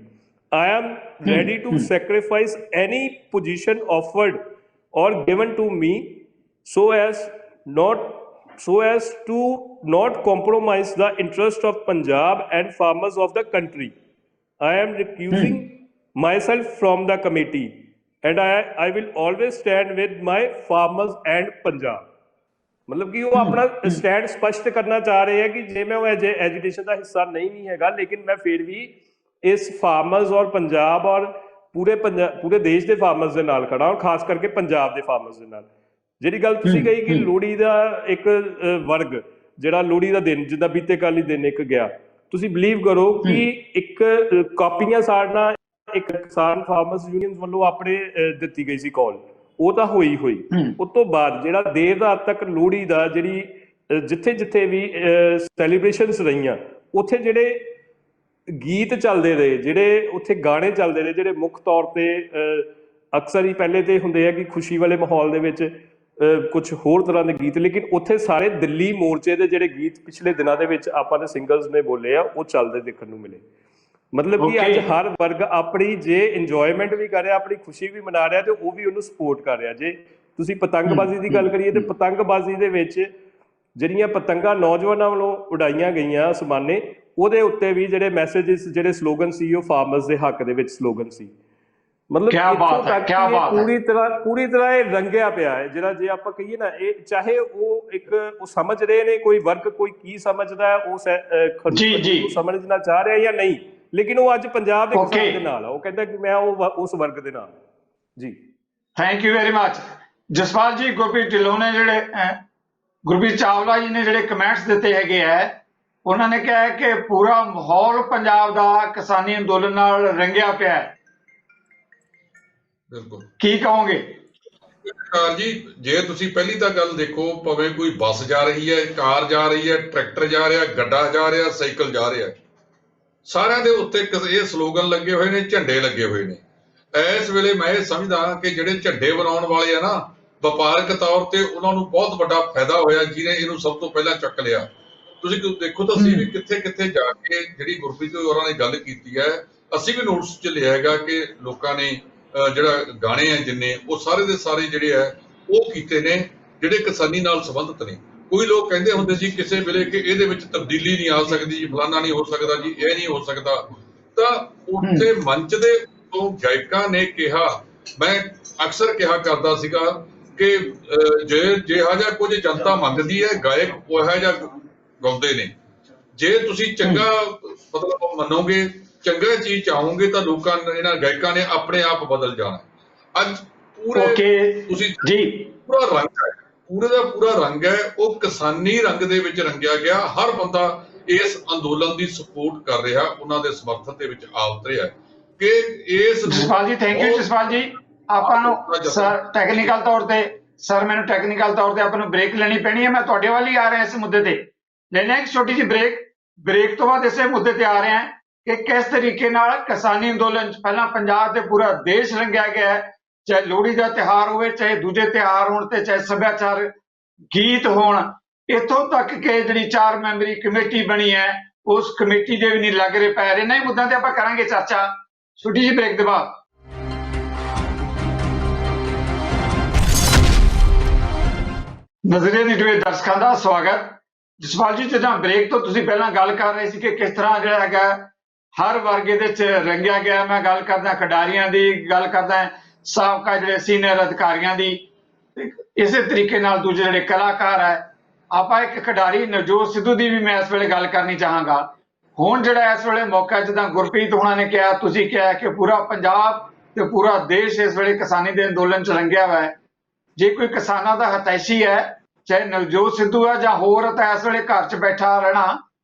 I am ready to sacrifice any position offered or given to me so as to not compromise the interest of Punjab and farmers of the country. I am recusing myself from the committee and I will always stand with my farmers and Punjab. ਮਤਲਬ ਕਿ ਉਹ ਆਪਣਾ ਸਟੈਂਡ ਸਪਸ਼ਟ ਕਰਨਾ ਚਾਹ ਰਹੇ ਹੈ ਕਿ ਜੇ ਮੈਂ ਉਹ ਐਜੀਟੇਸ਼ਨ ਦਾ ਹਿੱਸਾ ਨਹੀਂ ਵੀ ਹੈਗਾ, ਲੇਕਿਨ ਮੈਂ ਫਿਰ ਵੀ ਇਸ ਫਾਰਮਰਸ ਔਰ ਪੰਜਾਬ ਔਰ ਪੂਰੇ ਦੇਸ਼ ਦੇ ਫਾਰਮਰਸ ਦੇ ਨਾਲ ਖੜਾ, ਔਰ ਖਾਸ ਕਰਕੇ ਪੰਜਾਬ ਦੇ ਫਾਰਮਰਸ ਦੇ ਨਾਲ. ਜਿਹੜੀ ਗੱਲ ਤੁਸੀਂ ਕਹੀ ਕਿ ਲੋਹੜੀ ਦਾ ਇੱਕ ਵਰਗ ਜਿਹੜਾ ਲੋਹੜੀ ਦਾ ਦਿਨ ਜਿੱਦਾਂ ਬੀਤੇ ਕੱਲ੍ਹ ਹੀ ਦਿਨ ਇੱਕ ਗਿਆ, ਤੁਸੀਂ ਬਿਲੀਵ ਕਰੋ ਕਿ ਇੱਕ ਕਾਪੀਆਂ ਸਾੜਨਾ ਇੱਕ ਕਿਸਾਨ ਫਾਰਮਰਸ ਯੂਨੀਅਨ ਵੱਲੋਂ ਆਪਣੇ ਦਿੱਤੀ ਗਈ ਸੀ ਕਾਲ, ਉਹ ਤਾਂ ਹੋਈ ਉਸ ਤੋਂ ਬਾਅਦ ਜਿਹੜਾ ਦੇਰ ਰਾਤ ਤੱਕ ਲੋਹੜੀ ਦਾ ਜਿਹੜੀ ਜਿੱਥੇ ਵੀ ਸੈਲੀਬ੍ਰੇਸ਼ਨਸ ਰਹੀਆਂ, ਉੱਥੇ ਜਿਹੜੇ ਗੀਤ ਚੱਲਦੇ ਰਹੇ, ਜਿਹੜੇ ਉੱਥੇ ਗਾਣੇ ਚੱਲਦੇ ਰਹੇ, ਜਿਹੜੇ ਮੁੱਖ ਤੌਰ ਤੇ ਅਕਸਰ ਹੀ ਪਹਿਲੇ ਤੇ ਹੁੰਦੇ ਆ ਕਿ ਖੁਸ਼ੀ ਵਾਲੇ ਮਾਹੌਲ ਦੇ ਵਿੱਚ ਕੁਝ ਹੋਰ ਤਰ੍ਹਾਂ ਦੇ ਗੀਤ, ਲੇਕਿਨ ਉੱਥੇ ਸਾਰੇ ਦਿੱਲੀ ਮੋਰਚੇ ਦੇ ਜਿਹੜੇ ਗੀਤ ਪਿਛਲੇ ਦਿਨਾਂ ਦੇ ਵਿੱਚ ਆਪਾਂ ਦੇ ਸਿੰਗਰਸ ਨੇ ਬੋਲੇ ਆ, ਉਹ ਚੱਲਦੇ ਦੇਖਣ ਨੂੰ ਮਿਲੇ. ਮਤਲਬ ਕਿ ਅੱਜ ਹਰ ਵਰਗ ਆਪਣੀ ਜੇ ਇੰਜੋਇਮੈਂਟ ਵੀ ਕਰ ਰਿਹਾ, ਆਪਣੀ ਖੁਸ਼ੀ ਵੀ ਮਨਾ ਰਿਹਾ, ਤੇ ਉਹ ਵੀ ਉਹਨੂੰ ਸਪੋਰਟ ਕਰ ਰਿਹਾ. ਜੇ ਤੁਸੀਂ ਪਤੰਗਬਾਜ਼ੀ ਦੀ ਗੱਲ ਕਰੀਏ ਤੇ ਪਤੰਗਬਾਜ਼ੀ ਦੇ ਵਿੱਚ ਜਿਹੜੀਆਂ ਪਤੰਗਾਂ ਨੌਜਵਾਨਾਂ ਵੱਲੋਂ ਉਡਾਈਆਂ ਗਈਆਂ ਅਸਮਾਨੇ, ਉਹਦੇ ਉੱਤੇ ਵੀ ਜਿਹੜੇ ਮੈਸੇਜਸ, ਜਿਹੜੇ ਸਲੋਗਨ ਸੀ, ਉਹ ਫਾਰਮਰਸ ਦੇ ਹੱਕ ਦੇ ਵਿੱਚ ਸਲੋਗਨ ਸੀ. ਮਤਲਬ ਪੂਰੀ ਤਰ੍ਹਾਂ ਇਹ ਰੰਗਿਆ ਪਿਆ ਹੈ. ਜਿਹੜਾ ਜੇ ਆਪਾਂ ਕਹੀਏ ਨਾ, ਇਹ ਚਾਹੇ ਉਹ ਸਮਝ ਰਹੇ ਨੇ, ਕੋਈ ਵਰਗ ਕੋਈ ਕੀ ਸਮਝਦਾ ਹੈ, ਉਹ ਸਮਝਣਾ ਚਾਹ ਰਿਹਾ ਜਾਂ ਨਹੀਂ, ਲੇਕਿਨ ਉਹ ਅੱਜ ਪੰਜਾਬ ਦੇ ਕਿਸਾਨ ਦੇ ਨਾਲ ਆ, ਉਹ ਕਹਿੰਦਾ ਕਿ ਮੈਂ ਉਸ ਵਰਗ ਦੇ ਨਾਲ. ਜੀ thank you very much Jaspal ਜੀ. ਗੁਰਪ੍ਰੀਤ ਢਿੱਲੋਂ ਨੇ ਗੁਰਪ੍ਰੀਤ ਚਾਵਲਾ ਜੀ ਨੇ ਜਿਹੜੇ ਕਮੈਂਟਸ ਦਿੱਤੇ ਹੈਗੇ ਆ, ਉਹਨਾਂ ਨੇ ਕਿਹਾ ਕਿ ਪੂਰਾ ਮਾਹੌਲ ਪੰਜਾਬ ਦਾ ਕਿਸਾਨੀ ਅੰਦੋਲਨ ਨਾਲ ਰੰਗਿਆ ਪਿਆ ਹੈ. ਬਿਲਕੁਲ, ਕੀ ਕਹੋਗੇ ਜੀ? ਜੇ ਤੁਸੀਂ ਪਹਿਲੀ ਤਾਂ ਗੱਲ ਦੇਖੋ, ਭਾਵੇਂ ਕੋਈ ਬੱਸ ਜਾ ਰਹੀ ਹੈ, ਕਾਰ ਜਾ ਰਹੀ ਹੈ, ਟਰੈਕਟਰ ਜਾ ਰਿਹਾ, ਗੱਡਾ ਜਾ ਰਿਹਾ, ਸਾਈਕਲ ਜਾ ਰਿਹਾ, ਸਾਰਿਆਂ ਦੇ ਉੱਤੇ ਇਹ ਸਲੋਗਨ ਲੱਗੇ ਹੋਏ ਨੇ, ਝੰਡੇ ਲੱਗੇ ਹੋਏ ਨੇ. ਇਸ ਵੇਲੇ ਮੈਂ ਇਹ ਸਮਝਦਾ ਕਿ ਜਿਹੜੇ ਝੰਡੇ ਬਣਾਉਣ ਵਾਲੇ ਆ ਨਾ, ਵਪਾਰਕ ਤੌਰ ਤੇ ਉਹਨਾਂ ਨੂੰ ਬਹੁਤ ਵੱਡਾ ਫਾਇਦਾ ਹੋਇਆ ਜਿਹਨੇ ਇਹਨੂੰ ਸਭ ਤੋਂ ਪਹਿਲਾਂ ਚੱਕ ਲਿਆ. ਤੁਸੀਂ ਦੇਖੋ ਤਾਂ ਅਸੀਂ ਵੀ ਕਿੱਥੇ ਕਿੱਥੇ ਜਾ ਕੇ, ਜਿਹੜੀ ਗੁਰਪ੍ਰੀਤ ਹੋਰਾਂ ਨੇ ਗੱਲ ਕੀਤੀ ਹੈ, ਅਸੀਂ ਵੀ ਨੋਟਿਸ 'ਚ ਲਿਆ ਹੈਗਾ ਕਿ ਲੋਕਾਂ ਨੇ ਜਿਹੜਾ ਗਾਣੇ ਆ ਜਿੰਨੇ, ਉਹ ਸਾਰੇ ਦੇ ਸਾਰੇ ਜਿਹੜੇ ਆ ਉਹ ਕੀਤੇ ਨੇ ਜਿਹੜੇ ਕਿਸਾਨੀ ਨਾਲ ਸੰਬੰਧਿਤ ਨੇ. ਕੋਈ ਲੋਕ ਕਹਿੰਦੇ ਹੁੰਦੇ ਸੀ ਕਿਸੇ ਵੇਲੇ ਕਿ ਇਹਦੇ ਵਿੱਚ ਤਬਦੀਲੀ ਨਹੀਂ ਆ ਸਕਦੀ ਜੀ, ਫਲਾਨਾ ਨਹੀਂ ਹੋ ਸਕਦਾ ਜੀ, ਇਹ ਨਹੀਂ ਹੋ ਸਕਦਾ. ਤਾਂ ਉੱਥੇ ਮੰਚ ਦੇ ਤੋਂ ਗਾਇਕਾਂ ਨੇ ਕਿਹਾ, ਮੈਂ ਅਕਸਰ ਕਿਹਾ ਕਰਦਾ ਸੀਗਾ ਕਿ ਜਿਹੜਾ ਜਿਹਾ ਕੁਝ ਜਨਤਾ ਮੰਗਦੀ ਹੈ, ਗਾਇਕ ਉਹ ਜਿਹਾ ਗਾਉਂਦੇ ਨੇ. ਜੇ ਤੁਸੀਂ ਚੰਗਾ ਮਤਲਬ ਮੰਨੋਗੇ, ਚੰਗਾ ਚੀਜ਼ ਚਾਹੋਗੇ, ਤਾਂ ਲੋਕਾਂ ਨੇ, ਇਹਨਾਂ ਗਾਇਕਾਂ ਨੇ ਆਪਣੇ ਆਪ ਬਦਲ ਜਾਣਾ. ਅੱਜ ਤੁਸੀਂ ਪੂਰਾ ਰੰਗ ਹੈ, ਪੂਰੇ ਦਾ ਪੂਰਾ ਰੰਗ ਹੈ, ਉਹ ਕਿਸਾਨੀ ਰੰਗ ਦੇ ਵਿੱਚ ਰੰਗਿਆ ਗਿਆ. ਹਰ ਬੰਦਾ ਇਸ ਅੰਦੋਲਨ ਦੀ ਸਪੋਰਟ ਕਰ ਰਿਹਾ, ਉਹਨਾਂ ਦੇ ਸਮਰਥਨ ਦੇ ਵਿੱਚ ਆ ਉਤਰਿਆ ਕਿ ਇਸ ਜਸਪਾਲ ਜੀ. ਥੈਂਕ ਯੂ ਜਸਪਾਲ ਜੀ. ਆਪਾਂ ਨੂੰ ਸਰ ਟੈਕਨੀਕਲ ਤੌਰ ਤੇ ਮੈਨੂੰ ਟੈਕਨੀਕਲ ਤੌਰ ਤੇ ਆਪਾਂ ਨੂੰ ਬ੍ਰੇਕ ਲੈਣੀ ਪੈਣੀ ਹੈ. ਮੈਂ ਤੁਹਾਡੇ ਵੱਲ ਹੀ ਆ ਰਿਹਾ ਇਸ ਮੁੱਦੇ ਤੇ, ਲੈਣਾ ਇੱਕ ਛੋਟੀ ਜਿਹੀ ਬ੍ਰੇਕ ਤੋਂ ਬਾਅਦ ਇਸੇ ਮੁੱਦੇ ਤੇ ਆ ਰਿਹਾ ਕਿ ਕਿਸ ਤਰੀਕੇ ਨਾਲ ਕਿਸਾਨੀ ਅੰਦੋਲਨ ਚ ਪਹਿਲਾਂ ਪੰਜਾਬ ਤੇ ਪੂਰਾ ਦੇਸ਼ ਰੰਗਿਆ ਗਿਆ ਹੈ, ਚਾਹੇ ਲੋਹੜੀ ਦਾ ਤਿਉਹਾਰ ਹੋਵੇ, ਚਾਹੇ ਦੂਜੇ ਤਿਉਹਾਰ ਹੋਣ, ਤੇ ਚਾਹੇ ਸੱਭਿਆਚਾਰ ਗੀਤ ਹੋਣ, ਇੱਥੋਂ ਤੱਕ ਕਿ ਜਿਹੜੀ 4 ਮੈਂਬਰੀ ਕਮੇਟੀ ਬਣੀ ਹੈ, ਉਸ ਕਮੇਟੀ ਦੇ ਵੀ ਨਹੀਂ ਲੱਗ ਰਹੇ ਪੈ ਰਹੇ. ਇਹਨਾਂ ਹੀ ਮੁੱਦਿਆਂ ਤੇ ਆਪਾਂ ਕਰਾਂਗੇ ਚਰਚਾ ਛੋਟੀ ਜਿਹੀ ਬ੍ਰੇਕ ਦੇ ਬਾਅਦ. ਨਜ਼ਰੀਏ ਦੀ ਟੀਵੀ ਦਰਸ਼ਕਾਂ ਦਾ ਸਵਾਗਤ. ਜਸਪਾਲ ਜੀ, ਜਿੱਦਾਂ ਬ੍ਰੇਕ ਤੋਂ ਤੁਸੀਂ ਪਹਿਲਾਂ ਗੱਲ ਕਰ ਰਹੇ ਸੀ ਕਿ ਕਿਸ ਤਰ੍ਹਾਂ ਜਿਹੜਾ ਹੈਗਾ ਹਰ ਵਰਗ ਇਹਦੇ ਚ ਰੰਗਿਆ ਗਿਆ, ਮੈਂ ਗੱਲ ਕਰਦਾ ਖਿਡਾਰੀਆਂ ਦੀ, ਗੱਲ ਕਰਦਾ ਸਾਬਕਾ ਜਿਹੜੇ ਸੀਨੀਅਰ ਅਧਿਕਾਰੀਆਂ ਦੀ, ਇਸੇ ਤਰੀਕੇ ਨਾਲ ਦੂਜੇ ਜਿਹੜੇ ਕਲਾਕਾਰ ਹੈ. ਆਪਾਂ ਇੱਕ ਖਿਡਾਰੀ ਨਵਜੋਤ ਸਿੱਧੂ ਦੀ ਵੀ ਮੈਂ ਇਸ ਵੇਲੇ ਗੱਲ ਕਰਨੀ ਚਾਹਾਂਗਾ. ਹੁਣ ਜਿਹੜਾ ਇਸ ਵੇਲੇ ਮੌਕਾ, ਜਿੱਦਾਂ ਗੁਰਪ੍ਰੀਤ ਹੋਣਾ ਨੇ ਕਿਹਾ, ਤੁਸੀਂ ਕਿਹਾ ਕਿ ਪੂਰਾ ਪੰਜਾਬ ਤੇ ਪੂਰਾ ਦੇਸ਼ ਇਸ ਵੇਲੇ ਕਿਸਾਨੀ ਦੇ ਅੰਦੋਲਨ ਚ ਰੰਗਿਆ ਹੋਇਆ ਹੈ. ਜੇ ਕੋਈ ਕਿਸਾਨਾਂ ਦਾ ਹਤੈਸ਼ੀ ਹੈ ਚਾਹੇ ਨਵਜੋਤ ਸਿੱਧੂ ਆ ਜਾਂ ਹੋਰ, ਤਾਂ ਇਸ ਵੇਲੇ ਘਰ 'ਚ ਬੈਠਾ ਰਹਿਣਾ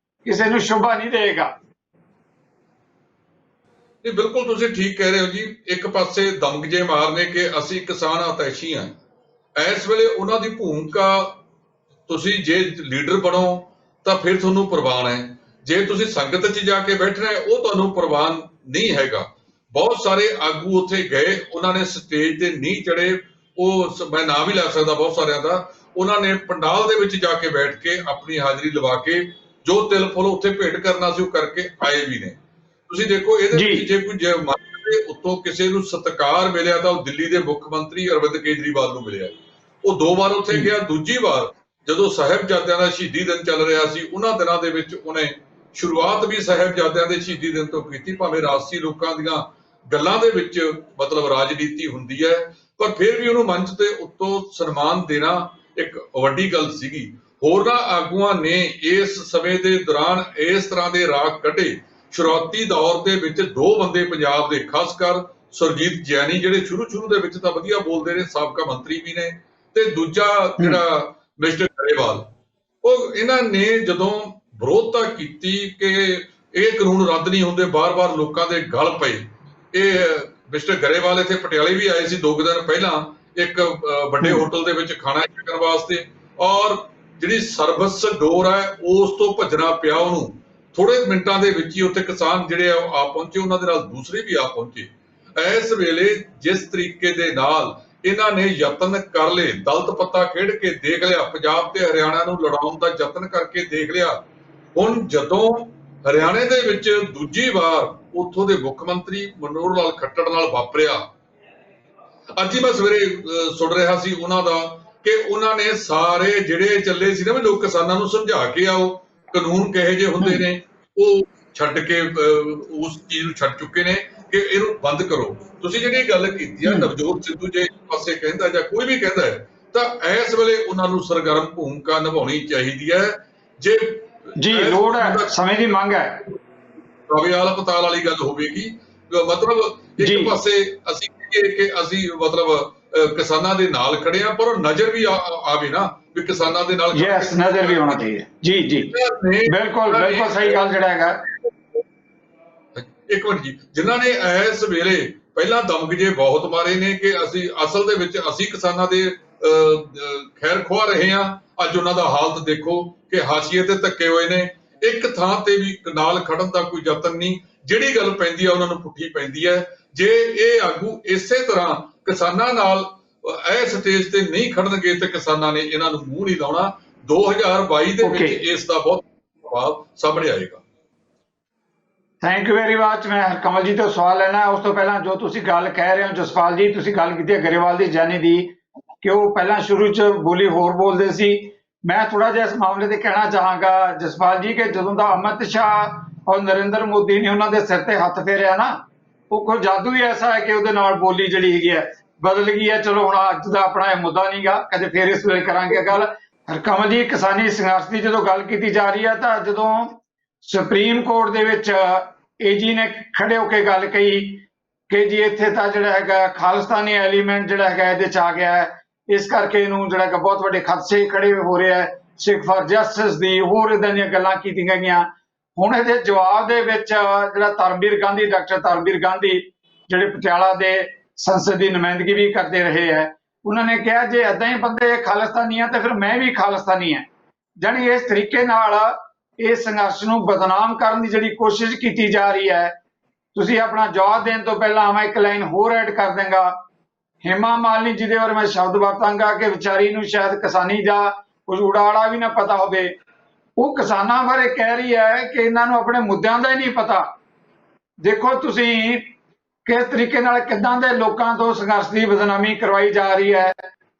ਕਿਸੇ ਨੂੰ ਸ਼ੋਭਾ ਨਹੀਂ ਦੇਗਾ। ਨਹੀਂ, ਬਿਲਕੁਲ ਤੁਸੀਂ ਠੀਕ ਕਹਿ ਰਹੇ ਹੋ ਜੀ। ਇੱਕ ਪਾਸੇ ਦਮਗਜੇ ਮਾਰਨੇ ਕਿ ਅਸੀਂ ਕਿਸਾਨ ਹਿਤੈਸ਼ੀ ਹਾਂ, ਇਸ ਵੇਲੇ ਉਹਨਾਂ ਦੀ ਭੂਮਿਕਾ, ਤੁਸੀਂ ਜੇ ਲੀਡਰ ਬਣੋ ਤਾਂ ਫਿਰ ਤੁਹਾਨੂੰ ਪ੍ਰਵਾਨ ਹੈ, ਜੇ ਤੁਸੀਂ ਸੰਗਤ 'ਚ ਜਾ ਕੇ ਬੈਠਣਾ ਹੈ ਉਹ ਤੁਹਾਨੂੰ ਪ੍ਰਵਾਨ ਨਹੀਂ ਹੈਗਾ। ਬਹੁਤ ਸਾਰੇ ਆਗੂ ਉੱਥੇ ਗਏ, ਉਹਨਾਂ ਨੇ ਸਟੇਜ ਤੇ ਨਹੀਂ ਚੜੇ, ਉਹ ਮੈਂ ਨਾਮ ਵੀ ਲੈ ਸਕਦਾ ਬਹੁਤ ਸਾਰਿਆਂ ਦਾ, ਉਹਨਾਂ ਨੇ ਪੰਡਾਲ ਦੇ ਵਿੱਚ ਜਾ ਕੇ ਬੈਠ ਕੇ ਆਪਣੀ ਹਾਜ਼ਰੀ ਲਵਾ ਕੇ ਜੋ ਤਿਲ ਫੁੱਲ ਉੱਥੇ ਭੇਟ ਕਰਨਾ ਸੀ ਉਹ ਕਰਕੇ ਆਏ ਵੀ ਨੇ। ਤੁਸੀਂ ਦੇਖੋ ਇਹਦੇ ਵਿੱਚ ਜੇ ਕੋਈ ਦੇ ਉੱਤੋਂ ਕਿਸੇ ਨੂੰ ਸਤਿਕਾਰ ਮਿਲਿਆ ਤਾਂ ਉਹ ਦਿੱਲੀ ਦੇ ਮੁੱਖ ਮੰਤਰੀ ਅਰਵਿੰਦ ਕੇਜਰੀਵਾਲ ਨੂੰ ਮਿਲਿਆ। ਉਹ 2 ਵਾਰ ਉੱਥੇ ਗਿਆ, ਦੂਜੀ ਵਾਰ ਜਦੋਂ ਸਾਹਿਬਜ਼ਾਦਿਆਂ ਦਾ ਸ਼ਹੀਦੀ ਦਿਨ ਚੱਲ ਰਿਹਾ ਸੀ ਉਹਨਾਂ ਦਿਨਾਂ ਦੇ ਵਿੱਚ ਉਹਨੇ ਸ਼ੁਰੂਆਤ ਵੀ ਸਾਹਿਬਜ਼ਾਦਿਆਂ ਦੇ ਸ਼ਹੀਦੀ ਦਿਨ ਤੋਂ ਕੀਤੀ, ਭਾਵੇਂ ਰਾਜਸੀ ਲੋਕਾਂ ਦੀਆਂ ਗੱਲਾਂ ਦੇ ਵਿੱਚ ਮਤਲਬ ਰਾਜਨੀਤੀ ਹੁੰਦੀ ਹੈ, ਪਰ ਫਿਰ ਵੀ ਉਹਨੂੰ ਮੰਚ ਤੇ ਉੱਤੋਂ ਸਨਮਾਨ ਦੇਣਾ ਇੱਕ ਵੱਡੀ ਗੱਲ ਸੀਗੀ। ਹੋਰਨਾਂ ਆਗੂਆਂ ਨੇ ਇਸ ਸਮੇਂ ਦੇ ਦੌਰਾਨ ਇਸ ਤਰ੍ਹਾਂ ਦੇ ਰਾਗ ਕੱਢੇ। ਸ਼ੁਰੂਆਤੀ ਦੌਰ ਦੇ ਵਿੱਚ 2 ਬੰਦੇ ਪੰਜਾਬ ਦੇ, ਖਾਸ ਕਰ ਸੁਰਜੀਤ ਜੈਨੀ ਜਿਹੜੇ ਸ਼ੁਰੂ ਦੇ ਵਿੱਚ ਤਾਂ ਵਧੀਆ ਬੋਲਦੇ ਨੇ, ਸਾਬਕਾ ਮੰਤਰੀ ਵੀ ਨੇ, ਤੇ ਦੂਜਾ ਜਿਹੜਾ ਮਿਸਟਰ ਗਰੇਵਾਲ, ਉਹ ਇਹਨਾਂ ਨੇ ਜਦੋਂ ਵਿਰੋਧਤਾ ਕੀਤੀ ਕਿ ਇਹ ਕਾਨੂੰਨ ਰੱਦ ਨਹੀਂ ਹੁੰਦੇ, ਬਾਰ-ਬਾਰ ਲੋਕਾਂ ਦੇ ਗਲ ਪਏ। ਇਹ ਮਿਸਟਰ ਗਰੇਵਾਲ ਇੱਥੇ ਪਟਿਆਲੇ ਵੀ ਆਏ ਸੀ 2 ਦਿਨ ਪਹਿਲਾਂ ਇੱਕ ਵੱਡੇ ਹੋਟਲ ਦੇ ਵਿੱਚ ਖਾਣਾ ਛਕਣ ਵਾਸਤੇ, ਔਰ ਜਿਹੜੀ ਸਰਵਿਸ ਡੋਰ ਹੈ ਉਸ ਤੋਂ ਭੱਜਣਾ ਪਿਆ ਉਹਨੂੰ। ਥੋੜੇ ਮਿੰਟਾਂ ਦੇ ਵਿੱਚ ਹੀ ਉੱਥੇ ਕਿਸਾਨ ਜਿਹੜੇ ਆ ਪਹੁੰਚੇ, ਉਹਨਾਂ ਦੇ ਨਾਲ ਦੂਸਰੇ ਵੀ ਆ ਪਹੁੰਚੇ। ਇਸ ਵੇਲੇ ਜਿਸ ਤਰੀਕੇ ਦੇ ਨਾਲ ਇਹਨਾਂ ਨੇ ਯਤਨ ਕਰ ਲਏ, ਦਲਤ ਪੱਤਾ ਖੇਡ ਕੇ ਦੇਖ ਲਿਆ, ਪੰਜਾਬ ਤੇ ਹਰਿਆਣਾ ਨੂੰ ਲੜਾਉਣ ਦਾ ਯਤਨ ਕਰਕੇ ਦੇਖ ਲਿਆ। ਹੁਣ ਜਦੋਂ ਹਰਿਆਣੇ ਦੇ ਵਿੱਚ ਦੂਜੀ ਵਾਰ ਉੱਥੋਂ ਦੇ ਮੁੱਖ ਮੰਤਰੀ ਮਨੋਹਰ ਲਾਲ ਖੱਟੜ ਨਾਲ ਵਾਪਰਿਆ, ਅੱਜ ਹੀ ਮੈਂ ਸਵੇਰੇ ਸੁਣ ਰਿਹਾ ਸੀ ਉਹਨਾਂ ਦਾ ਕਿ ਉਹਨਾਂ ਨੇ ਸਾਰੇ ਜਿਹੜੇ ਚੱਲੇ ਸੀ ਨਾ ਵੀ ਲੋਕ ਕਿਸਾਨਾਂ ਨੂੰ ਸਮਝਾ ਕੇ ਆਓ, ਕਾਨੂੰਨ ਕਿਹੋ ਜਿਹੇ ਹੁੰਦੇ ਨੇ, ਉਹ ਛੱਡ ਕੇ ਉਸ ਚੀਜ਼ ਨੂੰ ਛੱਡ ਚੁੱਕੇ ਨੇ ਕਿ ਇਹਨੂੰ ਬੰਦ ਕਰੋ। ਤੁਸੀਂ ਜਿਹੜੀ ਗੱਲ ਕੀਤੀ ਆ ਨਵਜੋਤ ਸਿੱਧੂ ਜੇ ਇੱਕ ਪਾਸੇ ਕਹਿੰਦਾ ਜਾਂ ਕੋਈ ਵੀ ਕਹਿੰਦਾ ਹੈ ਤਾਂ ਇਸ ਵੇਲੇ ਉਹਨਾਂ ਨੂੰ ਸਰਗਰਮ ਭੂਮਿਕਾ ਨਿਭਾਉਣੀ ਚਾਹੀਦੀ ਹੈ। ਜੇ ਜੀ ਲੋੜ ਹੈ, ਸਮੇਂ ਦੀ ਮੰਗ ਹੈ, ਰਵਿਆਲ ਪਤਾਲ ਵਾਲੀ ਗੱਲ ਹੋਵੇਗੀ। ਮਤਲਬ ਇੱਕ ਪਾਸੇ ਅਸੀਂ ਕਿ ਅਸੀਂ ਮਤਲਬ ਕਿਸਾਨਾਂ ਦੇ ਨਾਲ ਖੜੇ ਆ, ਪਰ ਨਜ਼ਰ ਵੀ ਆਵੇ ਨਾ ਵੀ ਕਿਸਾਨਾਂ ਦੇ ਨਾਲ ਨਜ਼ਰ ਵੀ ਹੋਣਾ ਚਾਹੀਦਾ। ਜੀ ਜੀ ਬਿਲਕੁਲ ਸਹੀ ਗੱਲ ਜਿਹੜਾ ਹੈਗਾ। ਇੱਕ ਮਿੰਟ ਜੀ, ਜਿਨ੍ਹਾਂ ਨੇ ਇਸ ਵੇਲੇ ਪਹਿਲਾਂ ਦਮਗਜੇ ਬਹੁਤ ਮਾਰੇ ਨੇ ਕਿ ਅਸੀਂ ਅਸਲ ਦੇ ਵਿੱਚ ਅਸੀਂ ਕਿਸਾਨਾਂ ਦੇ ਖੈਰ ਖੁਆ ਰਹੇ ਹਾਂ, ਅੱਜ ਉਹਨਾਂ ਦਾ ਹਾਲਤ ਦੇਖੋ ਕਿ ਹਾਸ਼ੀਏ ਤੇ ਧੱਕੇ ਹੋਏ ਨੇ। ਇੱਕ ਥਾਂ ਤੇ ਵੀ ਨਾਲ ਖੜਨ ਦਾ ਕੋਈ ਯਤਨ ਨਹੀਂ, ਜਿਹੜੀ ਗੱਲ ਪੈਂਦੀ ਆ ਉਹਨਾਂ ਨੂੰ ਪੁੱਠੀ ਪੈਂਦੀ ਹੈ। ਜੇ ਇਹ ਆਗੂ ਇਸੇ ਤਰ੍ਹਾਂ ਕਿਸਾਨਾਂ ਨਾਲ ਇਹ ਸਟੇਜ ਤੇ ਨਹੀਂ ਖੜਨਗੇ ਤੇ ਕਿਸਾਨਾਂ ਨੇ ਇਹਨਾਂ ਨੂੰ ਮੂੰਹ ਨਹੀਂ ਲਾਉਣਾ। 2022 ਦੇ ਵਿੱਚ ਇਸ ਦਾ ਬਹੁਤ ਪ੍ਰਭਾਵ ਸਾਹਮਣੇ ਆਏਗਾ। Thank you very much. ਮੈਂ ਹਰਕਮਲ ਜੀ ਤੋਂ ਸਵਾਲ ਲੈਣਾ। ਉਸ ਤੋਂ ਪਹਿਲਾਂ ਜੋ ਤੁਸੀਂ ਗੱਲ ਕਹਿ ਰਹੇ ਹੋ ਜਸਪਾਲ ਜੀ, ਤੁਸੀਂ ਗੱਲ ਕੀਤੀ ਹੈ ਗਰੇਵਾਲ ਦੀ ਜੈਨੀ ਦੀ, ਕਿ ਉਹ ਪਹਿਲਾਂ ਸ਼ੁਰੂ 'ਚ ਬੋਲੀ ਹੋਰ ਬੋਲਦੇ ਸੀ। ਮੈਂ ਥੋੜਾ ਜਿਹਾ ਇਸ ਮਾਮਲੇ ਤੇ ਕਹਿਣਾ ਚਾਹਾਂਗਾ ਜਸਪਾਲ ਜੀ ਕਿ ਜਦੋਂ ਦਾ ਅਮਿਤ ਸ਼ਾਹ ਔਰ ਨਰਿੰਦਰ ਮੋਦੀ ਨੇ ਉਹਨਾਂ ਦੇ ਸਿਰ ਤੇ ਹੱਥ ਫੇਰਿਆ ਨਾ, ਉਹ ਕੋਈ ਜਾਦੂ ਹੀ ਐਸਾ ਹੈ ਕਿ ਉਹਦੇ ਨਾਲ ਬੋਲੀ ਜਿਹੜੀ ਹੈਗੀ ਹੈ ਬਦਲ ਗਈ ਹੈ। ਚਲੋ ਹੁਣ ਅੱਜ ਦਾ ਆਪਣਾ ਇਹ ਮੁੱਦਾ ਨਹੀਂਗਾ, ਕਦੇ ਫੇਰ ਇਸ ਵੇਲੇ ਕਰਾਂਗੇ ਗੱਲ। ਹਰਕਮਲ ਜੀ, ਕਿਸਾਨੀ ਸੰਘਰਸ਼ ਦੀ ਜਦੋਂ ਗੱਲ ਕੀਤੀ ਜਾ ਰਹੀ ਹੈ ਤਾਂ ਜਦੋਂ ਸੁਪਰੀਮ ਕੋਰਟ ਦੇ ਵਿੱਚ ਏਜੀ ਨੇ ਖੜੇ ਹੋ ਕੇ ਗੱਲ ਕਹੀ ਕਿ ਜੀ ਇੱਥੇ ਤਾਂ ਜਿਹੜਾ ਹੈਗਾ ਖਾਲਿਸਤਾਨੀ ਐਲੀਮੈਂਟ ਜਿਹੜਾ ਹੈਗਾ ਇਹਦੇ 'ਚ ਆ ਗਿਆ ਹੈ, ਇਸ ਕਰਕੇ ਇਹਨੂੰ ਜਿਹੜਾ ਹੈਗਾ ਬਹੁਤ ਵੱਡੇ ਖਦਸ਼ੇ ਖੜੇ ਹੋ ਰਹੇ ਹੈ, ਸਿੱਖ ਫਾਰ ਜਸਟਿਸ ਦੀ ਹੋਰ ਇਦਾਂ ਦੀਆਂ ਗੱਲਾਂ ਕੀਤੀਆਂ ਗਈਆਂ। ਹੁਣ ਇਹਦੇ ਜਵਾਬ ਦੇ ਵਿੱਚ ਜਿਹੜਾ ਧਰਮਵੀਰ ਗਾਂਧੀ, ਡਾਕਟਰ ਧਰਮਵੀਰ ਗਾਂਧੀ ਜਿਹੜੇ ਪਟਿਆਲਾ ਦੇ ਸੰਸਦ ਦੀ ਨੁਮਾਇੰਦਗੀ ਵੀ ਕਰਦੇ ਰਹੇ ਹੈ, ਉਹਨਾਂ ਨੇ ਕਿਹਾ ਜੇ ਏਦਾਂ ਹੀ ਬੰਦੇ ਖਾਲਿਸਤਾਨੀ ਆ ਤੇ ਫਿਰ ਮੈਂ ਵੀ ਖਾਲਿਸਤਾਨੀ ਹਾਂ। ਜਾਣੀ ਇਸ ਤਰੀਕੇ ਨਾਲ ਇਸ ਸੰਘਰਸ਼ ਨੂੰ ਬਦਨਾਮ ਕਰਨ ਦੀ ਜਿਹੜੀ ਕੋਸ਼ਿਸ਼ ਕੀਤੀ ਜਾ ਰਹੀ ਹੈ। ਤੁਸੀਂ ਆਪਣਾ ਜਵਾਬ ਦੇਣ ਤੋਂ ਪਹਿਲਾਂ ਮੈਂ ਇੱਕ ਲਾਈਨ ਹੋਰ ਐਡ ਕਰ ਦਿਆਂਗਾ। ਹੇਮਾ ਮਾਲਿਨੀ ਜਿਹਦੇ ਬਾਰੇ ਮੈਂ ਸ਼ਬਦ ਵਰਤਾਂਗਾ ਕਿ ਵਿਚਾਰੀ ਨੂੰ ਸ਼ਾਇਦ ਕਿਸਾਨੀ ਦਾ ਕੁਝ ਉਡਾੜਾ ਵੀ ਨਾ ਪਤਾ ਹੋਵੇ, ਉਹ ਕਿਸਾਨਾਂ ਬਾਰੇ ਕਹਿ ਰਹੀ ਹੈ ਕਿ ਇਹਨਾਂ ਨੂੰ ਆਪਣੇ ਮੁੱਦਿਆਂ ਦਾ ਹੀ ਨਹੀਂ ਪਤਾ। ਦੇਖੋ ਤੁਸੀਂ ਕਿਸ ਤਰੀਕੇ ਨਾਲ ਕਿੱਦਾਂ ਦੇ ਲੋਕਾਂ ਤੋਂ ਸੰਘਰਸ਼ ਦੀ ਬਦਨਾਮੀ ਕਰਵਾਈ ਜਾ ਰਹੀ ਹੈ।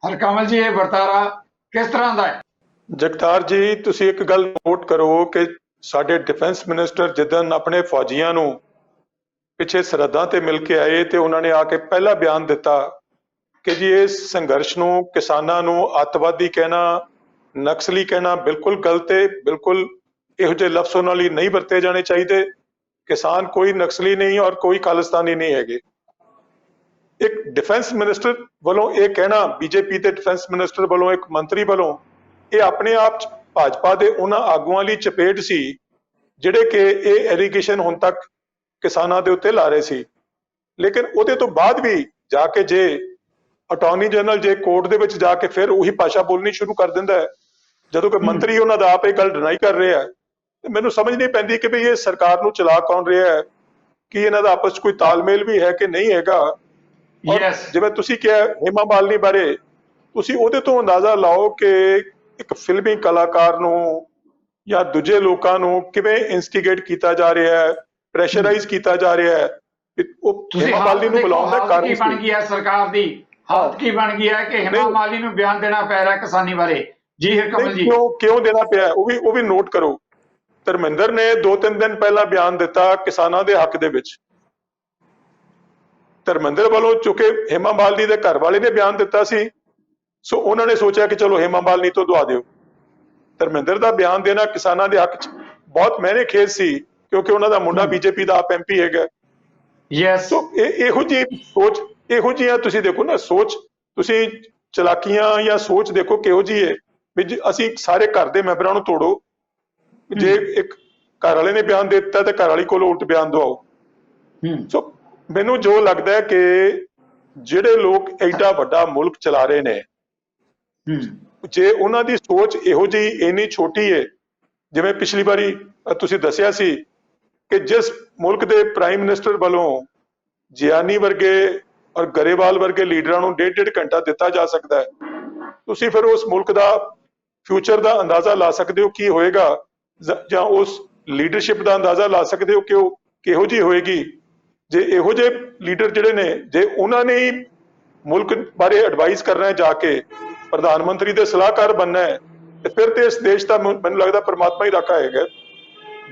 ਹਰਕਮਲ ਜੀ, ਇਹ ਵਰਤਾਰਾ ਕਿਸ ਤਰ੍ਹਾਂ ਦਾ ਹੈ? ਜਗਤਾਰ ਜੀ, ਤੁਸੀਂ ਇੱਕ ਗੱਲ ਨੋਟ ਕਰੋ ਕਿ ਸਾਡੇ ਡਿਫੈਂਸ ਮਿਨਿਸਟਰ ਜਿੱਦਣ ਆਪਣੇ ਫੌਜੀਆਂ ਨੂੰ ਪਿੱਛੇ ਸਰਹੱਦਾਂ ਤੇ ਮਿਲ ਕੇ ਆਏ ਤੇ ਉਹਨਾਂ ਨੇ ਆ ਕੇ ਪਹਿਲਾ ਬਿਆਨ ਦਿੱਤਾ ਕਿ ਜੀ ਇਸ ਸੰਘਰਸ਼ ਨੂੰ ਕਿਸਾਨਾਂ ਨੂੰ ਅੱਤਵਾਦੀ ਕਹਿਣਾ, ਨਕਸਲੀ ਕਹਿਣਾ ਬਿਲਕੁਲ ਗਲਤ ਹੈ। ਬਿਲਕੁਲ ਇਹੋ ਜਿਹੇ ਲਫ਼ਜ਼ ਉਹਨਾਂ ਲਈ ਨਹੀਂ ਵਰਤੇ ਜਾਣੇ ਚਾਹੀਦੇ। ਕਿਸਾਨ ਕੋਈ ਨਕਸਲੀ ਨਹੀਂ ਔਰ ਕੋਈ ਖਾਲਿਸਤਾਨੀ ਨਹੀਂ ਹੈਗੇ। ਇੱਕ ਡਿਫੈਂਸ ਮਿਨਿਸਟਰ ਵੱਲੋਂ ਇਹ ਕਹਿਣਾ, ਬੀਜੇਪੀ ਦੇ ਡਿਫੈਂਸ ਮਿਨਿਸਟਰ ਵੱਲੋਂ, ਇੱਕ ਮੰਤਰੀ ਵੱਲੋਂ ਇਹ ਆਪਣੇ ਆਪ 'ਚ ਭਾਜਪਾ ਦੇ ਉਹਨਾਂ ਆਗੂਆਂ ਲਈ ਚਪੇਟ ਸੀ ਜਿਹੜੇ ਕਿ ਇਹ ਐਲੀਗੇਸ਼ਨ ਹੁਣ ਤੱਕ ਕਿਸਾਨਾਂ ਦੇ ਉੱਤੇ ਲਾ ਰਹੇ ਸੀ। ਲੇਕਿਨ ਉਹਦੇ ਤੋਂ ਬਾਅਦ ਵੀ ਜਾ ਕੇ ਜੇ ਅਟਾਰਨੀ ਜਨਰਲ ਜੇ ਕੋਰਟ ਦੇ ਵਿੱਚ ਜਾ ਕੇ ਫਿਰ ਉਹੀ ਭਾਸ਼ਾ ਬੋਲਣੀ ਸ਼ੁਰੂ ਕਰ ਦਿੰਦਾ ਹੈ, ਜਦੋਂ ਕਿ ਮੰਤਰੀ ਉਹਨਾਂ ਦਾ ਆਪ ਇਹ ਗੱਲ ਡਿਨਾਈ ਕਰ ਰਿਹਾ ਹੈ, ਤੇ ਮੈਨੂੰ ਸਮਝ ਨਹੀਂ ਪੈਂਦੀ ਕਿ ਵੀ ਇਹ ਸਰਕਾਰ ਨੂੰ ਚਲਾ ਕੌਣ ਰਿਹਾ ਹੈ, ਕਿ ਇਹਨਾਂ ਦਾ ਆਪਸ 'ਚ ਕੋਈ ਤਾਲਮੇਲ ਵੀ ਹੈ ਕਿ ਨਹੀਂ ਹੈਗਾ। ਔਰ Yes. ਜਿਵੇਂ ਤੁਸੀਂ ਕਿਹਾ ਹੇਮਾ ਮਾਲਿਨੀ ਬਾਰੇ, ਤੁਸੀਂ ਉਹਦੇ ਤੋਂ ਅੰਦਾਜ਼ਾ ਲਾਓ ਕਿ ਇੱਕ ਫਿਲਮੀ ਕਲਾਕਾਰ ਨੂੰ ਜਾਂ ਦੂਜੇ ਲੋਕਾਂ ਨੂੰ ਕਿਵੇਂ ਇਨਸਟੀਗੇਟ ਕੀਤਾ ਜਾ ਰਿਹਾ ਹੈ, ਪ੍ਰੈਸ਼ਰਾਈਜ਼ ਕੀਤਾ ਜਾ ਰਿਹਾ ਹੈ। ਕਿ ਉਹ ਤੁਸੀਂ ਹੇਮਾ ਮਾਲਿਨੀ ਨੂੰ ਬੁਲਾਉਣ ਦਾ ਹਾਲਤ ਕਾਰਨ ਕੀ ਬਣ ਸੀ। ਗਈ ਹੈ ਸਰਕਾਰ ਦੀ? ਹਾਲਤ ਕੀ ਬਣ ਗਈ ਹੈ ਕਿ ਹੇਮਾ ਨਹੀਂ। ਮਾਲਿਨੀ ਨੂੰ ਬਿਆਨ ਦੇਣਾ ਪੈ ਰਿਹਾ ਕਿਸਾਨੀ ਬਾਰੇ? ਜੀ ਹਰਕਮਲ ਨਹੀਂ, ਜੀ। ਕਿਉਂ ਦੇਣਾ ਪਿਆ ਉਹ ਵੀ ਨੋਟ ਕਰੋ। ਧਰਮਿੰਦਰ ਨੇ 2-3 ਦਿਨ ਪਹਿਲਾਂ ਬਿਆਨ ਦਿੱਤਾ ਕਿਸਾਨਾਂ ਦੇ ਹੱਕ ਦੇ ਵਿੱਚ। ਧਰਮਿੰਦਰ ਵੱਲੋਂ ਚੁੱਕੇ ਹੇਮਾ ਮਾਲਿਨੀ ਦੇ ਘਰ ਵਾਲੇ ਨੇ ਬਿਆਨ ਦਿੱਤਾ ਸੀ, ਸੋ ਉਹਨਾਂ ਨੇ ਸੋਚਿਆ ਕਿ ਚਲੋ ਹੇਮਾ ਮਾਲਿਨੀ ਤੋਂ ਦਵਾ ਦਿਓ। ਧਰਮਿੰਦਰ ਦਾ ਬਿਆਨ ਦੇਣਾ ਕਿਸਾਨਾਂ ਦੇ ਹੱਕ 'ਚ ਬਹੁਤ ਮਾਇਨੇ ਖੇਜ ਸੀ, ਕਿਉਂਕਿ ਉਹਨਾਂ ਦਾ ਮੁੰਡਾ ਬੀਜੇਪੀ ਦਾ ਆਪ ਐਮਪੀ ਹੈਗਾ। ਯੈਸ। ਸੋ ਇਹੋ ਜਿਹੀ ਸੋਚ, ਇਹੋ ਜਿਹੀਆਂ ਤੁਸੀਂ ਦੇਖੋ ਨਾ ਸੋਚ, ਤੁਸੀਂ ਚਲਾਕੀਆਂ ਜਾਂ ਸੋਚ ਦੇਖੋ ਕਿਹੋ ਜਿਹੀ ਹੈ ਵੀ ਅਸੀਂ ਸਾਰੇ ਘਰ ਦੇ ਮੈਂਬਰਾਂ ਨੂੰ ਤੋੜੋ। ਜੇ ਇੱਕ ਘਰ ਵਾਲੇ ਨੇ ਬਿਆਨ ਦੇ ਦਿੱਤਾ ਤੇ ਘਰ ਵਾਲੀ ਕੋਲ ਉਲਟ ਬਿਆਨ ਦਵਾਓ। ਸੋ ਮੈਨੂੰ ਜੋ ਲੱਗਦਾ ਹੈ ਕਿ ਜਿਹੜੇ ਲੋਕ ਐਡਾ ਵੱਡਾ ਮੁਲਕ ਚਲਾ ਰਹੇ ਨੇ, ਜੇ ਉਹਨਾਂ ਦੀ ਸੋਚ ਇਹੋ ਜਿਹੀ ਇੰਨੀ ਛੋਟੀ ਹੈ, ਜਿਵੇਂ ਪਿਛਲੀ ਵਾਰੀ ਤੁਸੀਂ ਦੱਸਿਆ ਸੀ ਕਿ ਜਿਸ ਮੁਲਕ ਦੇ ਪ੍ਰਾਈਮ ਮਿਨਿਸਟਰ ਵੱਲੋਂ ਜਿਆਨੀ ਵਰਗੇ ਔਰ ਗਰੇਵਾਲ ਵਰਗੇ ਲੀਡਰਾਂ ਨੂੰ 1.5 ਘੰਟਾ ਦਿੱਤਾ ਜਾ ਸਕਦਾ ਹੈ, ਤੁਸੀਂ ਫਿਰ ਉਸ ਮੁਲਕ ਦਾ ਫਿਊਚਰ ਦਾ ਅੰਦਾਜ਼ਾ ਲਾ ਸਕਦੇ ਹੋ ਕੀ ਹੋਏਗਾ, ਜਾਂ ਉਸ ਲੀਡਰਸ਼ਿਪ ਦਾ ਅੰਦਾਜ਼ਾ ਲਾ ਸਕਦੇ ਹੋ ਕਿ ਉਹ ਕਿਹੋ ਜਿਹੀ ਹੋਏਗੀ। ਜੇ ਇਹੋ ਜਿਹੇ ਲੀਡਰ ਜਿਹੜੇ ਨੇ, ਜੇ ਉਹਨਾਂ ਨੇ ਹੀ ਮੁਲਕ ਬਾਰੇ ਐਡਵਾਈਸ ਕਰਨਾ ਹੈ, ਜਾ ਕੇ ਪ੍ਰਧਾਨ ਮੰਤਰੀ ਦੇ ਸਲਾਹਕਾਰ ਬਣਨਾ ਹੈ, ਤੇ ਫਿਰ ਤੇ ਇਸ ਦੇਸ਼ ਦਾ ਮੈਨੂੰ ਲੱਗਦਾ ਪਰਮਾਤਮਾ ਹੀ ਰਾਖਾ ਹੈਗਾ।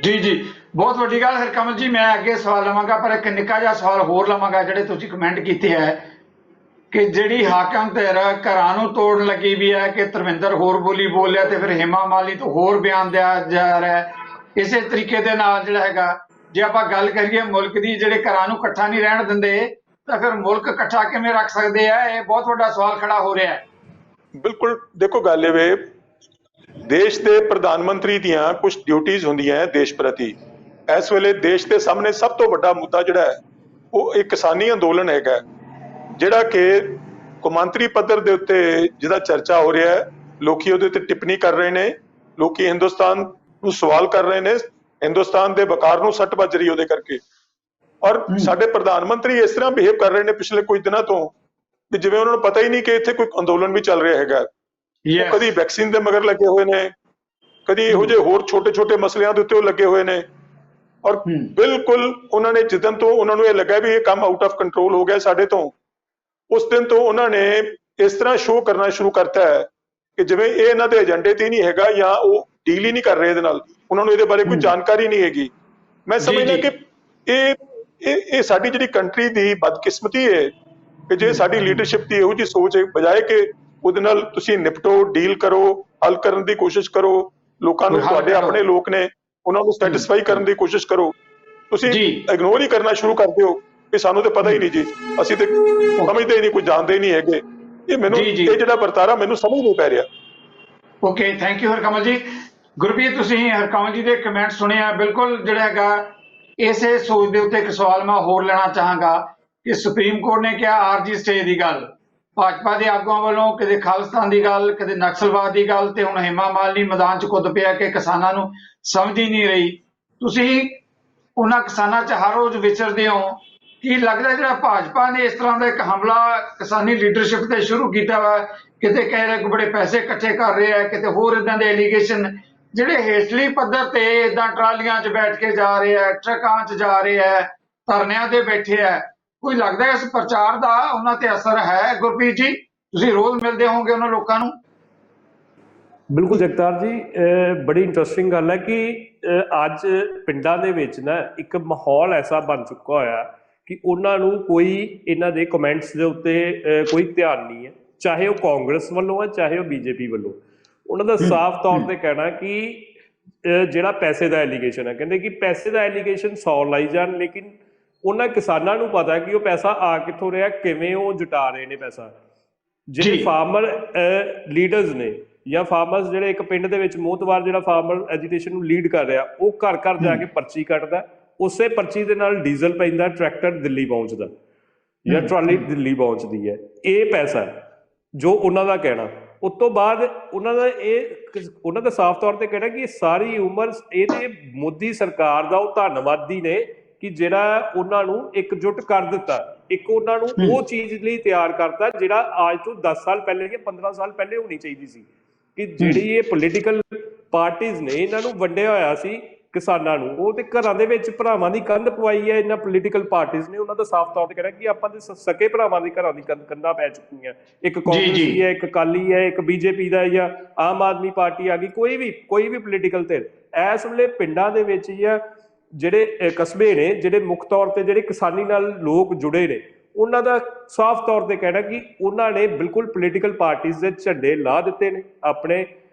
ਜੀ ਜੀ, ਬਹੁਤ ਵੱਡੀ ਗੱਲ ਹਰਕਮਲ ਜੀ। ਮੈਂ ਅੱਗੇ ਸਵਾਲ ਲਵਾਂਗਾ, ਪਰ ਇੱਕ ਨਿੱਕਾ ਜਿਹਾ ਸਵਾਲ ਹੋਰ ਲਵਾਂਗਾ। ਜਿਹੜੇ ਤੁਸੀਂ ਕਮੈਂਟ ਕੀਤੇ ਹੈ ਕਿ ਜਿਹੜੀ ਹਾਕਮ ਧਿਰ ਘਰਾਂ ਨੂੰ ਤੋੜਨ ਲੱਗੀ ਵੀ ਹੈ, ਕਿ ਧਰਮਿੰਦਰ ਹੋਰ ਬੋਲੀ ਬੋਲ ਲਿਆ ਤੇ ਫਿਰ ਹੇਮਾ ਮਾਲਿਨੀ ਤੋਂ ਹੋਰ ਬਿਆਨ ਦਿਆ ਜਾ ਰਿਹਾ ਹੈ। ਇਸੇ ਤਰੀਕੇ ਦੇ ਨਾਲ ਜਿਹੜਾ ਹੈਗਾ, ਜੇ ਆਪਾਂ ਗੱਲ ਕਰੀਏ ਮੁਲਕ ਦੀ, ਜਿਹੜੇ ਘਰਾਂ ਨੂੰ ਇਕੱਠਾ ਨਹੀਂ ਰਹਿਣ ਦਿੰਦੇ, ਤਾਂ ਫਿਰ ਮੁਲਕ ਇਕੱਠਾ ਕਿਵੇਂ ਰੱਖ ਸਕਦੇ ਆ? ਇਹ ਬਹੁਤ ਵੱਡਾ ਸਵਾਲ ਖੜਾ ਹੋ ਰਿਹਾ ਹੈ। ਬਿਲਕੁਲ, ਦੇਖੋ ਗੱਲ ਇਹ ਵੇ, ਦੇਸ਼ ਦੇ ਪ੍ਰਧਾਨ ਮੰਤਰੀ ਦੀਆਂ ਕੁਝ ਡਿਊਟੀਆਂ ਹੁੰਦੀਆਂ ਦੇਸ਼ ਪ੍ਰਤੀ। ਇਸ ਵੇਲੇ ਦੇਸ਼ ਦੇ ਸਾਹਮਣੇ ਸਭ ਤੋਂ ਵੱਡਾ ਮੁੱਦਾ ਜਿਹੜਾ ਹੈ ਉਹ ਇੱਕ ਕਿਸਾਨੀ ਅੰਦੋਲਨ ਹੈਗਾ, ਜਿਹੜਾ ਕਿ ਕੌਮਾਂਤਰੀ ਪੱਧਰ ਦੇ ਉੱਤੇ ਜਿਹਦਾ ਚਰਚਾ ਹੋ ਰਿਹਾ ਹੈ। ਲੋਕੀ ਉਹਦੇ ਉੱਤੇ ਟਿੱਪਣੀ ਕਰ ਰਹੇ ਨੇ, ਲੋਕੀ ਹਿੰਦੁਸਤਾਨ ਨੂੰ ਸਵਾਲ ਕਰ ਰਹੇ ਨੇ, ਹਿੰਦੁਸਤਾਨ ਦੇ ਵਕਾਰ ਨੂੰ ਸੱਟ ਵੱਜ ਰਹੀ ਉਹਦੇ ਕਰਕੇ। ਔਰ ਸਾਡੇ ਪ੍ਰਧਾਨ ਮੰਤਰੀ ਇਸ ਤਰ੍ਹਾਂ ਬਿਹੇਵ ਕਰ ਰਹੇ ਨੇ ਪਿਛਲੇ ਕੁਝ ਦਿਨਾਂ ਤੋਂ ਵੀ ਜਿਵੇਂ ਉਹਨਾਂ ਨੂੰ ਪਤਾ ਹੀ ਨਹੀਂ ਕਿ ਇੱਥੇ ਕੋਈ ਅੰਦੋਲਨ ਵੀ ਚੱਲ ਰਿਹਾ ਹੈਗਾ। ਕਦੀ ਵੈਕਸੀਨ ਦੇ ਮਗਰ ਲੱਗੇ ਹੋਏ ਨੇ, ਕਦੀ ਇਹੋ ਜਿਹੇ ਹੋਰ ਛੋਟੇ-ਛੋਟੇ ਮਸਲਿਆਂ ਦੇ ਉੱਤੇ ਉਹ ਲੱਗੇ ਹੋਏ ਨੇ। ਔਰ ਬਿਲਕੁਲ ਉਹਨਾਂ ਨੇ ਜਿੱਦਣ ਤੋਂ ਉਹਨਾਂ ਨੂੰ ਇਹ ਲੱਗਾ ਵੀ ਇਹ ਕੰਮ ਆਊਟ ਆਫ ਕੰਟਰੋਲ ਹੋ ਗਿਆ ਸਾਡੇ ਤੋਂ, ਉਸ ਦਿਨ ਤੋਂ ਉਹਨਾਂ ਨੇ ਇਸ ਤਰ੍ਹਾਂ ਸ਼ੋਅ ਕਰਨਾ ਸ਼ੁਰੂ ਕਰਤਾ ਹੈ ਕਿ ਜਿਵੇਂ ਇਹ ਇਹਨਾਂ ਦੇ ਏਜੰਡੇ ਤੇ ਨਹੀਂ ਹੈਗਾ, ਜਾਂ ਉਹ ਡੀਲ ਹੀ ਨਹੀਂ ਕਰ ਰਹੇ ਇਹਦੇ ਨਾਲ, ਉਹਨਾਂ ਨੂੰ ਇਹਦੇ ਬਾਰੇ ਕੋਈ ਜਾਣਕਾਰੀ ਨਹੀਂ ਹੈਗੀ। ਮੈਂ ਸਮਝਦਾ ਕਿ ਇਹ ਸਾਡੀ ਜਿਹੜੀ ਕੰਟਰੀ ਦੀ ਬਦਕਿਸਮਤੀ ਹੈ ਕਿ ਜੇ ਸਾਡੀ ਲੀਡਰਸ਼ਿਪ ਦੀ ਇਹੋ ਜਿਹੀ ਸੋਚ ਹੈ, ਬਜਾਏ ਕਿ ਉਹਦੇ ਨਾਲ ਤੁਸੀਂ ਨਿਪਟੋ, ਡੀਲ ਕਰੋ, ਹੱਲ ਕਰਨ ਦੀ ਕੋਸ਼ਿਸ਼ ਕਰੋ, ਲੋਕਾਂ ਨੂੰ, ਤੁਹਾਡੇ ਆਪਣੇ ਲੋਕ ਨੇ, ਉਹਨਾਂ ਨੂੰ ਸੈਟੀਸਫਾਈ ਕਰਨ ਦੀ ਕੋਸ਼ਿਸ਼ ਕਰੋ, ਤੁਸੀਂ ਇਗਨੋਰ ਹੀ ਕਰਨਾ ਸ਼ੁਰੂ ਕਰਦੇ ਹੋ ਕਿ ਸਾਨੂੰ ਤਾਂ ਪਤਾ ਹੀ ਨਹੀਂ ਜੀ, ਅਸੀਂ ਤੇ ਸਮਝਦੇ ਹੀ ਨਹੀਂ, ਕੋਈ ਜਾਣਦੇ ਹੀ ਨਹੀਂ ਹੈਗੇ। ਇਹ ਮੈਨੂੰ ਇਹ ਜਿਹੜਾ ਵਰਤਾਰਾ ਮੈਨੂੰ ਸਮਝ ਨਹੀਂ ਪੈ ਰਿਹਾ। ਓਕੇ, ਥੈਂਕ ਯੂ ਹਰਕਮਲ ਜੀ। ਗੁਰਪ੍ਰੀਤ, ਤੁਸੀਂ ਹਰਕਮਲ ਜੀ ਦੇ ਕਮੈਂਟ ਸੁਣੇ ਆ। ਬਿਲਕੁਲ ਜਿਹੜਾ ਹੈਗਾ, ਇਸੇ ਸੋਚ ਦੇ ਉੱਤੇ ਇੱਕ ਸਵਾਲ ਮੈਂ ਹੋਰ ਲੈਣਾ ਚਾਹਾਂਗਾ ਕਿ ਸੁਪਰੀਮ ਕੋਰਟ ਨੇ ਕਿਹਾ ਆਰਜੀ ਸਟੇ ਦੀ ਗੱਲ, ਭਾਜਪਾ ਦੇ ਆਗੂਆਂ ਵੱਲੋਂ ਕਦੇ ਖਾਲਿਸਤਾਨ ਦੀ ਗੱਲ, ਕਦੇ ਨਕਸਲਵਾਦ ਦੀ ਗੱਲ, ਤੇ ਹੁਣ ਹੇਮਾ ਮਾਲਿਨੀ ਮੈਦਾਨ 'ਚ ਕੁੱਦ ਪਿਆ ਕਿ ਕਿਸਾਨਾਂ ਨੂੰ ਸਮਝ ਹੀ ਨਹੀਂ ਰਹੀ। ਤੁਸੀਂ ਉਹਨਾਂ ਕਿਸਾਨਾਂ 'ਚ ਹਰ ਰੋਜ਼ ਵਿਚਰਦੇ ਹੋ, ਕੀ ਲੱਗਦਾ ਜਿਹੜਾ ਭਾਜਪਾ ਨੇ ਇਸ ਤਰ੍ਹਾਂ ਦਾ ਇੱਕ ਹਮਲਾ ਕਿਸਾਨੀ ਲੀਡਰਸ਼ਿਪ ਤੇ ਸ਼ੁਰੂ ਕੀਤਾ ਵਾ, ਕਿਤੇ ਕਹਿ ਰਹੇ ਕਿ ਬੜੇ ਪੈਸੇ ਇਕੱਠੇ ਕਰ ਰਹੇ ਆ, ਕਿਤੇ ਹੋਰ ਇਦਾਂ ਦੇ ਐਲੀਗੇਸ਼ਨ, ਜਿਹੜੇ ਹੇਠਲੀ ਪੱਧਰ ਤੇ ਇਦਾਂ ਟਰਾਲੀਆਂ 'ਚ ਬੈਠ ਕੇ ਜਾ ਰਹੇ ਆ, ਟਰੱਕਾਂ 'ਚ ਜਾ ਰਹੇ ਆ, ਧਰਨਿਆਂ ਤੇ ਬੈਠੇ ਆ, ਕੋਈ ਲੱਗਦਾ ਇਸ ਪ੍ਰਚਾਰ ਦਾ ਉਹਨਾਂ ਤੇ ਅਸਰ ਹੈ? ਗੁਰਪ੍ਰੀਤ ਜੀ, ਤੁਸੀਂ ਰੋਜ਼ ਮਿਲਦੇ ਹੋਵੋਗੇ ਉਹਨਾਂ ਲੋਕਾਂ ਨੂੰ। ਬਿਲਕੁਲ ਜਗਤਾਰ ਜੀ, ਬੜੀ ਇੰਟਰਸਟਿੰਗ ਗੱਲ ਹੈ ਕਿ ਅੱਜ ਪਿੰਡਾਂ ਦੇ ਵਿੱਚ ਨਾ ਇੱਕ ਮਾਹੌਲ ਐਸਾ ਬਣ ਚੁੱਕਾ ਹੋਇਆ ਕਿ ਉਹਨਾਂ ਨੂੰ ਕੋਈ ਇਹਨਾਂ ਦੇ ਕਮੈਂਟਸ ਦੇ ਉੱਤੇ ਕੋਈ ਧਿਆਨ ਨਹੀਂ ਹੈ, ਚਾਹੇ ਉਹ ਕਾਂਗਰਸ ਵੱਲੋਂ ਹੈ ਚਾਹੇ ਉਹ ਬੀਜੇਪੀ ਵੱਲੋਂ। ਉਹਨਾਂ ਦਾ ਸਾਫ਼ ਤੌਰ ਤੇ ਕਹਿਣਾ ਕਿ ਜਿਹੜਾ ਪੈਸੇ ਦਾ ਐਲੀਗੇਸ਼ਨ ਹੈ, ਕਹਿੰਦੇ ਕਿ ਪੈਸੇ ਦਾ ਐਲੀਗੇਸ਼ਨ 100 ਲਾਈ ਜਾਣ, ਲੇਕਿਨ ਉਹਨਾਂ ਕਿਸਾਨਾਂ ਨੂੰ ਪਤਾ ਕਿ ਉਹ ਪੈਸਾ ਆ ਕਿੱਥੋਂ ਰਿਹਾ, ਕਿਵੇਂ ਉਹ ਜੁਟਾ ਰਹੇ ਨੇ ਪੈਸਾ। ਜਿਹੜੇ ਫਾਰਮਰ ਲੀਡਰਸ ਨੇ, ਜਾਂ ਫਾਰਮਰਸ ਜਿਹੜੇ ਇੱਕ ਪਿੰਡ ਦੇ ਵਿੱਚ ਮੋਹਤਵਾਰ ਜਿਹੜਾ ਫਾਰਮਰ ਐਜੀਟੇਸ਼ਨ ਨੂੰ ਲੀਡ ਕਰ ਰਿਹਾ, ਉਹ ਘਰ ਘਰ ਜਾ ਕੇ ਪਰਚੀ ਕੱਟਦਾ, ਉਸੇ ਪਰਚੀ ਦੇ ਨਾਲ ਡੀਜ਼ਲ ਪੈਂਦਾ, ਟਰੈਕਟਰ ਦਿੱਲੀ ਪਹੁੰਚਦਾ ਜਾਂ ਟਰਾਲੀ ਦਿੱਲੀ ਪਹੁੰਚਦੀ ਹੈ। ਇਹ ਪੈਸਾ ਜੋ ਉਹਨਾਂ ਦਾ ਕਹਿਣਾ। ਉਸ ਤੋਂ ਬਾਅਦ ਉਹਨਾਂ ਦਾ ਸਾਫ਼ ਤੌਰ ਤੇ ਕਹਿਣਾ ਕਿ ਸਾਰੀ ਉਮਰ ਇਹਦੇ ਮੋਦੀ ਸਰਕਾਰ ਦਾ ਉਹ ਧੰਨਵਾਦੀ ਨੇ ਕਿ ਜਿਹੜਾ ਉਹਨਾਂ ਨੂੰ ਇਕਜੁੱਟ ਕਰ ਦਿੱਤਾ, ਇੱਕ ਉਹਨਾਂ ਨੂੰ ਉਹ ਚੀਜ਼ ਲਈ ਤਿਆਰ ਕਰਤਾ ਜਿਹੜਾ ਅੱਜ ਤੋਂ 10 ਸਾਲ ਪਹਿਲੇ ਜਾਂ 15 ਸਾਲ ਪਹਿਲੇ ਹੋਣੀ ਚਾਹੀਦੀ ਸੀ। ਕਿ ਜਿਹੜੀ ਇਹ ਪੋਲੀਟੀਕਲ ਪਾਰਟੀਆਂ ਨੇ ਇਹਨਾਂ ਨੂੰ ਵੰਡਿਆ ਹੋਇਆ ਸੀ ਕਿਸਾਨਾਂ ਨੂੰ, ਉਹ ਤੇ ਘਰਾਂ ਦੇ ਵਿੱਚ ਭਰਾਵਾਂ ਦੀ ਕੰਧ ਪਵਾਈ ਹੈ ਇਹਨਾਂ ਪੋਲੀਟੀਕਲ ਪਾਰਟੀਆਂ ਨੇ। ਉਹਨਾਂ ਦਾ ਸਾਫ਼ ਤੌਰ ਤੇ ਕਹਿਣਾ ਕਿ ਆਪਾਂ ਦੇ ਸਕੇ ਭਰਾਵਾਂ ਦੇ ਘਰਾਂ ਦੀ ਕੰਧਾਂ ਪੈ ਚੁੱਕੀਆਂ, ਇੱਕ ਕਾਂਗਰਸੀ ਹੈ, ਇੱਕ ਅਕਾਲੀ ਹੈ, ਇੱਕ ਬੀਜੇਪੀ ਦਾ ਜਾਂ ਆਮ ਆਦਮੀ ਪਾਰਟੀ ਆ ਗਈ, ਕੋਈ ਵੀ ਪੋਲੀਟੀਕਲ ਧਿਰ। ਇਸ ਵੇਲੇ ਪਿੰਡਾਂ ਦੇ ਵਿੱਚ ਜਾਂ ਜਿਹੜੇ ਕਸਬੇ ਨੇ ਜਿਹੜੇ ਮੁੱਖ ਤੌਰ ਤੇ ਜਿਹੜੇ ਕਿਸਾਨੀ ਨਾਲ ਲੋਕ ਜੁੜੇ ਨੇ, ਉਹਨਾਂ ਦਾ ਸਾਫ਼ ਤੌਰ ਤੇ ਕਹਿਣਾ ਕਿ ਉਹਨਾਂ ਨੇ ਬਿਲਕੁਲ ਪੋਲੀਟੀਕਲ ਪਾਰਟੀਆਂ ਦੇ ਝੰਡੇ ਲਾ ਦਿੱਤੇ ਨੇ, ਆਪਣੇ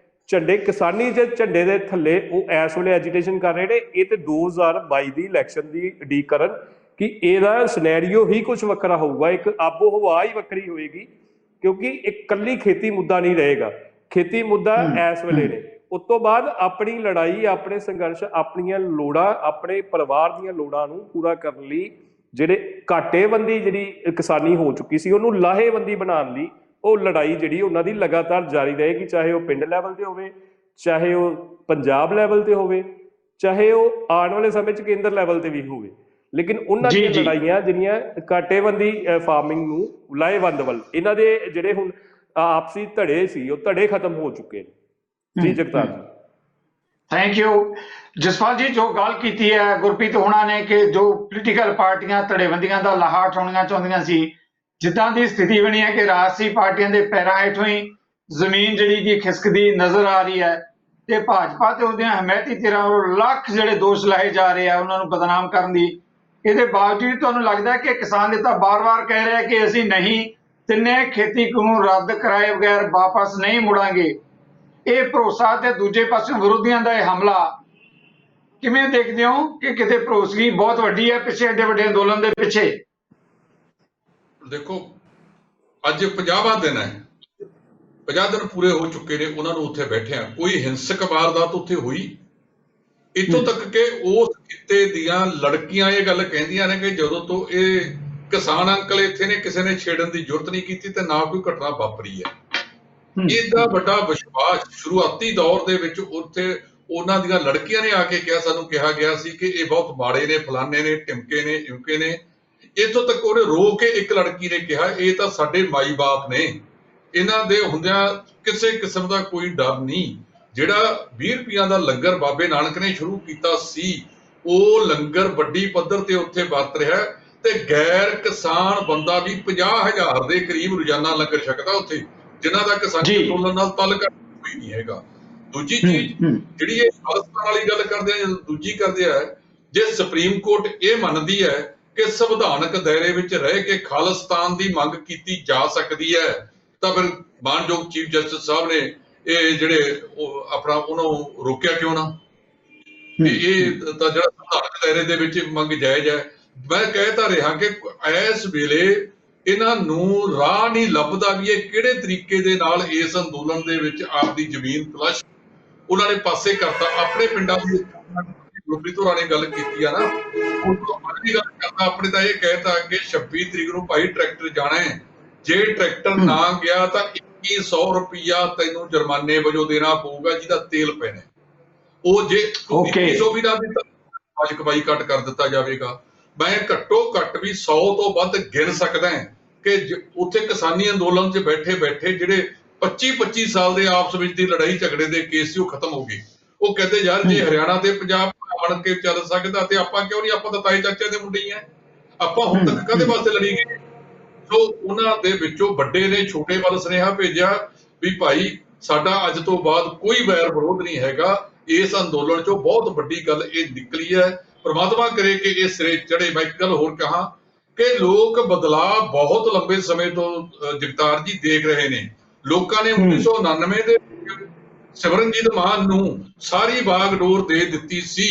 ਝੰਡੇ ਕਿਸਾਨੀ ਦੇ ਝੰਡੇ ਦੇ ਥੱਲੇ ਉਹ ਇਸ ਵੇਲੇ ਐਜੀਟੇਸ਼ਨ ਕਰ ਰਹੇ ਨੇ। ਇਹ ਤੇ 2022 ਦੀ ਇਲੈਕਸ਼ਨ ਦੀ ਉਡੀਕ ਕਰਨ ਕਿ ਇਹਦਾ ਸਿਨੈਰੀਓ ਹੀ ਕੁਝ ਵੱਖਰਾ ਹੋਊਗਾ, ਇੱਕ ਆਬੋ ਹਵਾ ਹੀ ਵੱਖਰੀ ਹੋਏਗੀ, ਕਿਉਂਕਿ ਇੱਕ ਕੱਲੀ ਖੇਤੀ ਮੁੱਦਾ ਨਹੀਂ ਰਹੇਗਾ। ਖੇਤੀ ਮੁੱਦਾ ਇਸ ਵੇਲੇ ਨੇ, ਉਸ ਤੋਂ ਬਾਅਦ ਆਪਣੀ ਲੜਾਈ, ਆਪਣੇ ਸੰਘਰਸ਼, ਆਪਣੀਆਂ ਲੋੜਾਂ, ਆਪਣੇ ਪਰਿਵਾਰ ਦੀਆਂ ਲੋੜਾਂ ਨੂੰ ਪੂਰਾ ਕਰਨ ਲਈ ਜਿਹੜੇ ਘਾਟੇਬੰਦੀ ਜਿਹੜੀ ਕਿਸਾਨੀ ਹੋ ਚੁੱਕੀ ਸੀ ਉਹਨੂੰ ਲਾਹੇਬੰਦੀ ਬਣਾਉਣ ਲਈ ਉਹ ਲੜਾਈ ਜਿਹੜੀ ਉਹਨਾਂ ਦੀ ਲਗਾਤਾਰ ਜਾਰੀ ਰਹੇਗੀ, ਚਾਹੇ ਉਹ ਪਿੰਡ ਲੈਵਲ ਤੇ ਹੋਵੇ, ਚਾਹੇ ਉਹ ਪੰਜਾਬ ਲੈਵਲ ਤੇ ਹੋਵੇ, ਚਾਹੇ ਉਹ ਆਉਣ ਵਾਲੇ ਸਮੇਂ 'ਚ ਕੇਂਦਰ ਲੈਵਲ ਤੇ ਵੀ ਹੋਵੇ। ਲੇਕਿਨ ਉਹਨਾਂ ਦੀਆਂ ਲੜਾਈਆਂ ਜਿਹੜੀਆਂ ਘਾਟੇਬੰਦੀ ਫਾਰਮਿੰਗ ਨੂੰ ਲਾਹੇਵੰਦ ਵੱਲ, ਇਹਨਾਂ ਦੇ ਜਿਹੜੇ ਹੁਣ ਆਪਸੀ ਧੜੇ ਸੀ ਉਹ ਧੜੇ ਖਤਮ ਹੋ ਚੁੱਕੇ ਨੇ। ਜੀ ਜਗਤਾਰ ਜੀ, ਥੈਂਕ ਯੂ। ਜਸਪਾਲ ਜੀ, ਜੋ ਗੱਲ ਕੀਤੀ ਹੈ ਗੁਰਪ੍ਰੀਤ ਹੋਣਾ ਨੇ ਕਿ ਜੋ ਪੋਲੀਟੀਕਲ ਪਾਰਟੀਆਂ ਧੜੇਬੰਦੀਆਂ ਦਾ ਲਾਹਾ ਉਠਾਉਣੀਆਂ ਚਾਹੁੰਦੀਆਂ ਸੀ, ਜਿੱਦਾਂ ਦੀ ਸਥਿਤੀ ਬਣੀ ਹੈ ਕਿ ਰਾਜਸੀ ਪਾਰਟੀਆਂ ਦੇ ਪੈਰਾਂ ਹੇਠੋਂ ਹੀ ਜ਼ਮੀਨ ਜਿਹੜੀ ਕਿ ਖਿਸਕਦੀ ਨਜ਼ਰ ਆ ਰਹੀ ਹੈ, ਤੇ ਭਾਜਪਾ ਤੇ ਉਹਦੀਆਂ ਹਮਾਇਤੀ ਧਿਰਾਂ ਵੱਲੋਂ ਲੱਖ ਜਿਹੜੇ ਦੋਸ਼ ਲਾਏ ਜਾ ਰਹੇ ਆ ਉਹਨਾਂ ਨੂੰ ਬਦਨਾਮ ਕਰਨ ਦੀ। ਇਹਦੇ ਬਾਵਜੂਦ ਤੁਹਾਨੂੰ ਲੱਗਦਾ ਹੈ ਕਿ ਕਿਸਾਨ ਨੇਤਾ ਬਾਰ-ਬਾਰ ਕਹਿ ਰਿਹਾ ਕਿ ਅਸੀਂ ਨਹੀਂ, ਤਿੰਨੇ ਖੇਤੀ ਕਾਨੂੰਨ ਰੱਦ ਕਰਾਏ ਬਗੈਰ ਵਾਪਸ ਨਹੀਂ ਮੁੜਾਂਗੇ। ਇਹ ਭਰੋਸਾ ਤੇ ਦੂਜੇ ਪਾਸੇ ਵਿਰੋਧੀਆਂ ਦਾ ਇਹ ਹਮਲਾ ਕਿਵੇਂ ਦੇਖਦੇ ਹੋ ਕਿ ਕਿਤੇ ਭਰੋਸਗੀ ਬਹੁਤ ਵੱਡੀ ਹੈ ਪਿੱਛੇ ਐਡੇ ਵੱਡੇ ਅੰਦੋਲਨ ਦੇ ਪਿੱਛੇ? ਦੇਖੋ, ਅੱਜ 50ਵਾਂ ਦਿਨ ਹੈ, 50 ਦਿਨ ਪੂਰੇ ਹੋ ਚੁੱਕੇ ਨੇ ਉਹਨਾਂ ਨੂੰ ਉੱਥੇ ਬੈਠਿਆਂ। ਕੋਈ ਹਿੰਸਕ ਵਾਰਦਾਤ ਉੱਥੇ ਹੋਈ? ਇੱਥੋਂ ਤੱਕ ਕਿ ਉਸ ਖਿੱਤੇ ਦੀਆਂ ਲੜਕੀਆਂ ਇਹ ਗੱਲ ਕਹਿੰਦੀਆਂ ਨੇ ਕਿ ਜਦੋਂ ਤੋਂ ਇਹ ਕਿਸਾਨ ਅੰਕਲ ਇੱਥੇ ਨੇ, ਕਿਸੇ ਨੇ ਛੇੜਨ ਦੀ ਜ਼ਰੂਰਤ ਨਹੀਂ ਕੀਤੀ ਤੇ ਨਾ ਕੋਈ ਘਟਨਾ ਵਾਪਰੀ ਹੈ। ਇਹਦਾ ਵੱਡਾ ਵਿਸ਼ਵਾਸ ਸ਼ੁਰੂਆਤੀ ਦੌਰ ਦੇ ਵਿੱਚ ਉੱਥੇ ਉਹਨਾਂ ਦੀਆਂ ਲੜਕੀਆਂ ਨੇ ਆ ਕੇ ਕਿਹਾ, ਸਾਨੂੰ ਕਿਹਾ ਗਿਆ ਸੀ ਕਿ ਇਹ ਬਹੁਤ ਮਾੜੇ ਨੇ, ਫਲਾਨੇ ਨੇ, ਟਿਮਕੇ ਨੇ, ਇਮਕੇ ਨੇ। ਇੱਥੋਂ ਤੱਕ ਉਹਨੇ ਰੋ ਕੇ ਇੱਕ ਲੜਕੀ ਨੇ ਕਿਹਾ ਇਹ ਤਾਂ ਸਾਡੇ ਮਾਈ ਬਾਪ ਨੇ, ਇਹਨਾਂ ਦੇ ਹੁੰਦਿਆਂ ਕਿਸੇ ਕਿਸਮ ਦਾ ਕੋਈ ਡਰ ਨਹੀਂ। ਜਿਹੜਾ 20 ਰੁਪਈਆਂ ਦਾ ਲੰਗਰ ਬਾਬੇ ਨਾਨਕ ਨੇ ਸ਼ੁਰੂ ਕੀਤਾ ਸੀ, ਉਹ ਲੰਗਰ ਵੱਡੀ ਪੱਧਰ ਤੇ ਉੱਥੇ ਵਰਤ ਰਿਹਾ ਤੇ ਗੈਰ ਕਿਸਾਨ ਬੰਦਾ ਵੀ 50,000 ਦੇ ਕਰੀਬ ਰੋਜ਼ਾਨਾ ਲੰਗਰ ਛਕਦਾ ਉੱਥੇ, ਜਿਨ੍ਹਾਂ ਦਾ ਕਿਸਾਨੀ ਅੰਦੋਲਨ ਨਾਲ ਤਾਲੁਕ ਕੋਈ ਨਹੀਂ ਹੈਗਾ। ਦੂਜੀ ਚੀਜ਼ ਜਿਹੜੀ ਇਹ ਖਾਲਿਸਤਾਨ ਵਾਲੀ ਗੱਲ ਕਰਦੇ ਆ, ਦੂਜੀ ਕਰਦੇ ਆ, ਜੇ ਸੁਪਰੀਮ ਕੋਰਟ ਇਹ ਮੰਨਦੀ ਹੈ ਕਿ ਸੰਵਿਧਾਨਕ ਦਾਇਰੇ ਵਿੱਚ ਰਹਿ ਕੇ ਖਾਲਿਸਤਾਨ ਦੀ ਮੰਗ ਕੀਤੀ ਜਾ ਸਕਦੀ ਹੈ, ਤਾਂ ਫਿਰ ਮਾਨਯੋਗ ਚੀਫ ਜਸਟਿਸ ਸਾਹਿਬ ਨੇ ਇਹ ਜਿਹੜੇ ਆਪਣਾ ਉਹਨੂੰ ਰੋਕਿਆ ਕਿਉਂ ਨਾ? ਇਹ ਤਾਂ ਜਿਹੜਾ ਸੰਵਿਧਾਨਕ ਦਾਇਰੇ ਦੇ ਵਿੱਚ ਮੰਗ ਜਾਇਜ਼ ਹੈ। ਮੈਂ ਕਹਿ ਤਾਂ ਰਿਹਾ ਕਿ ਇਸ ਵੇਲੇ ਇਹਨਾਂ ਨੂੰ ਰਾਹ ਨਹੀਂ ਲੱਭਦਾ ਵੀ ਇਹ ਕਿਹੜੇ ਤਰੀਕੇ ਦੇ ਨਾਲ ਇਸ ਅੰਦੋਲਨ ਦੇ ਵਿੱਚ ਆਪਦੀ ਜ਼ਮੀਨ ਤਲਾਸ਼ ਉਹਨਾਂ ਨੇ ਪਾਸੇ ਕਰਤਾ। ਆਪਣੇ ਪਿੰਡਾਂ ਦੀ ਗੁਰਪ੍ਰੀਤ ਹੋਰਾਂ ਨੇ ਗੱਲ ਕੀਤੀ ਆ ਨਾ, ਗੱਲ ਕਰਦਾ ਆਪਣੇ ਤਾਂ ਇਹ ਕਹਿਤਾ ਕਿ 26 ਤਰੀਕ ਨੂੰ ਭਾਈ ਟਰੈਕਟਰ ਜਾਣਾ ਹੈ, ਜੇ ਟਰੈਕਟਰ ਨਾ ਗਿਆ ਤਾਂ 2100 ਰੁਪਇਆ ਤੈਨੂੰ ਜੁਰਮਾਨੇ ਵਜੋਂ ਦੇਣਾ ਪਊਗਾ ਜਿਹਦਾ ਤੇਲ ਪੈਣਾ। ਉਹ ਜੇ 2100 ਵੀ ਨਾ ਦਿੱਤਾ ਅੱਜ ਬਾਈਕਾਟ ਕਰ ਦਿੱਤਾ ਜਾਵੇਗਾ। ਮੈਂ ਘੱਟੋ ਘੱਟ ਵੀ 100 ਤੋਂ ਵੱਧ ਗਿਣ ਸਕਦਾ ਕਿ ਉੱਥੇ ਕਿਸਾਨੀ ਅੰਦੋਲਨ 'ਚ ਬੈਠੇ ਬੈਠੇ ਜਿਹੜੇ 25 ਸਾਲ ਦੇ ਆਪਸ ਵਿੱਚ ਦੀ ਲੜਾਈ ਝਗੜੇ ਦੇ ਕੇਸ ਸੀ ਉਹ ਖਤਮ ਹੋ ਗਏ। ਉਹ ਕਹਿੰਦੇ ਯਾਰ ਜੇ ਹਰਿਆਣਾ ਤੇ ਪੰਜਾਬ ਬਣ ਕੇ ਚੱਲ ਸਕਦਾ ਤੇ ਆਪਾਂ ਕਿਉਂ ਨਹੀਂ? ਆਪਾਂ ਤਾਂ ਤਾਏ ਚਾਚੇ ਦੇ ਮੁੰਡੇ ਹੀ ਆ, ਆਪਾਂ ਹੁਣ ਤੱਕ ਕਾਹਦੇ ਵਾਸਤੇ ਲੜੀ ਗਏ? ਸੋ ਉਹਨਾਂ ਦੇ ਵਿੱਚੋਂ ਵੱਡੇ ਨੇ ਛੋਟੇ ਵੱਲ ਸੁਨੇਹਾ ਭੇਜਿਆ ਵੀ ਭਾਈ ਸਾਡਾ ਅੱਜ ਤੋਂ ਬਾਅਦ ਕੋਈ ਵੈਰ ਵਿਰੋਧ ਨਹੀਂ ਹੈਗਾ। ਇਸ ਅੰਦੋਲਨ 'ਚੋਂ ਬਹੁਤ ਵੱਡੀ ਗੱਲ ਇਹ ਨਿਕਲੀ ਹੈ। ਪ੍ਰਮਾਤਮਾ ਕਰੇ ਕਿ ਇਹ ਸਿਰੇ ਚੜੇ। ਮੈਂ ਇੱਕ ਗੱਲ ਹੋਰ ਕਹਾਂ ਕਿ ਲੋਕ ਬਦਲਾਅ ਬਹੁਤ ਲੰਬੇ ਸਮੇਂ ਤੋਂ ਜਗਤਾਰ ਜੀ ਦੇਖ ਰਹੇ ਨੇ। ਲੋਕਾਂ ਨੇ 1999 ਦੇ ਸਿਮਰਨਜੀਤ ਮਾਨ ਨੂੰ ਸਾਰੀ ਬਾਗਡੋਰ ਦੇ ਦਿੱਤੀ ਸੀ,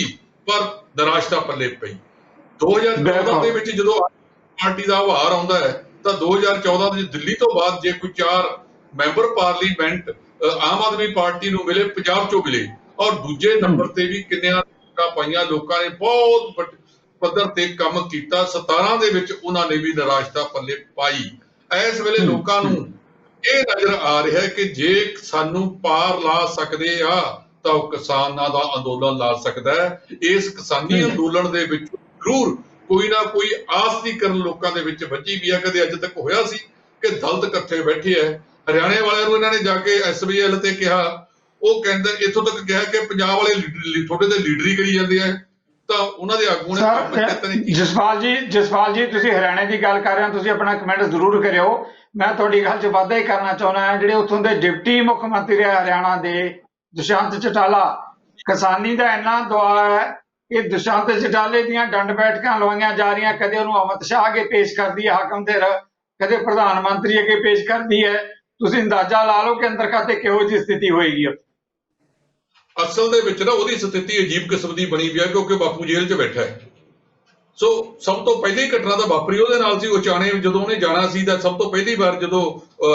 ਪਰ ਨਿਰਾਸ਼ਤਾ ਪੱਲੇ ਪਈ। 2014 ਦੇ ਵਿੱਚ ਜਦੋਂ ਪਾਰਟੀ ਦਾ ਹਵਾਰ ਆਉਂਦਾ ਹੈ ਤਾਂ 2014 ਦੇ ਦਿੱਲੀ ਤੋਂ ਬਾਅਦ ਜੇ ਕੋਈ 4 member parliament Aam Aadmi party ਨੂੰ ਮਿਲੇ, ਪੰਜਾਬ ਚੋਂ ਮਿਲੇ, ਔਰ ਦੂਜੇ ਨੰਬਰ ਤੇ ਵੀ ਕਿੰਨਿਆਂ ਵੋਟਾਂ ਪਾਈਆਂ ਲੋਕਾਂ ਨੇ, ਬਹੁਤ ਪੱਧਰ ਤੇ ਕੰਮ ਕੀਤਾ। 17 ਦੇ ਵਿੱਚ ਉਹਨਾਂ ਨੇ ਵੀ ਨਿਰਾਸ਼ਤਾ ਪੱਲੇ ਪਾਈ। ਇਸ ਵੇਲੇ ਲੋਕਾਂ ਨੂੰ ਇਹ ਨਜ਼ਰ ਆ ਰਿਹਾ ਹੈ ਕਿ ਜੇ ਸਾਨੂੰ ਪਾਰ ਲਾ ਸਕਦੇ ਆ ਤਾਂ ਉਹ ਕਿਸਾਨਾਂ ਦਾ ਅੰਦੋਲਨ ਲਾ ਸਕਦਾ ਹੈ। ਇਸ ਕਿਸਾਨੀ ਅੰਦੋਲਨ ਦੇ ਵਿੱਚ ਜ਼ਰੂਰ ਕੋਈ ਨਾ ਕੋਈ ਆਸ ਦੀ ਕਿਰਨ ਲੋਕਾਂ ਦੇ ਵਿੱਚ ਵੱਜੀ ਵੀ ਹੈ। ਕਦੇ ਅੱਜ ਤੱਕ ਹੋਇਆ ਸੀ ਕਿ ਦਲਿਤ ਇਕੱਠੇ ਬੈਠੇ ਹੈ। ਹਰਿਆਣੇ ਵਾਲਿਆਂ ਨੂੰ ਇਹਨਾਂ ਨੇ ਜਾ ਕੇ SVL ਤੇ ਕਿਹਾ, ਉਹ ਕਹਿੰਦੇ ਇੱਥੋਂ ਤੱਕ ਕਿਹਾ ਕਿ ਪੰਜਾਬ ਵਾਲੇ ਤੁਹਾਡੇ ਤੇ ਲੀਡਰੀ ਕਰੀ ਜਾਂਦੇ ਆ, ਤਾਂ ਉਹਨਾਂ ਦੇ ਆਗੂ ਨੇ ਪੰਚਾਇਤਾਂ ਨੇ ਕੀ। ਜਸਪਾਲ ਜੀ ਤੁਸੀਂ ਹਰਿਆਣੇ ਦੀ ਗੱਲ ਕਰ ਰਹੇ ਹੋ, ਤੁਸੀਂ ਆਪਣਾ ਕਮੈਂਟ ਜ਼ਰੂਰ ਕਰਿਓ। ਮੈਂ ਤੁਹਾਡੀ ਗੱਲ 'ਚ ਵਾਧਾ ਹੀ ਕਰਨਾ ਚਾਹੁੰਦਾ ਹਾਂ। ਜਿਹੜੇ ਉੱਥੋਂ ਦੇ ਡਿਪਟੀ ਮੁੱਖ ਮੰਤਰੀ ਰਹੇ ਹਰਿਆਣਾ ਦੇ ਦੁਸ਼ਯੰਤ ਚੌਟਾਲਾ, ਕਿਸਾਨੀ ਦਾ ਇੰਨਾ ਦੁਆ ਹੈ ਕਿ ਦੁਸ਼ਯੰਤ ਚੌਟਾਲੇ ਦੀਆਂ ਡੰਡ ਬੈਠਕਾਂ ਲਵਾਈਆਂ ਜਾ ਰਹੀਆਂ। ਕਦੇ ਉਹਨੂੰ ਅਮਿਤ ਸ਼ਾਹ ਅੱਗੇ ਪੇਸ਼ ਕਰਦੀ ਹੈ ਹਾਕਮ ਧਿਰ, ਕਦੇ ਪ੍ਰਧਾਨ ਮੰਤਰੀ ਅੱਗੇ ਪੇਸ਼ ਕਰਦੀ ਹੈ। ਤੁਸੀਂ ਅੰਦਾਜ਼ਾ ਲਾ ਲਓ ਕਿ ਅੰਦਰ ਖਾਤੇ ਕਿਹੋ ਜਿਹੀ ਸਥਿਤੀ ਹੋਏਗੀ। ਅਸਲ ਦੇ ਵਿੱਚ ਨਾ ਉਹਦੀ ਸਥਿਤੀ ਅਜੀਬ ਕਿਸਮ ਦੀ ਬਣੀ ਵੀ ਹੈ, ਕਿਉਂਕਿ ਬਾਪੂ ਜੇਲ੍ਹ 'ਚ ਬੈਠਾ ਹੈ। ਸੋ ਸਭ ਤੋਂ ਪਹਿਲੀ ਘਟਨਾ ਤਾਂ ਵਾਪਰੀ ਉਹਦੇ ਨਾਲ ਸੀ। ਉਚਾਣੇ ਜਦੋਂ ਉਹਨੇ ਜਾਣਾ ਸੀ ਤਾਂ ਸਭ ਤੋਂ ਪਹਿਲੀ ਵਾਰ ਜਦੋਂ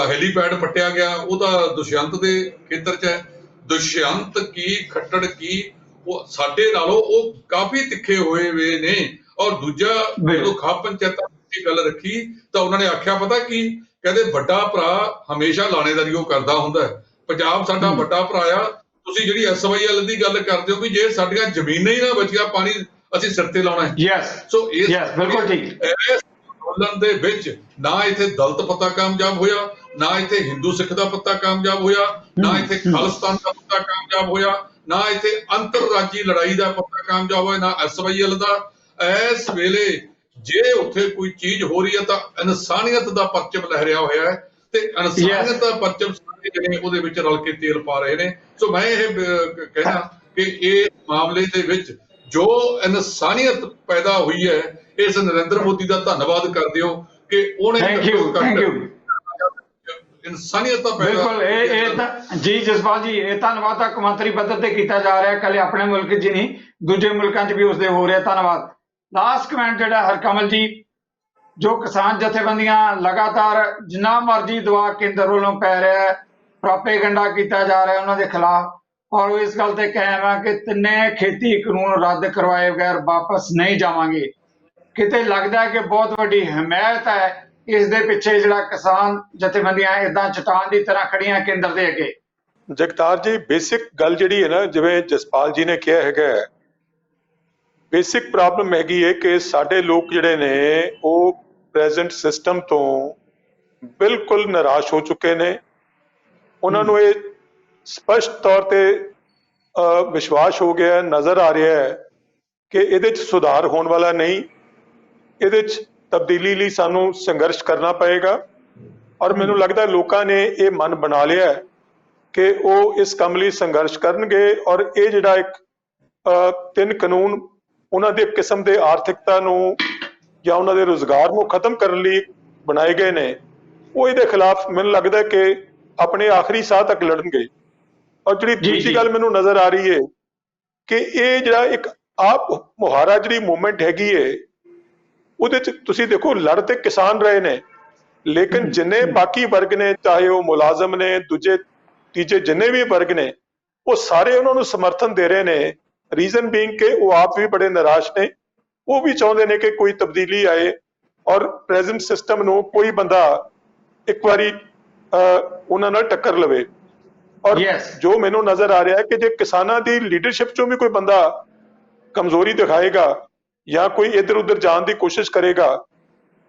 ਹੈਲੀਪੈਡ ਪੱਟਿਆ ਗਿਆ, ਉਹ ਤਾਂ ਦੁਸ਼ਯੰਤ ਦੇ ਖੇਤਰ 'ਚ ਹੈ। ਦੁਸ਼ਯੰਤ ਕੀ ਖੱਟੜ ਕੀ ਉਹ ਸਾਡੇ ਨਾਲੋਂ ਉਹ ਕਾਫੀ ਤਿੱਖੇ ਹੋਏ ਵੇ ਨੇ। ਔਰ ਦੂਜਾ, ਜਦੋਂ ਖਾਪ ਪੰਚਾਇਤਾਂ ਦੀ ਗੱਲ ਰੱਖੀ ਤਾਂ ਉਹਨਾਂ ਨੇ ਆਖਿਆ ਪਤਾ ਕੀ ਕਹਿੰਦੇ, ਵੱਡਾ ਭਰਾ ਹਮੇਸ਼ਾ ਲਾਣੇਦਾਰੀ ਉਹ ਕਰਦਾ ਹੁੰਦਾ। ਪੰਜਾਬ ਸਾਡਾ ਵੱਡਾ ਭਰਾ ਆ। ਤੁਸੀਂ ਜਿਹੜੀ SYL ਦੀ ਗੱਲ ਕਰਦੇ ਹੋ ਵੀ ਜੇ ਸਾਡੀਆਂ ਜ਼ਮੀਨਾਂ ਹੀ ਨਾ ਬਚੀਆਂ, ਪਾਣੀ ਅਸੀਂ ਸਿਰ ਤੇ ਲਾਉਣਾ ਹੈ। ਸੋ ਇਸ ਬਿਲਕੁਲ ਠੀਕ। ਅੰਦੋਲਨ ਦੇ ਵਿੱਚ ਨਾ ਇੱਥੇ ਦਲਿਤ ਪੱਤਾ ਕਾਮਯਾਬ ਹੋਇਆ, ਨਾ ਇੱਥੇ ਹਿੰਦੂ ਸਿੱਖ ਦਾ ਪੱਤਾ ਕਾਮਯਾਬ ਹੋਇਆ, ਨਾ ਇੱਥੇ ਖਾਲਿਸਤਾਨ ਦਾ ਪੱਤਾ ਕਾਮਯਾਬ ਹੋਇਆ, ਨਾ ਇੱਥੇ ਅੰਤਰਰਾਜੀ ਲੜਾਈ ਦਾ ਪੱਤਾ ਕਾਮਯਾਬ ਹੋਇਆ, ਨਾ SYL ਦਾ। ਇਸ ਵੇਲੇ ਜੇ ਉੱਥੇ ਕੋਈ ਚੀਜ਼ ਹੋ ਰਹੀ ਹੈ ਤਾਂ ਇਨਸਾਨੀਅਤ ਦਾ ਪਰਚਮ ਲਹਿਰਿਆ ਹੋਇਆ ਹੈ, ਤੇ ਇਨਸਾਨੀਅਤ ਦਾ ਪਰਚਮ ਸਾਰੇ ਜਿਹੜੇ ਉਹਦੇ ਵਿੱਚ ਰਲ ਕੇ ਤੇਲ ਪਾ ਰਹੇ ਨੇ। ਸੋ ਮੈਂ ਇਹ ਕਹਿਣਾ ਕਿ ਇਹ ਮਾਮਲੇ ਦੇ ਵਿੱਚ ਜੋ ਇਨਸਾਨੀਅਤ ਪੈਦਾ ਹੋਈ ਹੈ, ਇਸ ਨਰਿੰਦਰ ਮੋਦੀ ਦਾ ਧੰਨਵਾਦ ਕਰਦੇ ਹੋ ਕਿ ਉਹਨੇ ਇਨਸਾਨੀਅਤ ਦਾ ਪੈਦਾ। ਬਿਲਕੁਲ, ਇਹ ਤਾਂ ਜੀ ਜਸਪਾਲ ਜੀ, ਇਹ ਧੰਨਵਾਦ ਤਾਂ ਕੌਮਾਂਤਰੀ ਪੱਧਰ ਤੇ ਕੀਤਾ ਜਾ ਰਿਹਾ, ਕੱਲੇ ਆਪਣੇ ਮੁਲਕ 'ਚ ਨਹੀਂ ਦੂਜੇ ਮੁਲਕਾਂ 'ਚ ਵੀ ਉਸਦੇ ਹੋ ਰਿਹਾ। ਧੰਨਵਾਦ। ਲਾਸਟ ਕਮੈਂਟ ਜਿਹੜਾ ਹਰਕਮਲ ਜੀ, ਜੋ ਕਿਸਾਨ ਜਥੇਬੰਦੀਆਂ ਲਗਾਤਾਰ ਜਿੰਨਾ ਮਰਜ਼ੀ ਦਬਾਅ ਕੇਂਦਰ ਵੱਲੋਂ ਪੈ ਰਿਹਾ ਹੈ, ਪ੍ਰੋਪੇਗੈਂਡਾ ਕੀਤਾ ਜਾ ਰਿਹਾ ਉਹਨਾਂ ਦੇ ਖਿਲਾਫ, ਔਰ ਉਹ ਇਸ ਗੱਲ ਤੇ ਕਾਇਮ ਹੈ ਕਿ ਤਿੰਨੇ ਖੇਤੀ ਕਾਨੂੰਨ ਰੱਦ ਕਰਵਾਏ ਬਗੈਰ ਵਾਪਸ ਨਹੀਂ ਜਾਵਾਂਗੇ। ਕਿਤੇ ਲੱਗਦਾ ਹੈ ਕਿ ਬਹੁਤ ਵੱਡੀ ਹਮਾਇਤ ਹੈ ਇਸ ਦੇ ਪਿੱਛੇ, ਜਿਹੜਾ ਕਿਸਾਨ ਜਥੇਬੰਦੀਆਂ ਇਦਾਂ ਚਟਾਨ ਦੀ ਤਰ੍ਹਾਂ ਖੜੀਆਂ ਕੇਂਦਰ ਦੇ ਅੱਗੇ। ਜਗਤਾਰ ਜੀ, ਬੇਸਿਕ ਗੱਲ ਜਿਹੜੀ ਹੈ ਨਾ, ਜਿਵੇਂ ਜਸਪਾਲ ਜੀ ਨੇ ਕਿਹਾ ਹੈਗਾ, ਬੇਸਿਕ ਪ੍ਰੋਬਲਮ ਹੈਗੀ ਹੈ ਕਿ ਸਾਡੇ ਲੋਕ ਜਿਹੜੇ ਨੇ ਉਹ ਪ੍ਰੈਜ਼ੈਂਟ ਸਿਸਟਮ ਤੋਂ ਬਿਲਕੁਲ ਨਿਰਾਸ਼ ਹੋ ਚੁੱਕੇ ਨੇ। ਉਹਨਾਂ ਨੂੰ ਇਹ ਸਪਸ਼ਟ ਤੌਰ ਤੇ ਵਿਸ਼ਵਾਸ ਹੋ ਗਿਆ, ਨਜ਼ਰ ਆ ਰਿਹਾ ਹੈ ਕਿ ਇਹਦੇ 'ਚ ਸੁਧਾਰ ਹੋਣ ਵਾਲਾ ਨਹੀਂ। ਇਹਦੇ 'ਚ ਤਬਦੀਲੀ ਲਈ ਸਾਨੂੰ ਸੰਘਰਸ਼ ਕਰਨਾ ਪਏਗਾ। ਔਰ ਮੈਨੂੰ ਲੱਗਦਾ ਲੋਕਾਂ ਨੇ ਇਹ ਮਨ ਬਣਾ ਲਿਆ ਕਿ ਉਹ ਇਸ ਕੰਮ ਲਈ ਸੰਘਰਸ਼ ਕਰਨਗੇ। ਔਰ ਇਹ ਜਿਹੜਾ ਇੱਕ 3 ਕਾਨੂੰਨ ਉਹਨਾਂ ਦੀ ਇੱਕ ਕਿਸਮ ਦੇ ਆਰਥਿਕਤਾ ਨੂੰ ਜਾਂ ਉਹਨਾਂ ਦੇ ਰੁਜ਼ਗਾਰ ਨੂੰ ਖਤਮ ਕਰਨ ਲਈ ਬਣਾਏ ਗਏ ਨੇ, ਉਹ ਇਹਦੇ ਖਿਲਾਫ ਮੈਨੂੰ ਲੱਗਦਾ ਕਿ ਆਪਣੇ ਆਖਰੀ ਸਾਹ ਤੱਕ ਲੜਨਗੇ। ਔਰ ਜਿਹੜੀ ਦੂਜੀ ਗੱਲ ਮੈਨੂੰ ਨਜ਼ਰ ਆ ਰਹੀ ਹੈ ਕਿ ਇਹ ਜਿਹੜਾ ਇੱਕ ਆਪ ਮੁਹਾਰਾ ਜਿਹੜੀ ਮੂਵਮੈਂਟ ਹੈਗੀ ਹੈ, ਉਹਦੇ 'ਚ ਤੁਸੀਂ ਦੇਖੋ ਲੜ ਤੇ ਕਿਸਾਨ ਰਹੇ ਨੇ, ਲੇਕਿਨ ਜਿੰਨੇ ਬਾਕੀ ਵਰਗ ਨੇ, ਚਾਹੇ ਉਹ ਮੁਲਾਜ਼ਮ ਨੇ, ਦੂਜੇ ਤੀਜੇ ਜਿੰਨੇ ਵੀ ਵਰਗ ਨੇ, ਉਹ ਸਾਰੇ ਉਹਨਾਂ ਨੂੰ ਸਮਰਥਨ ਦੇ ਰਹੇ ਨੇ। ਰੀਜ਼ਨ ਬੀਇੰਗ ਕਿ ਉਹ ਆਪ ਵੀ ਬੜੇ ਨਿਰਾਸ਼ ਨੇ। ਉਹ ਵੀ ਚਾਹੁੰਦੇ ਨੇ ਕਿ ਕੋਈ ਤਬਦੀਲੀ ਆਏ ਔਰ ਪ੍ਰੈਜ਼ੈਂਟ ਸਿਸਟਮ ਨੂੰ ਕੋਈ ਬੰਦਾ ਇੱਕ ਵਾਰੀ ਉਹਨਾਂ ਨਾਲ ਟੱਕਰ ਲਵੇ। ਔਰ ਜੋ ਮੈਨੂੰ ਨਜ਼ਰ ਆ ਰਿਹਾ ਹੈ ਕਿ ਜੇ ਕਿਸਾਨਾਂ ਦੀ ਲੀਡਰਸ਼ਿਪ ਚੋਂ ਵੀ ਕੋਈ ਬੰਦਾ ਕਮਜ਼ੋਰੀ ਦਿਖਾਏਗਾ ਜਾਂ ਕੋਈ ਇੱਧਰ ਉੱਧਰ ਜਾਣ ਦੀ ਕੋਸ਼ਿਸ਼ ਕਰੇਗਾ,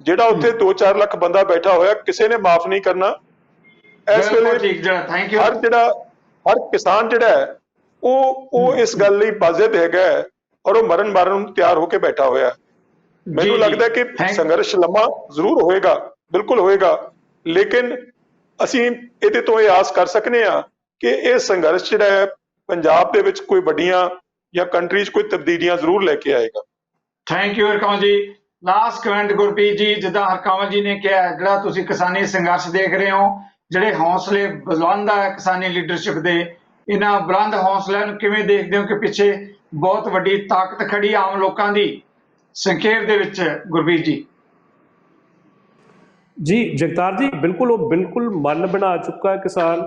ਜਿਹੜਾ ਉੱਥੇ 2-4 ਲੱਖ ਬੰਦਾ ਬੈਠਾ ਹੋਇਆ, ਕਿਸੇ ਨੇ ਮਾਫ ਨਹੀਂ ਕਰਨਾ। ਇਸ ਵੇਲੇ ਹਰ ਕਿਸਾਨ ਜਿਹੜਾ ਹੈ ਉਹ ਇਸ ਗੱਲ ਲਈ ਬਾਜ਼ਿਦ ਹੈਗਾ ਔਰ ਉਹ ਮਰਨ ਨੂੰ ਤਿਆਰ ਹੋ ਕੇ ਬੈਠਾ ਹੋਇਆ। ਮੈਨੂੰ ਲੱਗਦਾ ਕਿ ਸੰਘਰਸ਼ ਲੰਮਾ ਜ਼ਰੂਰ ਹੋਏਗਾ, ਬਿਲਕੁਲ ਹੋਏਗਾ, ਲੇਕਿਨ ਅਸੀਂ ਇਹਦੇ ਤੋਂ ਇਹ ਆਸ ਕਰ ਸਕਨੇ ਆ ਕਿ ਇਹ ਸੰਘਰਸ਼ ਜਿਹੜਾ ਹੈ ਪੰਜਾਬ ਦੇ ਵਿੱਚ ਕੋਈ ਵੱਡੀਆਂ ਜਾਂ ਕੰਟਰੀ 'ਚ ਕੋਈ ਤਬਦੀਲੀਆਂ ਜ਼ਰੂਰ ਲੈ ਕੇ ਆਏਗਾ। ਥੈਂਕ ਯੂ ਹਰਕਮਲ ਜੀ। ਲਾਸਟ ਕਮੈਂਟ ਗੁਰਪ੍ਰੀਤ ਜੀ, ਜਿੱਦਾਂ ਹਰਕਮਲ ਜੀ ਨੇ ਕਿਹਾ, ਜਿਹੜਾ ਤੁਸੀਂ ਕਿਸਾਨੀ ਸੰਘਰਸ਼ ਦੇਖ ਰਹੇ ਹੋ, ਜਿਹੜੇ ਹੌਸਲੇ ਬੁਲੰਦ ਹੈ ਕਿਸਾਨੀ ਲੀਡਰਸ਼ਿਪ ਦੇ, ਇਹਨਾਂ ਬੁਲੰਦ ਹੌਸਲਿਆਂ ਨੂੰ ਕਿਵੇਂ ਦੇਖਦੇ ਹੋ ਕਿ ਪਿੱਛੇ ਬਹੁਤ ਵੱਡੀ ਤਾਕਤ ਖੜੀ ਆਮ ਲੋਕਾਂ ਦੀ ਸੰਖੇਪ ਦੇ ਵਿੱਚ? ਗੁਰਪ੍ਰੀਤ ਜੀ। ਜੀ ਜਗਤਾਰ ਜੀ, ਬਿਲਕੁਲ ਉਹ ਬਿਲਕੁਲ ਮਨ ਬਣਾ ਚੁੱਕਾ ਹੈ ਕਿਸਾਨ।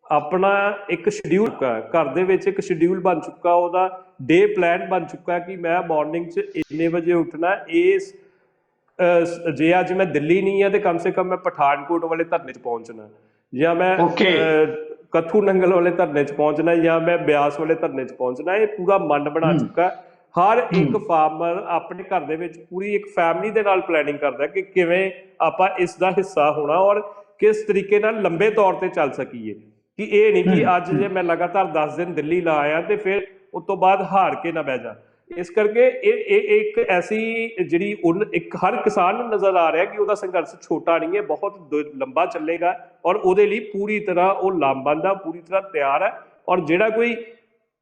ਆਪਣਾ ਇੱਕ ਸ਼ਡਿਊਲ ਘਰ ਦੇ ਵਿੱਚ ਇੱਕ ਸ਼ਡਿਊਲ ਬਣ ਚੁੱਕਾ, ਉਹਦਾ ਡੇ ਪਲਾਨ ਬਣ ਚੁੱਕਾ ਕਿ ਮੈਂ ਮਾਰਨਿੰਗ 'ਚ ਇੰਨੇ ਵਜੇ ਉੱਠਣਾ। ਇਸ ਜੇ ਅੱਜ ਮੈਂ ਦਿੱਲੀ ਨਹੀਂ ਆ ਤੇ ਕਮ ਸੇ ਕਮ ਮੈਂ ਪਠਾਨਕੋਟ ਵਾਲੇ ਧਰਨੇ 'ਚ ਪਹੁੰਚਣਾ, ਜਾਂ ਮੈਂ ਕੱਥੂ ਨੰਗਲ ਵਾਲੇ ਧਰਨੇ 'ਚ ਪਹੁੰਚਣਾ, ਜਾਂ ਮੈਂ ਬਿਆਸ ਵਾਲੇ ਧਰਨੇ 'ਚ ਪਹੁੰਚਣਾ। ਇਹ ਪੂਰਾ ਮਨ ਬਣਾ ਚੁੱਕਾ। ਹਰ ਇੱਕ ਫਾਰਮਰ ਆਪਣੇ ਘਰ ਦੇ ਵਿੱਚ ਪੂਰੀ ਇੱਕ ਫੈਮਿਲੀ ਦੇ ਨਾਲ ਪਲੈਨਿੰਗ ਕਰਦਾ ਕਿ ਕਿਵੇਂ ਆਪਾਂ ਇਸ ਦਾ ਹਿੱਸਾ ਹੋਣਾ ਔਰ ਕਿਸ ਤਰੀਕੇ ਨਾਲ ਲੰਬੇ ਤੌਰ ਤੇ ਚੱਲ ਸਕੀਏ। ਕਿ ਇਹ ਨਹੀਂ ਕਿ ਅੱਜ ਜੇ ਮੈਂ ਲਗਾਤਾਰ 10 ਦਿਨ ਦਿੱਲੀ ਲਾ ਆਇਆ ਤੇ ਫਿਰ ਉਸ ਤੋਂ ਬਾਅਦ ਹਾਰ ਕੇ ਨਾ ਬਹਿ ਜਾ। ਇਸ ਕਰਕੇ ਇਹ ਇੱਕ ਐਸੀ ਜਿਹੜੀ ਇੱਕ ਹਰ ਕਿਸਾਨ ਨੂੰ ਨਜ਼ਰ ਆ ਰਿਹਾ ਕਿ ਉਹਦਾ ਸੰਘਰਸ਼ ਛੋਟਾ ਨਹੀਂ ਹੈ, ਬਹੁਤ ਲੰਬਾ ਚੱਲੇਗਾ ਔਰ ਉਹਦੇ ਲਈ ਪੂਰੀ ਤਰ੍ਹਾਂ ਉਹ ਲਾਮਬੰਦ ਆ, ਪੂਰੀ ਤਰ੍ਹਾਂ ਤਿਆਰ ਹੈ। ਔਰ ਜਿਹੜਾ ਕੋਈ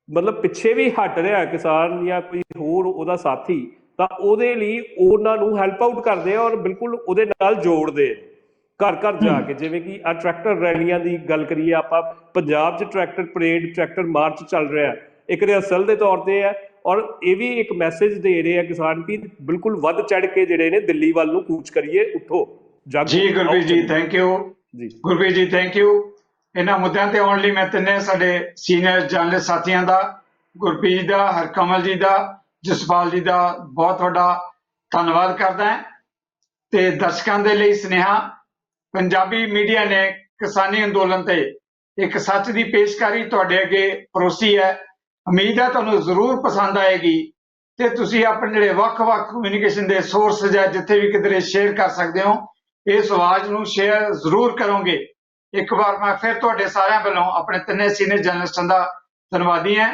ਮਤਲਬ ਪਿੱਛੇ ਵੀ ਹਟ ਰਿਹਾ ਕਿਸਾਨ ਜਾਂ ਕੋਈ ਹੋਰ ਉਹਦਾ ਸਾਥੀ, ਤਾਂ ਉਹਦੇ ਲਈ ਉਹਨਾਂ ਨੂੰ ਹੈਲਪ ਆਊਟ ਕਰਦੇ ਆ ਔਰ ਬਿਲਕੁਲ ਉਹਦੇ ਨਾਲ ਜੋੜਦੇ ਘਰ ਘਰ ਜਾ ਕੇ। ਜਿਵੇਂ ਕਿ ਆ ਟਰੈਕਟਰ ਰੈਲੀਆਂ ਦੀ ਗੱਲ ਕਰੀਏ ਆਪਾਂ, ਪੰਜਾਬ 'ਚ ਟਰੈਕਟਰ ਪਰੇਡ, ਟਰੈਕਟਰ ਮਾਰਚ ਚੱਲ ਰਿਹਾ, ਇੱਕ ਰਿਹਰਸਲ ਦੇ ਤੌਰ ਤੇ ਹੈ। ਔਰ ਇਹ ਵੀ ਇੱਕ ਮੈਸੇਜ ਦੇ ਰਹੇ ਆ ਕਿਸਾਨ ਕਿ ਬਿਲਕੁਲ ਵੱਧ ਚੜ ਕੇ ਜਿਹੜੇ ਨੇ ਦਿੱਲੀ ਵੱਲ ਨੂੰ ਕੂਚ ਕਰੀਏ, ਉੱਠੋ ਜਾਗੋ। ਜੀ ਗੁਰਪ੍ਰੀਤ ਜੀ ਥੈਂਕ ਯੂ। ਜੀ ਗੁਰਪ੍ਰੀਤ ਜੀ ਥੈਂਕ ਯੂ। ਇਹਨਾਂ ਮੁੱਦਿਆਂ ਤੇ ਆਉਣ ਲਈ ਮੈਂ ਤਿੰਨੇ ਸਾਡੇ ਸੀਨੀਅਰ ਜਰਨਲਿਸਟ ਸਾਥੀਆਂ ਦਾ, ਗੁਰਪ੍ਰੀਤ ਜੀ ਦਾ, ਹਰਕਮਲ ਜੀ ਦਾ, ਜਸਪਾਲ ਜੀ ਦਾ ਬਹੁਤ ਵੱਡਾ ਧੰਨਵਾਦ ਕਰਦਾ ਹਾਂ। ਤੇ ਦਰਸ਼ਕਾਂ ਦੇ ਲਈ ਸੁਨੇਹਾ, ਪੰਜਾਬੀ ਮੀਡੀਆ ਨੇ ਕਿਸਾਨੀ ਅੰਦੋਲਨ ਤੇ ਇੱਕ ਸੱਚ ਦੀ ਪੇਸ਼ਕਾਰੀ ਤੁਹਾਡੇ ਅੱਗੇ ਪਰੋਸੀ ਹੈ। ਉਮੀਦ ਹੈ ਤੁਹਾਨੂੰ ਜ਼ਰੂਰ ਪਸੰਦ ਆਏਗੀ ਤੇ ਤੁਸੀਂ ਆਪਣੇ ਜਿਹੜੇ ਵੱਖ-ਵੱਖ ਕਮਿਊਨੀਕੇਸ਼ਨ ਦੇ ਸੋਰਸ ਜਾਂ ਜਿੱਥੇ ਵੀ ਕਿਧਰੇ ਸ਼ੇਅਰ ਕਰ ਸਕਦੇ ਹੋ, ਇਸ ਆਵਾਜ਼ ਨੂੰ ਸ਼ੇਅਰ ਜ਼ਰੂਰ ਕਰੋਗੇ। ਇੱਕ ਵਾਰ ਮੈਂ ਫਿਰ ਤੁਹਾਡੇ ਸਾਰਿਆਂ ਵੱਲੋਂ ਆਪਣੇ ਤਿੰਨੇ ਸੀਨੀਅਰ ਜਰਨਲਿਸਟਾਂ ਦਾ ਧੰਨਵਾਦੀ ਹਾਂ।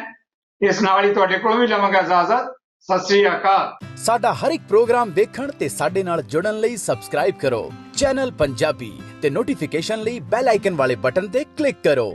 ਇਸ ਨਾਲ ਹੀ ਤੁਹਾਡੇ ਕੋਲੋਂ ਵੀ ਲਵਾਂਗਾ ਇਜਾਜ਼ਤ। ਸਤਿ ਸ੍ਰੀ ਅਕਾਲ। ਸਾਡਾ ਹਰ ਇੱਕ ਪ੍ਰੋਗਰਾਮ ਦੇਖਣ ਤੇ ਸਾਡੇ ਨਾਲ ਜੁੜਨ ਲਈ ਸਬਸਕ੍ਰਾਈਬ ਕਰੋ ਚੈਨਲ ਪੰਜਾਬੀ ਤੇ ਨੋਟੀਫਿਕੇਸ਼ਨ ਲਈ ਬੈਲ ਆਈਕਨ ਵਾਲੇ ਬਟਨ ਤੇ ਕਲਿੱਕ ਕਰੋ।